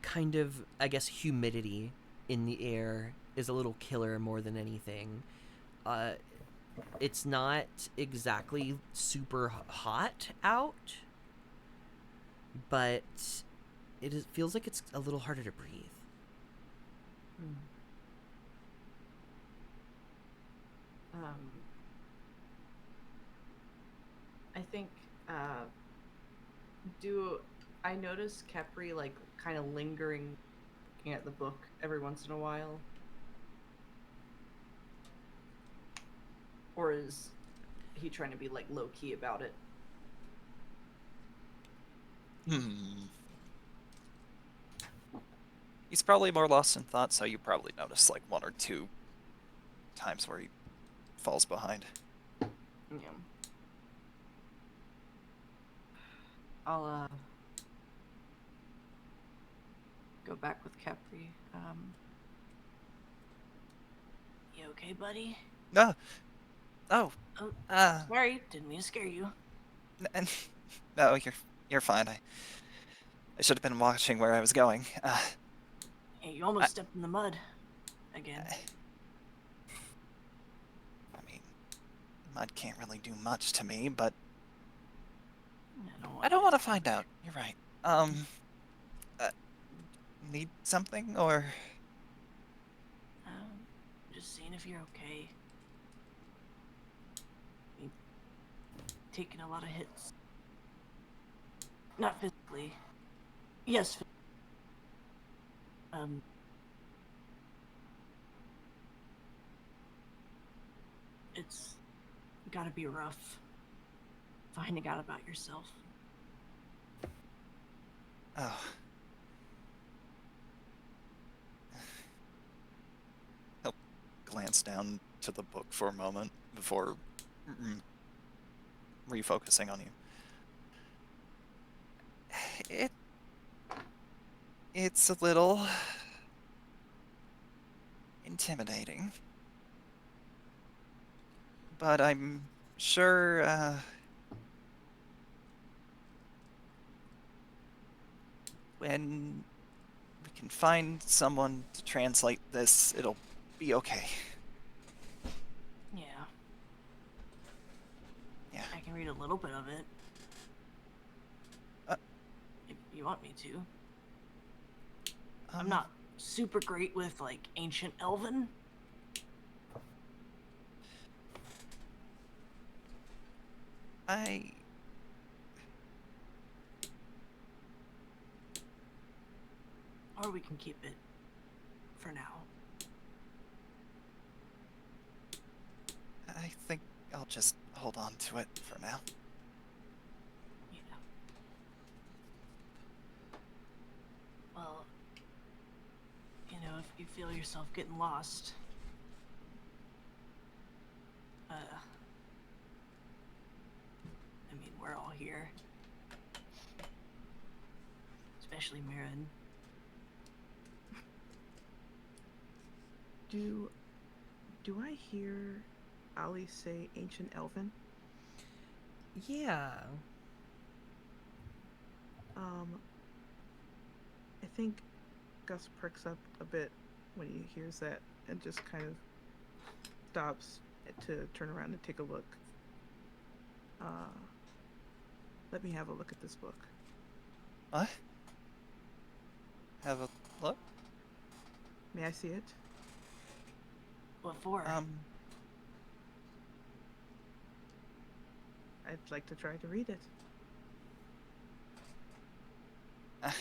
kind of, I guess, humidity in the air is a little killer more than anything. It's not exactly super hot out, but feels like it's a little harder to breathe. I think, do I notice Kepri, like, kind of lingering, looking at the book every once in a while? Or is he trying to be, like, low-key about it? He's probably more lost in thought, so you probably notice like 1 or 2 times where he falls behind. Yeah. I'll, go back with Kepri. You okay, buddy? No. Oh. Sorry, didn't mean to scare you. No, you're fine. I should have been watching where I was going. Hey, you almost stepped in the mud. Again. I mean, mud can't really do much to me, but I don't want to find out. You're right. Need something, or? Just seeing if you're okay. You taking a lot of hits. Not physically. Yes. It's gotta be rough finding out about yourself. Oh. He'll glance down to the book for a moment before refocusing on you. It's a little intimidating, but I'm sure when we can find someone to translate this, it'll be okay. Yeah. Yeah. I can read a little bit of it. If you want me to. I'm not super great with, like, ancient Elven. Or we can keep it for now. I think I'll just hold on to it for now. Yeah. Well, you know, if you feel yourself getting lost, I mean, we're all here. Especially Mirren. Do I hear Ali say ancient Elven? Yeah. I think Gus perks up a bit when he hears that and just kind of stops to turn around and take a look. Let me have a look at this book. What? Have a look? May I see it? What for? I'd like to try to read it. Oh,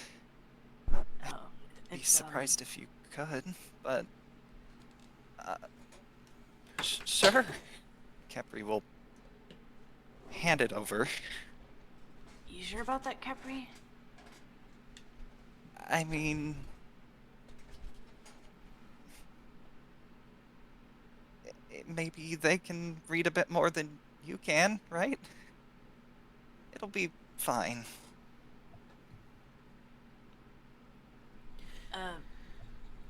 Be it's, surprised if you could, but Sure. Capri will hand it over. You sure about that, Capri? I mean, maybe they can read a bit more than you can, right? It'll be fine.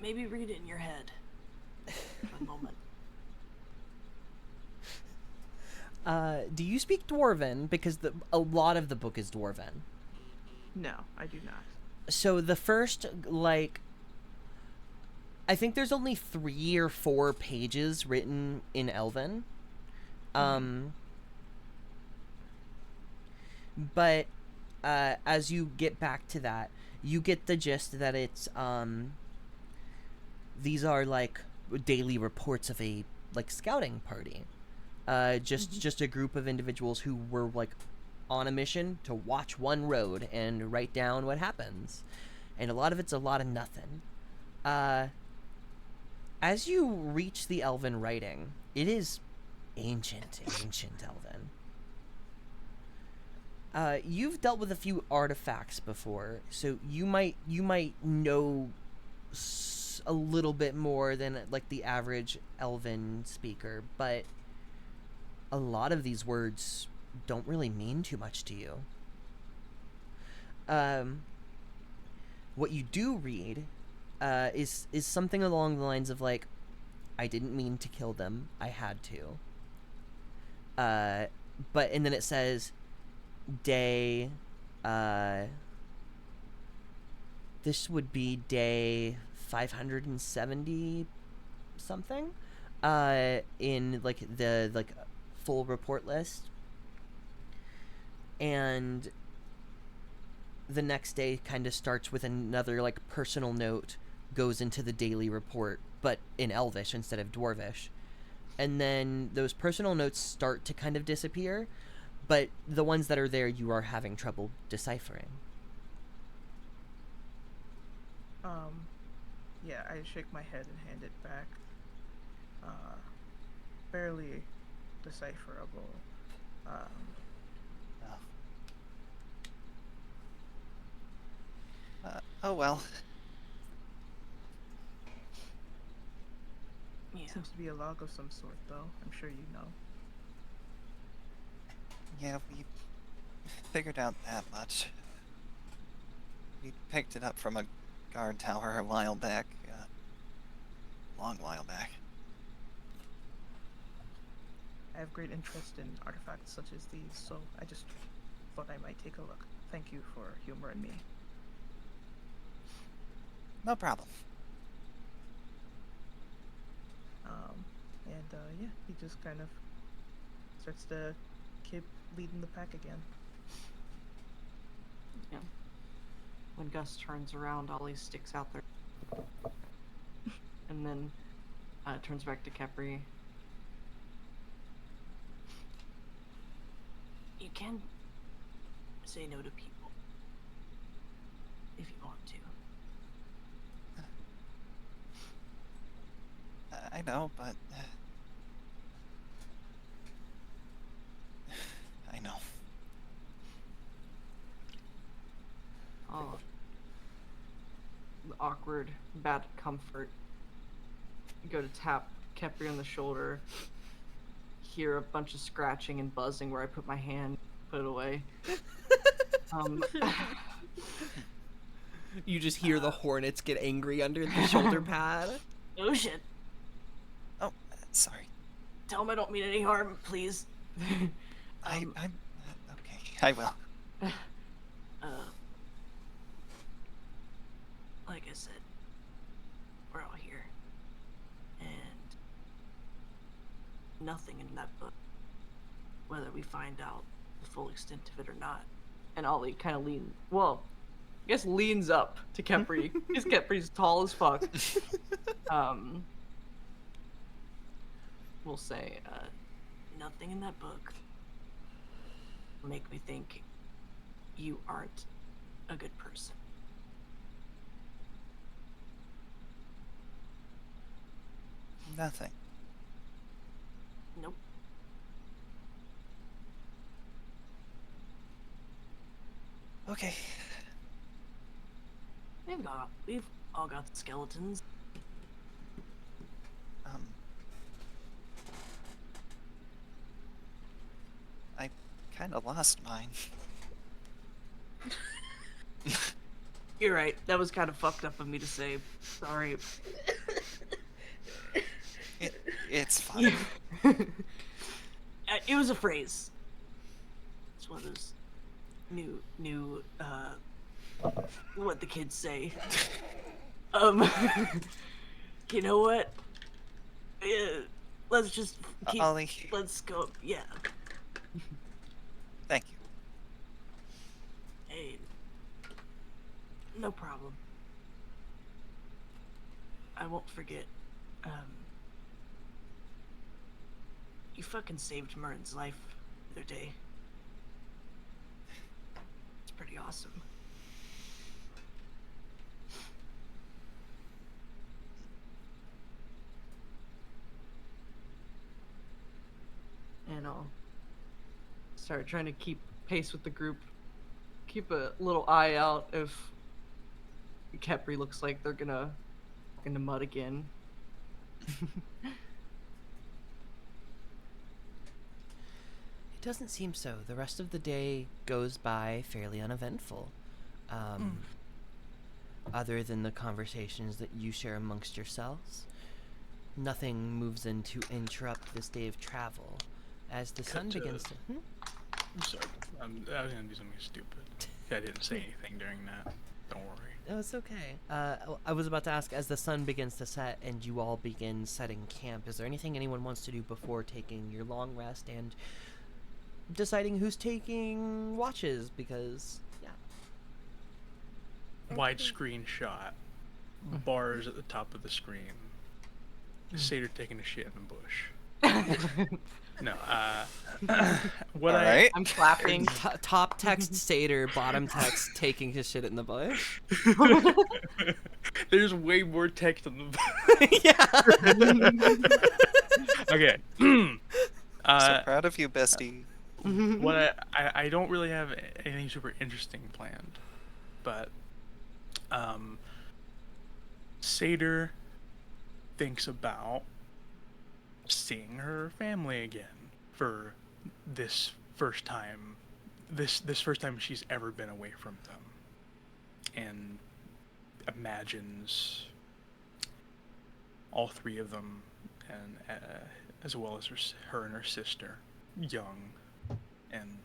Maybe read it in your head. For a moment. Do you speak Dwarven? Because a lot of the book is Dwarven. No, I do not. So the first, like, I think there's only 3 or 4 pages written in Elven. But as you get back to that, you get the gist that it's these are like daily reports of a like scouting party. Just a group of individuals who were like on a mission to watch one road and write down what happens. And a lot of it's a lot of nothing. As you reach the Elven writing, it is ancient Elven. You've dealt with a few artifacts before, so you might know a little bit more than like the average Elven speaker, but a lot of these words don't really mean too much to you. What you do read is something along the lines of like, I didn't mean to kill them, I had to. And then it says day this would be day 570 something in like the like full report list, and the next day kind of starts with another like personal note, goes into the daily report but in Elvish instead of Dwarvish, and then those personal notes start to kind of disappear, but the ones that are there you are having trouble deciphering. Yeah, I shake my head and hand it back. Barely decipherable. Oh well. Yeah. Seems to be a log of some sort, though. I'm sure you know. Yeah, we figured out that much. We picked it up from a guard tower a while back. Long while back. I have great interest in artifacts such as these, so I just thought I might take a look. Thank you for humoring me. No problem. Yeah, he just kind of starts to keep leading the pack again. Yeah. When Gus turns around, Ollie sticks out there. And then turns back to Capri. You can say no to people if you want to. I know, but I know. Oh. The awkward, bad comfort. Go to tap Capri on the shoulder. Hear a bunch of scratching and buzzing where I put my hand, put it away. You just hear the hornets get angry under the shoulder pad. Oh shit. Oh, sorry. Tell him I don't mean any harm, please. I'm okay. I will. Like I said, we're all here. And nothing in that book, whether we find out the full extent of it or not. And Ollie kind of leans, well, I guess leans up to Capri. Because Capri's tall as fuck. We'll say, Nothing in that book will make me think you aren't a good person. Nothing. Nope. Okay. We've all got skeletons. I kind of lost mine. You're right. That was kind of fucked up of me to say. Sorry. It's fine. It was a phrase. It's one of those new what the kids say. You know what? Let's just keep. Ollie, Let's go. Yeah. thank you. Hey. No problem. I won't forget. You fucking saved Mern's life the other day. It's pretty awesome. And I'll start trying to keep pace with the group. Keep a little eye out if Kepri looks like they're gonna walk into mud again. It doesn't seem so. The rest of the day goes by fairly uneventful. Other than the conversations that you share amongst yourselves, nothing moves in to interrupt this day of travel. As the sun begins to... I'm sorry. I was gonna do something stupid. I didn't say anything during that. Don't worry. No, it's okay. I was about to ask, as the sun begins to set and you all begin setting camp, is there anything anyone wants to do before taking your long rest and deciding who's taking watches? Because, yeah. Widescreen shot. Bars at the top of the screen. Satyr taking a shit in the bush. No, what Alright. I'm clapping. Top text Satyr, bottom text taking his shit in the bush. There's way more text on the Yeah. Okay. So proud of you, bestie. What I don't really have anything super interesting planned, but Satyr thinks about seeing her family again for this first time she's ever been away from them, and imagines all three of them, and as well as her and her sister, young and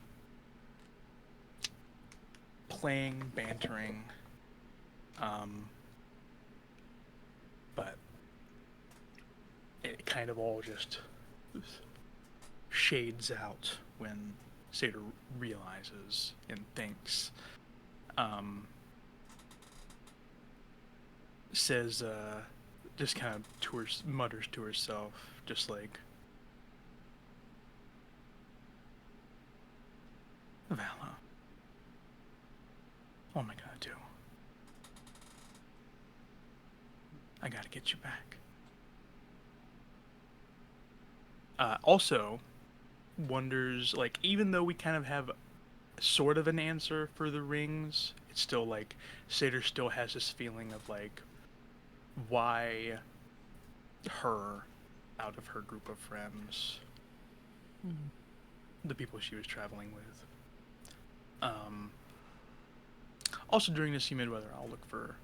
playing, bantering, but it kind of all just shades out when Satyr realizes and thinks. Says, just kind of mutters to herself, just like, Vala, what am I gonna do? I gotta get you back. Also, wonders, like, even though we kind of have sort of an answer for the rings, it's still like, Satyr still has this feeling of, like, why her out of her group of friends? The people she was traveling with. Also, during this humid weather, I'll look for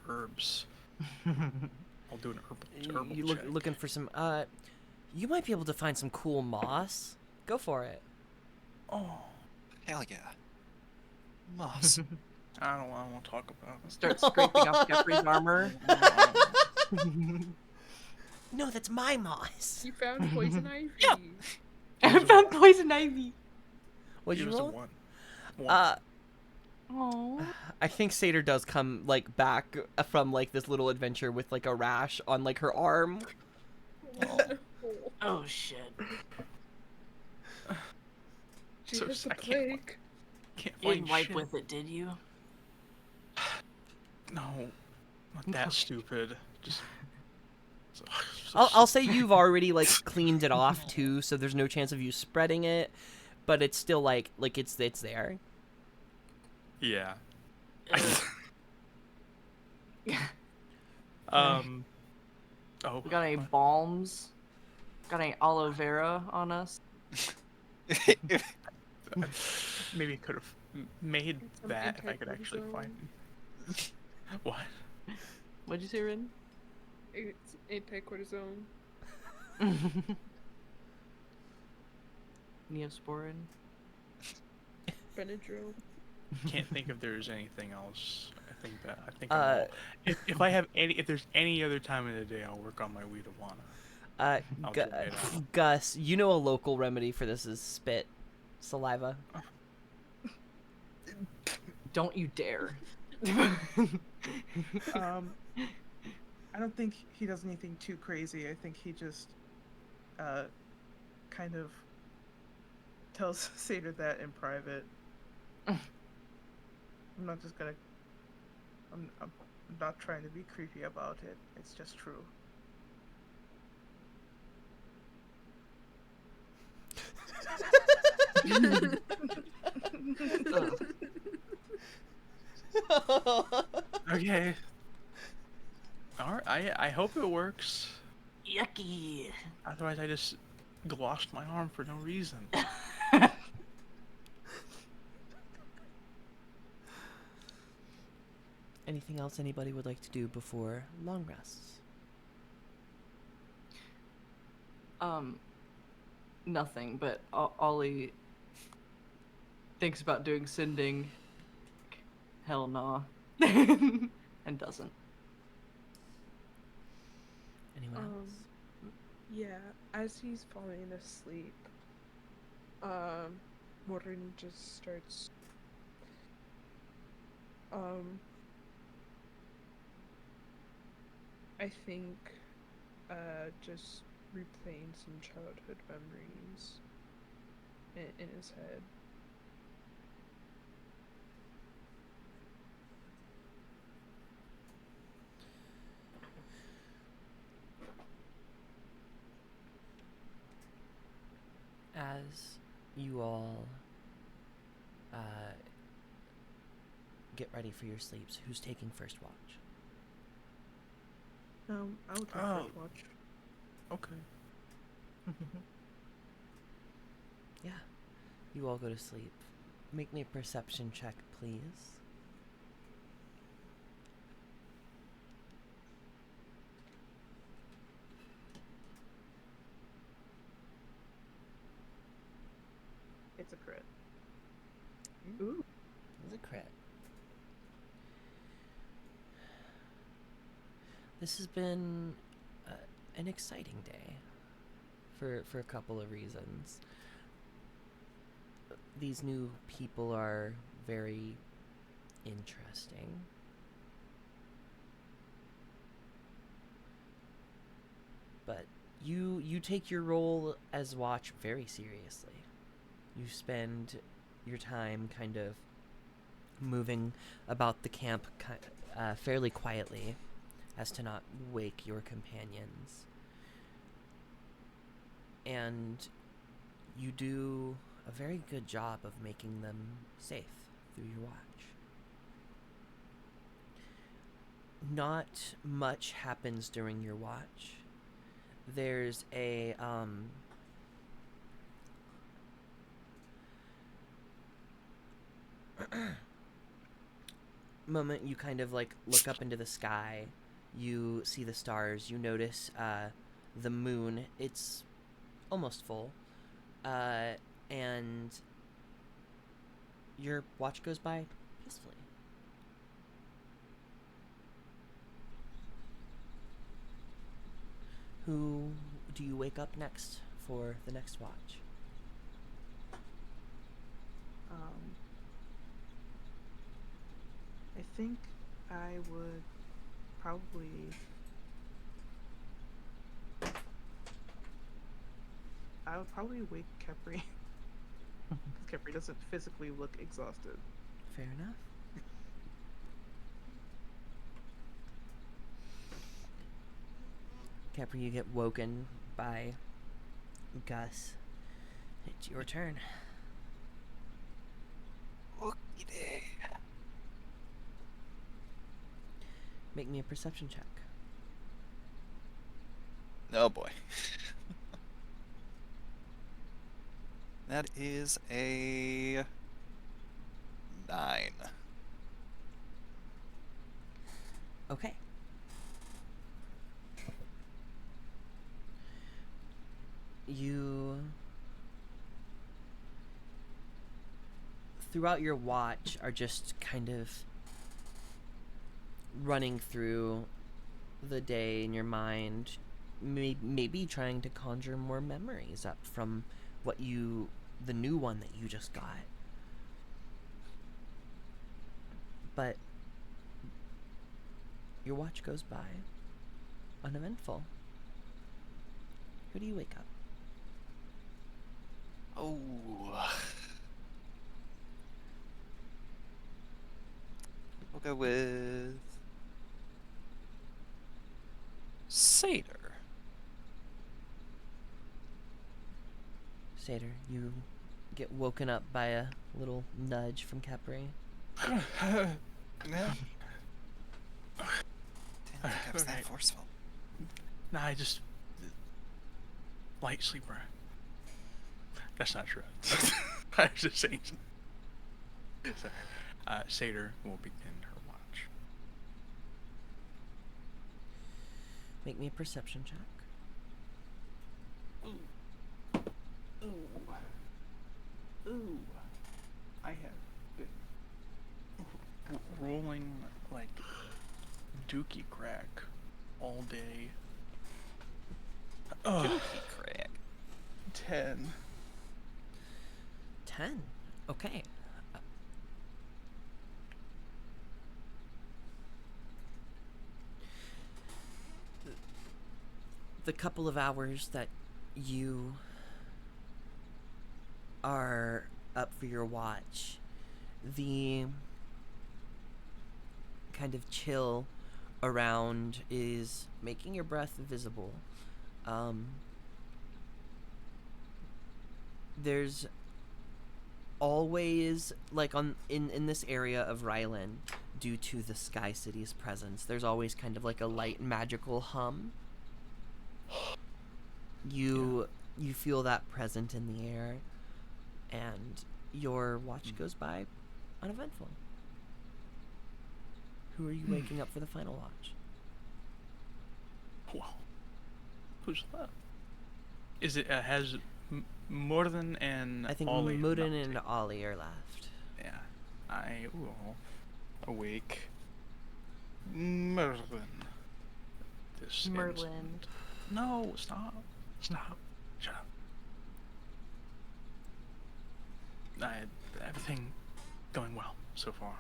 herbs. I'll do an herbal You check. looking for some, you might be able to find some cool moss. Go for it. Oh, Hell yeah. Moss. I don't want to talk about it. Start scraping off Jeffrey's armor. No, that's my moss. You found poison ivy. Yep. I found poison ivy. What'd you Give us a roll? one. Oh. I think Satyr does come, like, back from, like, this little adventure with, like, a rash on, like, her arm. Oh shit. She So has the I can't- plague. Can't You find didn't wipe shit. with it, did you? No, not that stupid. Just So, I'll say you've already like cleaned it off too, so there's no chance of you spreading it, but it's still like it's there. yeah. Ugh. Oh. We got any balms? Got any aloe vera on us? Maybe could have made Some that if I could actually anticortisone. find. What? What'd you say, Rin? It's anticortisone. Neosporin. Benadryl. Can't think if there's anything else. I think I'm all, if there's any other time of the day, I'll work on my weed of Lana. I'll try it out. Gus, you know a local remedy for this is spit, saliva. Don't you dare. I don't think he does anything too crazy. I think he just kind of tells Seder that in private. I'm not just gonna. I'm not trying to be creepy about it. It's just true. Okay. Alright, I hope it works. Yucky. Otherwise, I just glossed my arm for no reason. Anything else anybody would like to do before long rests? Nothing, but Ollie thinks about doing sending. Hell nah. And doesn't. Anyone else? Yeah, as he's falling asleep, Morin just starts I think just replaying some childhood memories in his head. As you all get ready for your sleeps, who's taking first watch? I would Oh. first watch. Okay. Yeah. You all go to sleep. Make me a perception check, please. It's a crit. Ooh. It's a crit. This has been an exciting day for a couple of reasons. These new people are very interesting. But you take your role as watch very seriously. You spend your time kind of moving about the camp fairly quietly as to not wake your companions. And you do a very good job of making them safe through your watch. Not much happens during your watch. There's a moment you kind of like look up into the sky. You see the stars. You notice the moon. It's almost full. And your watch goes by peacefully. Who do you wake up next for the next watch? I think I would probably wake Kepri. Kepri doesn't physically look exhausted. Fair enough. Capri, you get woken by Gus. It's your turn. Okie-day. Make me a perception check. Oh boy. That is a 9. Okay. You, throughout your watch, are just kind of running through the day in your mind, maybe trying to conjure more memories up from the new one that you just got. But your watch goes by uneventful. Who do you wake up? Oh. We'll go with Satyr. Satyr, you get woken up by a little nudge from Capri. Yeah. Didn't think I was that Alright. forceful. Nah, I just light sleeper. That's not true. I was just saying. Sorry. Satyr will begin her watch. Make me a perception check. Ooh. I have been rolling like dookie crack all day. Oh, Craig. 10. 10. Okay. The couple of hours that you are up for your watch, the kind of chill around is making your breath visible. There's always, like, in this area of Ryland, due to the Sky City's presence, there's always kind of like a light magical hum. You feel that present in the air, and your watch goes by uneventful. Who are you waking up for the final watch? Wow. Who's left? Is it has Morden and I think Ollie have Muden not and taken- Ollie are left. Yeah. I will awake Merlin. This Merlin. instant. No, stop. Stop. Shut up. Everything going well so far.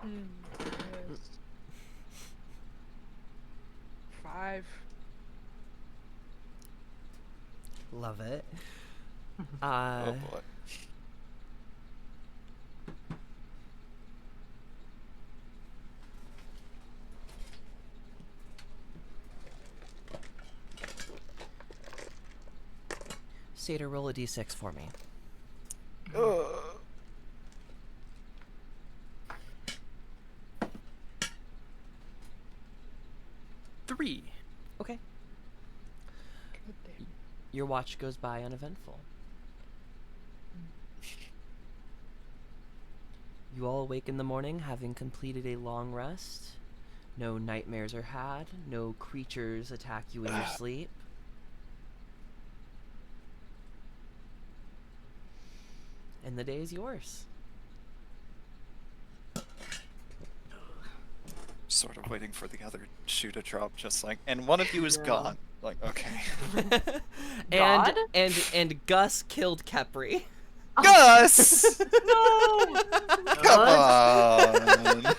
Yes. 5. Love it. Oh boy. Satyr, roll a d6 for me. Three. Okay. God damn. Your watch goes by uneventful. You all awake in the morning having completed a long rest. No nightmares are had. No creatures attack you in your sleep. And the day is yours. Sort of waiting for the other shoe to drop, just like, and one of you is Yeah. gone. Like, okay. God? and Gus killed Capri. Gus! No! Come on!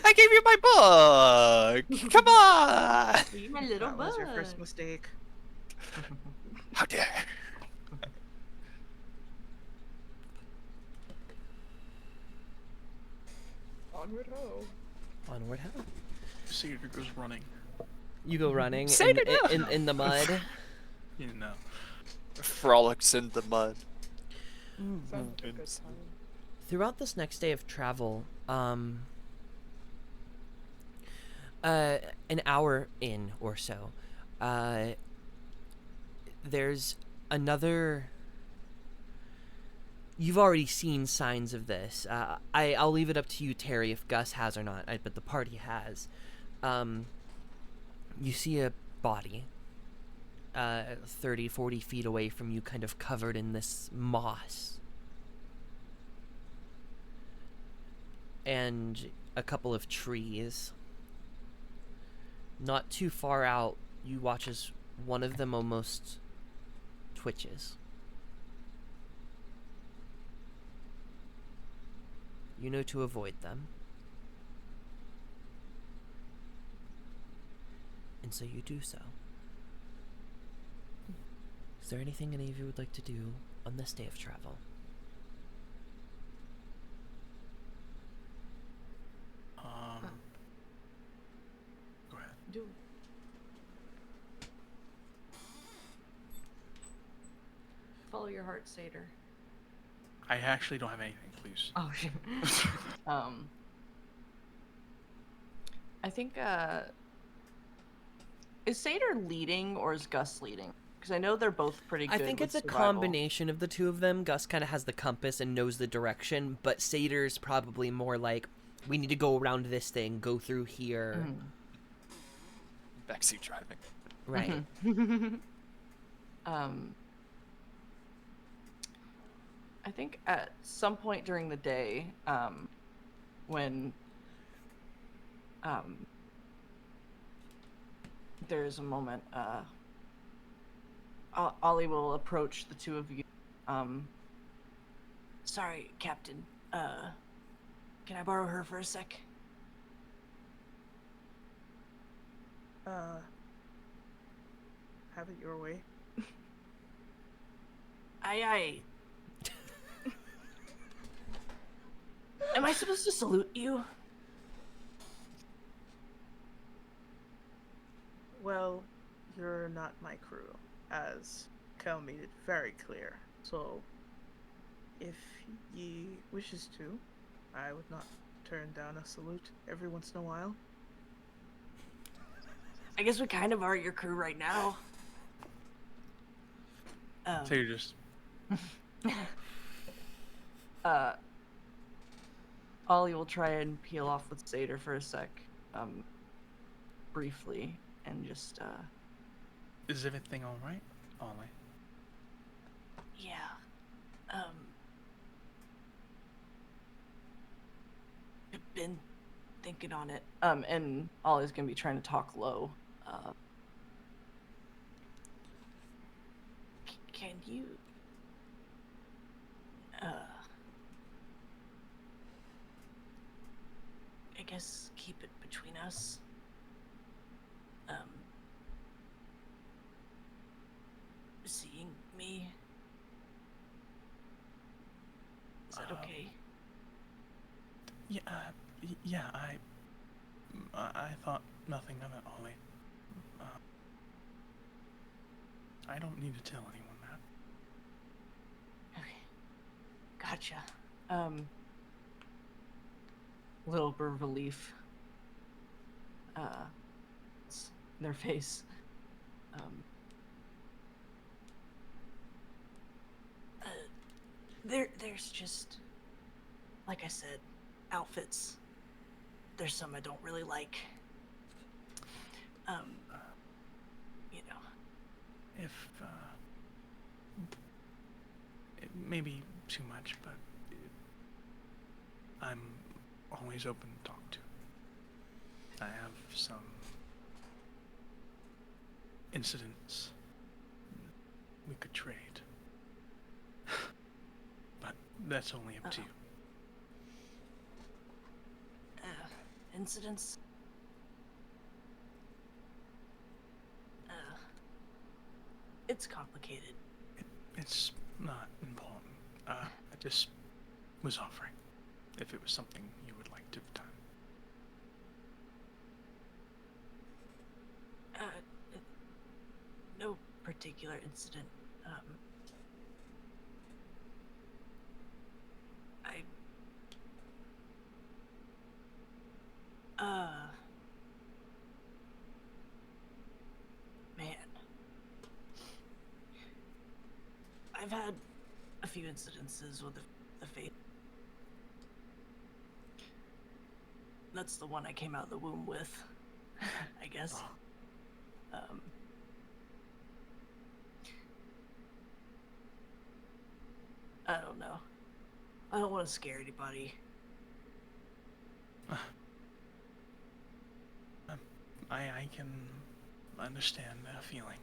I gave you my book! Come on! My little That was your bug. first mistake. How dare! Onward ho. Onward ho. Cedar goes running. You go running Seder, no. in the mud. You know. Frolics in the mud. Sounds like a good time. Throughout this next day of travel, an hour in or so, there's another. You've already seen signs of this. I'll leave it up to you, Terry, if Gus has or not, but the party has. You see a body 30, 40 feet away from you, kind of covered in this moss. And a couple of trees. Not too far out, you watch as one of them almost twitches. You know to avoid them. And so you do so. Is there anything any of you would like to do on this day of travel? Go ahead. Do follow your heart, Satyr. I actually don't have anything, please. Oh shit. I think is Satyr leading or is Gus leading? Because I know they're both pretty good. I think with it's a survival. combination of the two of them. Gus kind of has the compass and knows the direction, but Satyr's probably more like, we need to go around this thing, go through here. Backseat driving. Right. I think at some point during the day, when there's a moment, Ollie will approach the two of you. Sorry, Captain. Can I borrow her for a sec? Have it your way. Aye. Am I supposed to salute you? Well, you're not my crew, as Kel made it very clear. So, if ye wishes to, I would not turn down a salute every once in a while. I guess we kind of are your crew right now. So you're just Ollie will try and peel off with Satyr for a sec, briefly, and just is everything all right, Ollie? Yeah. I've been thinking on it. and Ollie's gonna be trying to talk low. Can you I guess keep it between us? Seeing me? Is that okay? Yeah, I thought nothing of it, Ollie. I don't need to tell anyone that. Okay. Gotcha. Little bit of relief. Their face. There's just, like I said, outfits. There's some I don't really like. You know. If it may be too much, but I'm always open to talk to. I have some incidents we could trade. But that's only up to you. Incidents? It's complicated. It's not important. I just was offering if it was something you would like to have done. particular incident. Man. I've had a few incidences with the faith. That's the one I came out of the womb with, I guess. I don't know. I don't want to scare anybody. I can understand that feeling.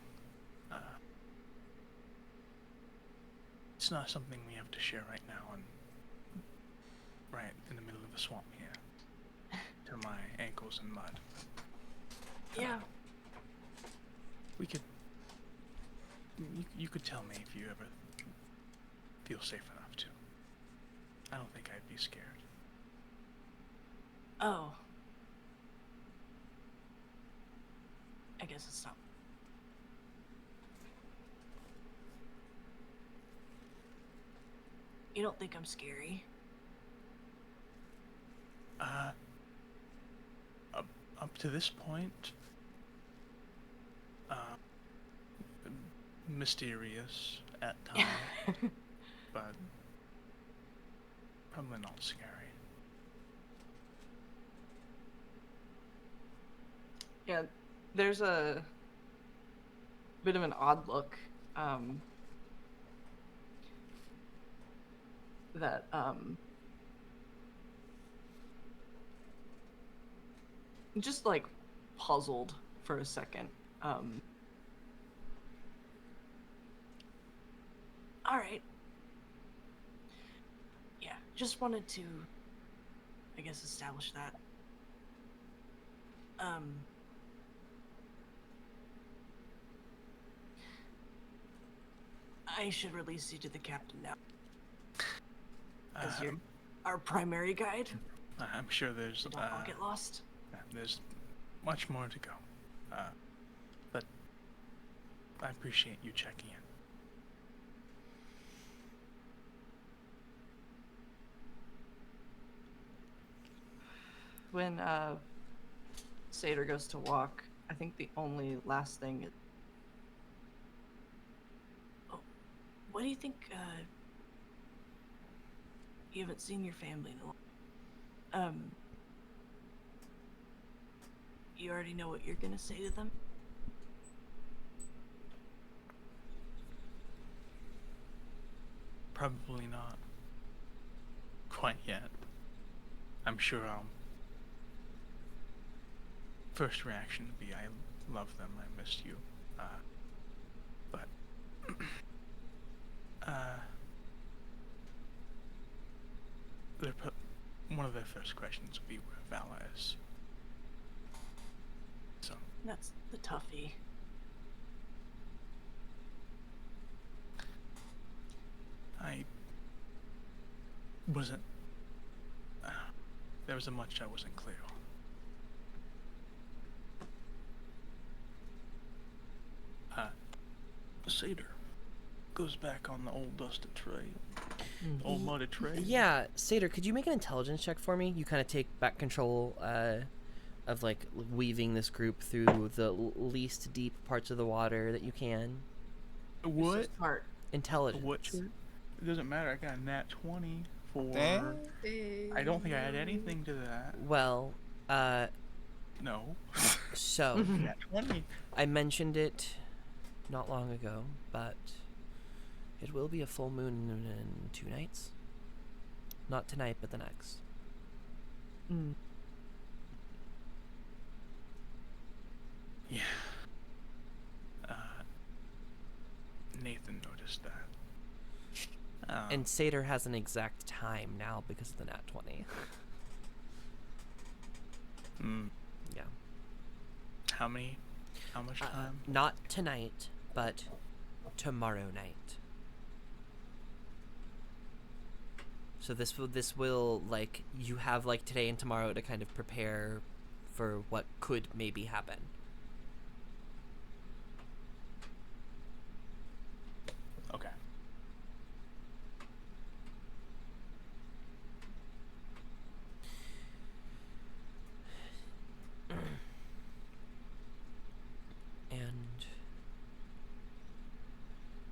It's not something we have to share right now, and right in the middle of the swamp here, to my ankles in mud. Yeah. We could. You could tell me if you ever feel safe enough to. I don't think I'd be scared. Oh. I guess it's not. You don't think I'm scary? Up to this point, mysterious at times, but probably not scary. Yeah, there's a bit of an odd look that just like puzzled for a second. All right. Yeah, just wanted to, I guess, establish that. I should release you to the captain now, as you're our primary guide. I'm sure there's So don't all get lost. there's much more to go, but I appreciate you checking in. When Seder goes to walk, I think the only last thing is What do you think? You haven't seen your family in a long. You already know what you're gonna say to them? Probably not quite yet. I'm sure first reaction would be, I love them, I missed you. But one of their first questions would be where Vala is. So That's the toughie. I wasn't. There was a much I wasn't clear on. Seder goes back on the old dusted trail, old muddy trail. Yeah, Seder, could you make an intelligence check for me? You kind of take back control of like weaving this group through the least deep parts of the water that you can. you're so What? smart. Intelligence. What? It doesn't matter. I got a nat 20 for. Dang. I don't think I had anything to that. Well, No. so Nat 20. I mentioned it not long ago, but it will be a full moon in 2 nights. Not tonight, but the next. Yeah. Nathan noticed that. And Seder has an exact time now because of the nat 20. Yeah. How much time? Not tonight, but tomorrow night. So this will like you have like today and tomorrow to kind of prepare for what could maybe happen.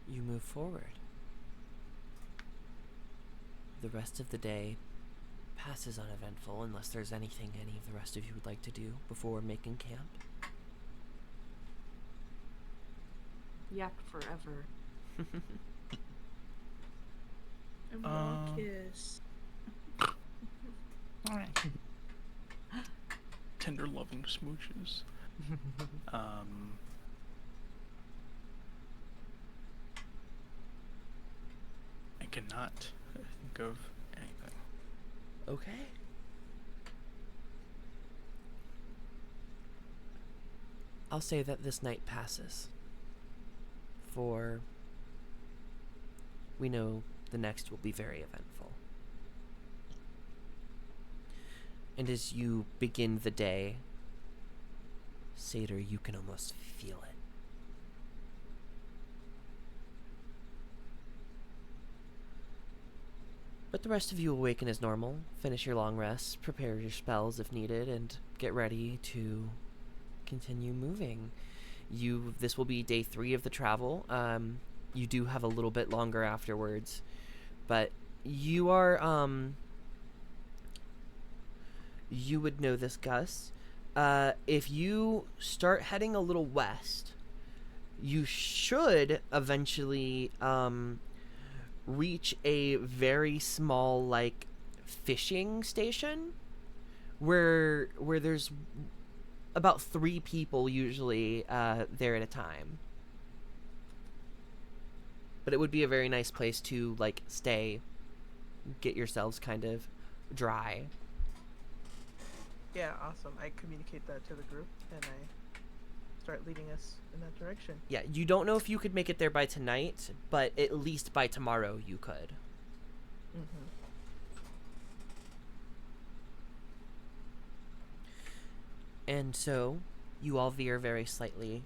you move forward. The rest of the day passes uneventful unless there's anything any of the rest of you would like to do before making camp. Yap forever. And we all kiss. Tender, loving smooches. I cannot think of anything. Okay. I'll say that this night passes. For we know the next will be very eventful. And as you begin the day, Satyr, you can almost feel it. But the rest of you awaken as normal, finish your long rest, prepare your spells if needed, and get ready to continue moving. This will be day 3 of the travel. You do have a little bit longer afterwards, but you are, you would know this, Gus. If you start heading a little west, you should eventually, reach a very small, like, fishing station where there's about 3 people usually there at a time. But it would be a very nice place to, like, stay, get yourselves kind of dry. Yeah, awesome. I communicate that to the group, and I start leading us in that direction. Yeah, you don't know if you could make it there by tonight, but at least by tomorrow you could. Mm-hmm. And so, you all veer very slightly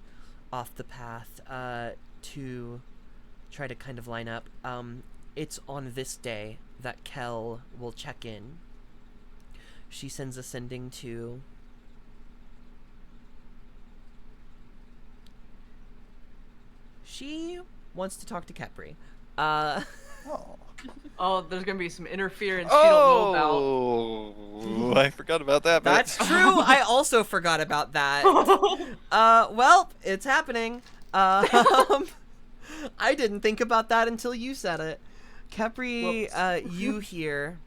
off the path to try to kind of line up. It's on this day that Kel will check in. She sends a sending to... She wants to talk to Kepri. Oh. Oh, there's gonna be some interference you don't know about. Oh, I forgot about that. But... That's true. I also forgot about that. Well, it's happening. I didn't think about that until you said it. Kepri, you hear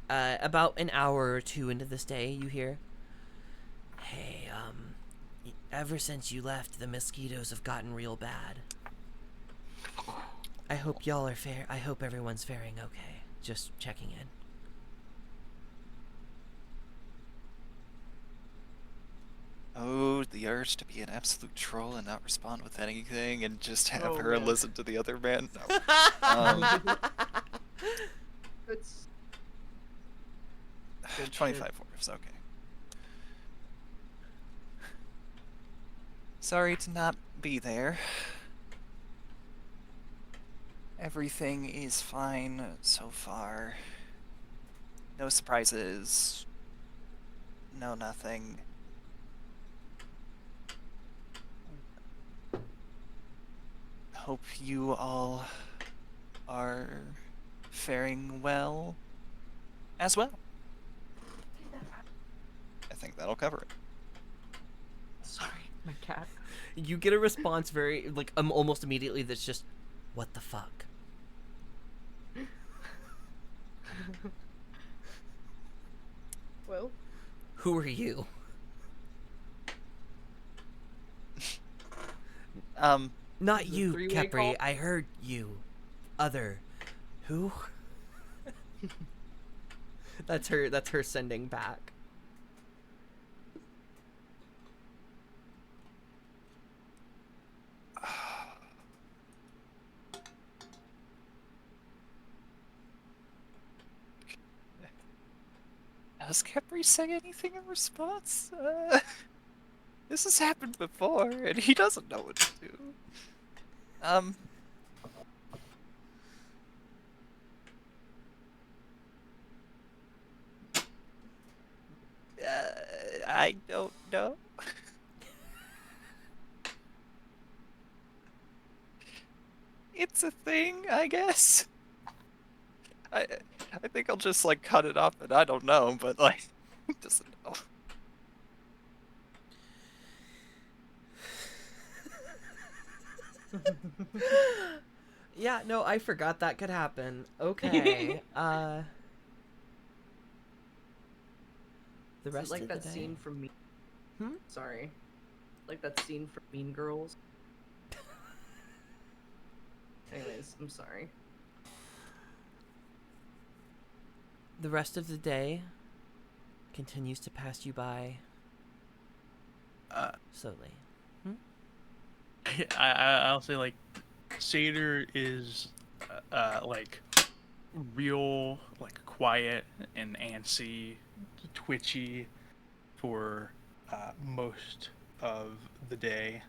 about an hour or 2 into this day, you hear, "Hey, ever since you left, the mosquitoes have gotten real bad. I hope y'all are fair. I hope everyone's faring okay. Just checking in." Oh, the urge to be an absolute troll and not respond with anything and just have Oh, her man. listen to the other man. No. It's 25 fours, okay. Sorry to not be there. Everything is fine so far. No surprises. No nothing. Hope you all are faring well as well. I think that'll cover it. Sorry, my cat. You get a response very, like, almost immediately that's just, "What the fuck?" well, Who are you? Not Is it a you, three-way Kepri. call? I heard you. Other. Who? That's her sending back. Does Kepri say anything in response? This has happened before, and he doesn't know what to do. I don't know. it's a thing, I guess. I I think I'll just like cut it off, and I don't know, but like, who doesn't know? Yeah, no, I forgot that could happen. Okay. The Is rest it like of that the day. scene from Mean. Hmm? Sorry, like that scene from Mean Girls. Anyways, I'm sorry. The rest of the day continues to pass you by slowly. I'll say like Seder is like real like quiet and antsy, twitchy for most of the day.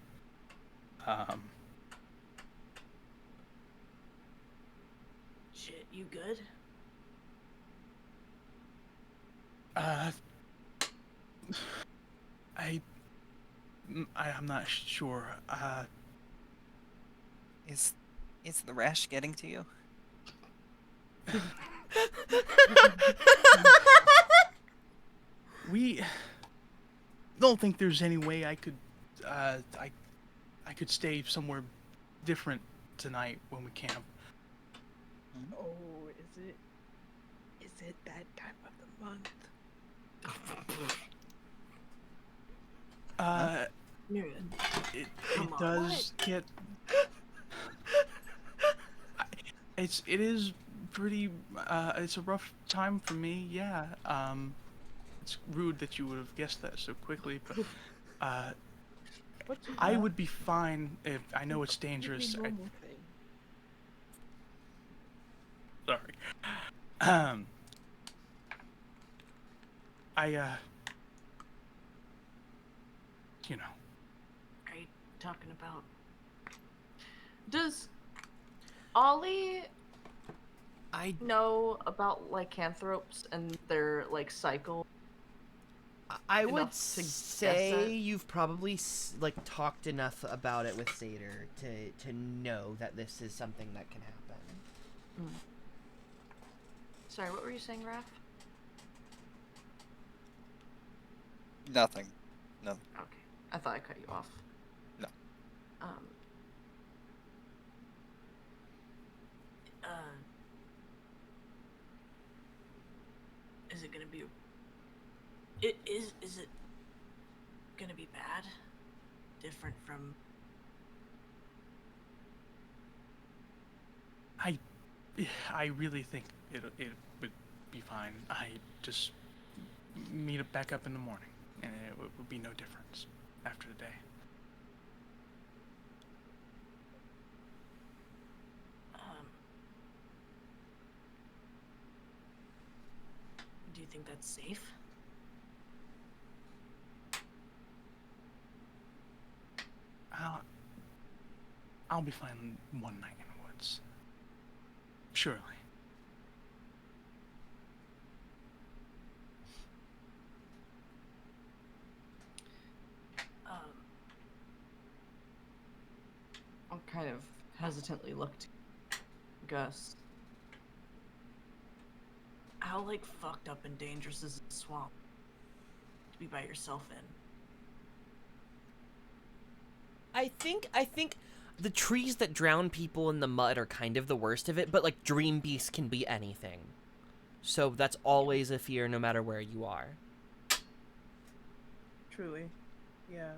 Shit, you good? I'm not sure. Is the rash getting to you? We don't think there's any way I could I could stay somewhere different tonight when we camp. Oh, is it that time of the month? Myriad. It Come on, does get. It is pretty. It's a rough time for me. Yeah. It's rude that you would have guessed that so quickly, but What you I got? would be fine if I know it's dangerous. Completely normal thing. Sorry. You know. Are you talking about? Does Ollie I know about lycanthropes and their like cycle? I would Enough to guess say it? you've probably like talked enough about it with Seder to know that this is something that can happen. Sorry, what were you saying, Raph? Nothing. No. Okay, I thought I cut you off. No. Is it gonna be? Is it gonna be bad? Different from? I really think it would be fine. I just meet it back up in the morning, and it would be no difference after the day. Do you think that's safe? I'll be fine one night in the woods. Surely. I'll kind of hesitantly look to Gus. How like fucked up and dangerous is the swamp to be by yourself in? I think the trees that drown people in the mud are kind of the worst of it, but like dream beasts can be anything. So that's always a fear no matter where you are. Truly. Yeah,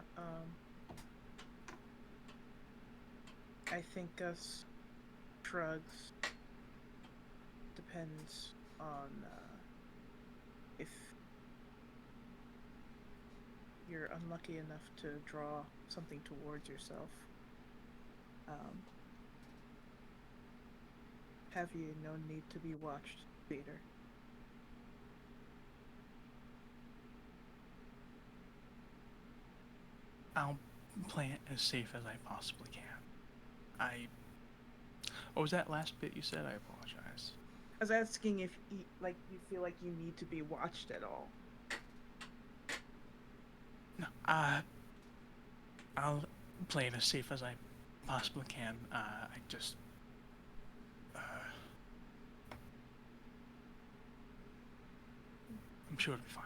I think Gus shrugs. Depends on if you're unlucky enough to draw something towards yourself. Have you no need to be watched, Peter? I'll play it as safe as I possibly can. What was that last bit you said? I apologize. I was asking if you feel like you need to be watched at all. No, I'll play it as safe as I possibly can. I just I'm sure it'll be fine.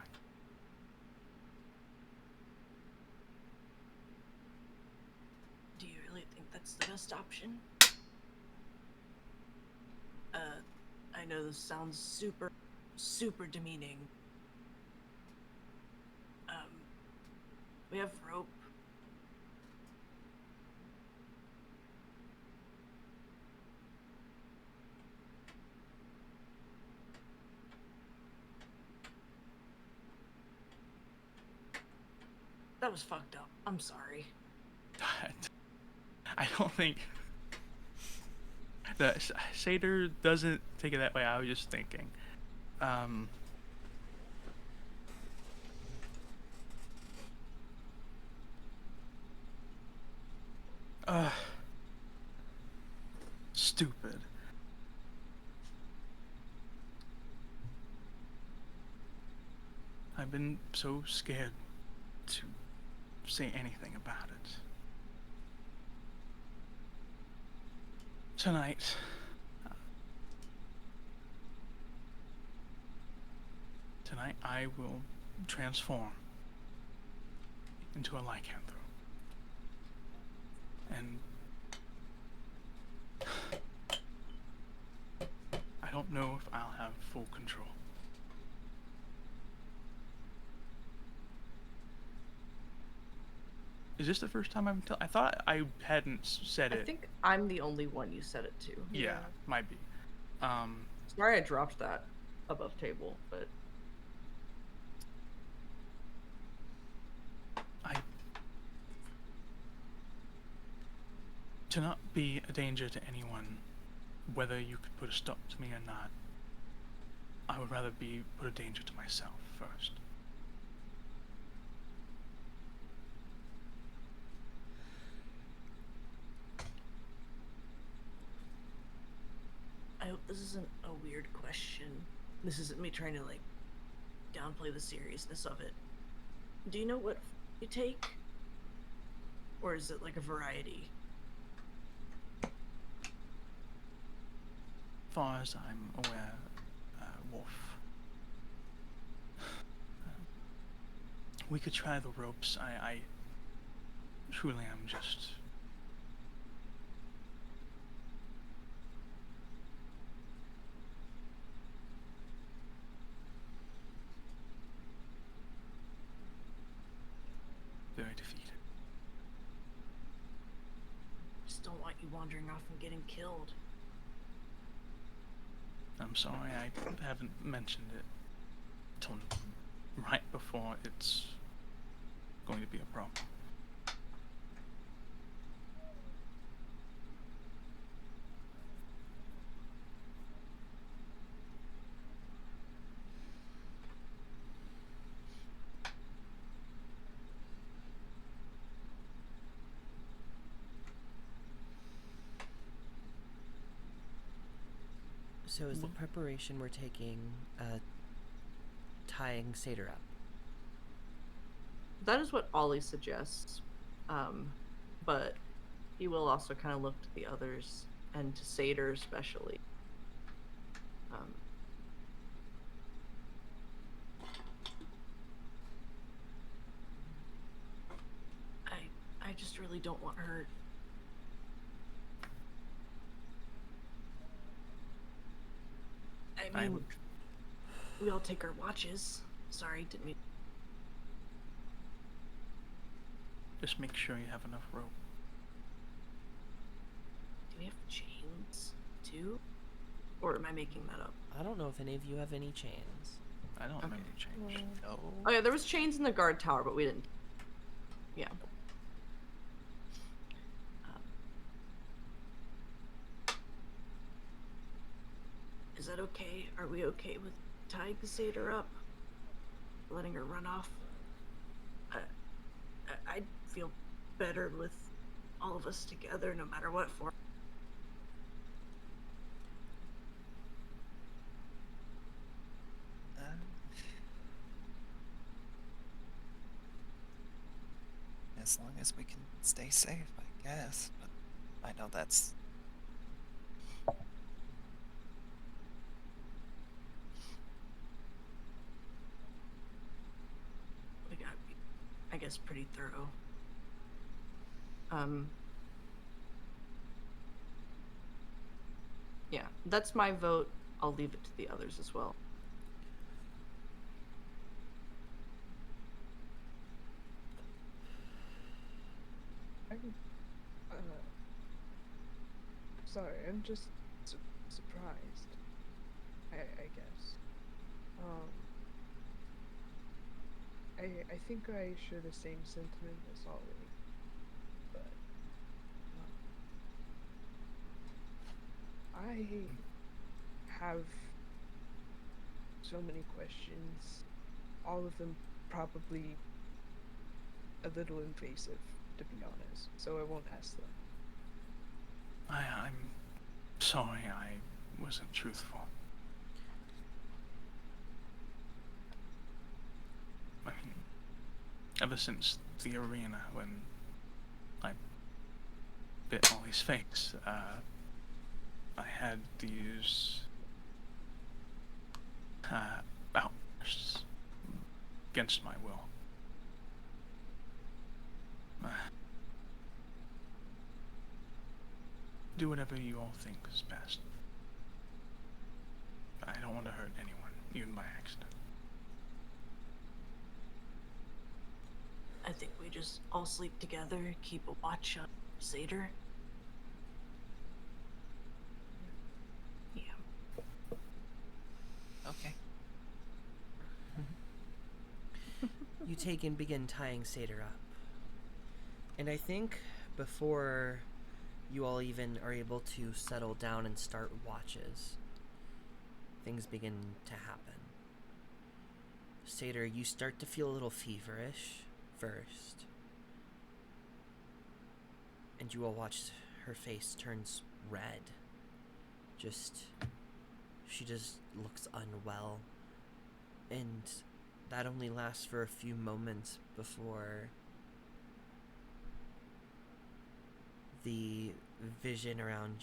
Do you really think that's the best option? I know this sounds super demeaning. We have rope. That was fucked up. I'm sorry. I don't think the Satyr doesn't take it that way. I was just thinking. Stupid. I've been so scared to say anything about it. Tonight, I will transform into a lycanthrope. And I don't know if I'll have full control. Is this the first time I'm I thought I hadn't said I it. think I'm the only one you said it to. Yeah, might be. Sorry I dropped that above table, but to not be a danger to anyone, whether you could put a stop to me or not, I would rather be put a danger to myself first. I hope this isn't a weird question. This isn't me trying to, like, downplay the seriousness of it. Do you know what you take? Or is it like a variety? As far as I'm aware, Wolf. We could try the ropes. I truly am just... very defeated. Just don't want you wandering off and getting killed. I'm sorry I haven't mentioned it till right before it's going to be a problem. So is the preparation we're taking tying Satyr up? that is what Ollie suggests. But he will also kind of look to the others and to Satyr especially. I just really don't want her. I mean, we all take our watches. Sorry, didn't mean. Just make sure you have enough rope. Do we have chains too? Or am I making that up? I don't know if any of you have any chains. I don't remember change. No. Oh yeah, there was chains in the guard tower, but we didn't. Yeah. Is that okay? Are we okay with tying the Satyr up? Letting her run off? I'd feel better with all of us together, no matter what form. As long as we can stay safe, I guess. But I know that's... guess, pretty thorough. Yeah, that's my vote. I'll leave it to the others as well. I'm, sorry, I'm just surprised. I guess. I think I share the same sentiment as Ollie, but I have so many questions, all of them probably a little invasive, to be honest, so I won't ask them. I'm sorry I wasn't truthful. I mean, ever since the arena when I bit Ollie's face, I had these outbursts against my will. Do whatever you all think is best. I don't want to hurt anyone, even by accident. I think we just all sleep together, keep a watch on Seder. Yeah. Okay. You take and begin tying Seder up. And I think before you all even are able to settle down and start watches, things begin to happen. Seder, you start to feel a little feverish first. And you all watch her face turns red. She just looks unwell. And that only lasts for a few moments before the vision around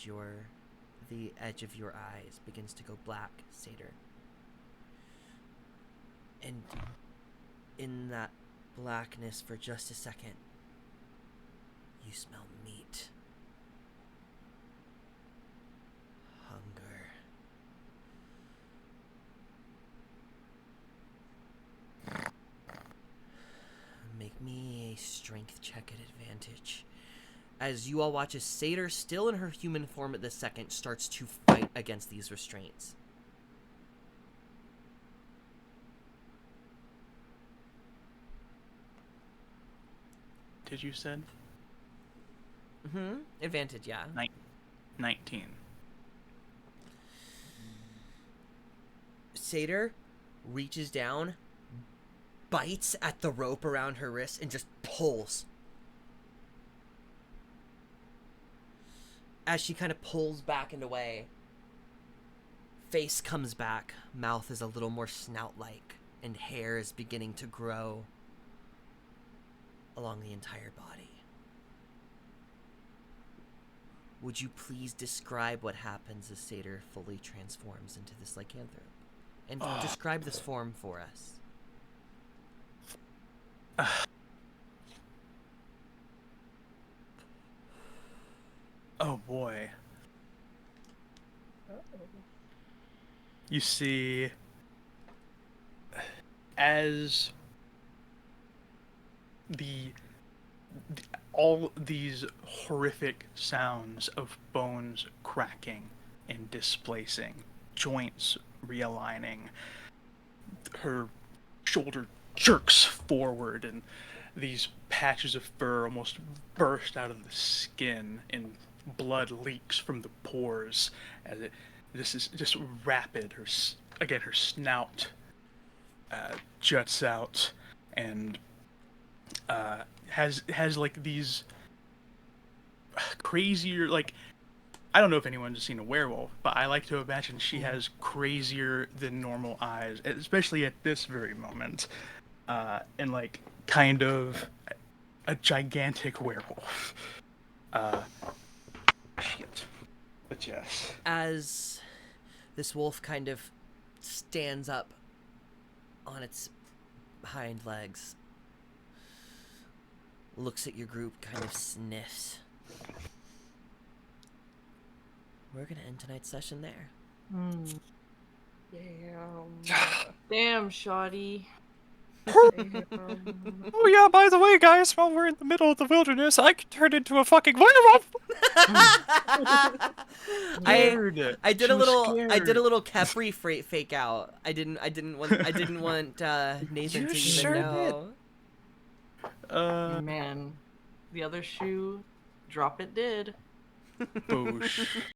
the edge of your eyes begins to go black, Seder. And in that blackness for just a second, you smell meat. Hunger. Make me a strength check at advantage. As you all watch as Seder, still in her human form at this second, starts to fight against these restraints. Did you said? Advantage, yeah. 19. Seder reaches down, bites at the rope around her wrist, and just pulls. As she kind of pulls back and away, face comes back, mouth is a little more snout-like, and hair is beginning to grow along the entire body. Would you please describe what happens as Seder fully transforms into this lycanthrope? And describe this form for us. Oh boy. Uh-oh. You see, as all these horrific sounds of bones cracking and displacing, joints realigning, her shoulder jerks forward and these patches of fur almost burst out of the skin and blood leaks from the pores as this is just rapid. Her snout juts out and has like these crazier, like, I don't know if anyone's seen a werewolf, but I like to imagine she has crazier than normal eyes, especially at this very moment, and like kind of a gigantic werewolf. Shit. But yes. As this wolf kind of stands up on its hind legs, looks at your group, kind of sniffs. We're gonna end tonight's session there. Damn, shoddy. Oh yeah, by the way, guys, while we're in the middle of the wilderness, I could turn into a fucking werewolf. I did She a was little Capri fake out. I didn't want Nathan You to even sure did. know. Man, the other shoe, drop it did. Boosh.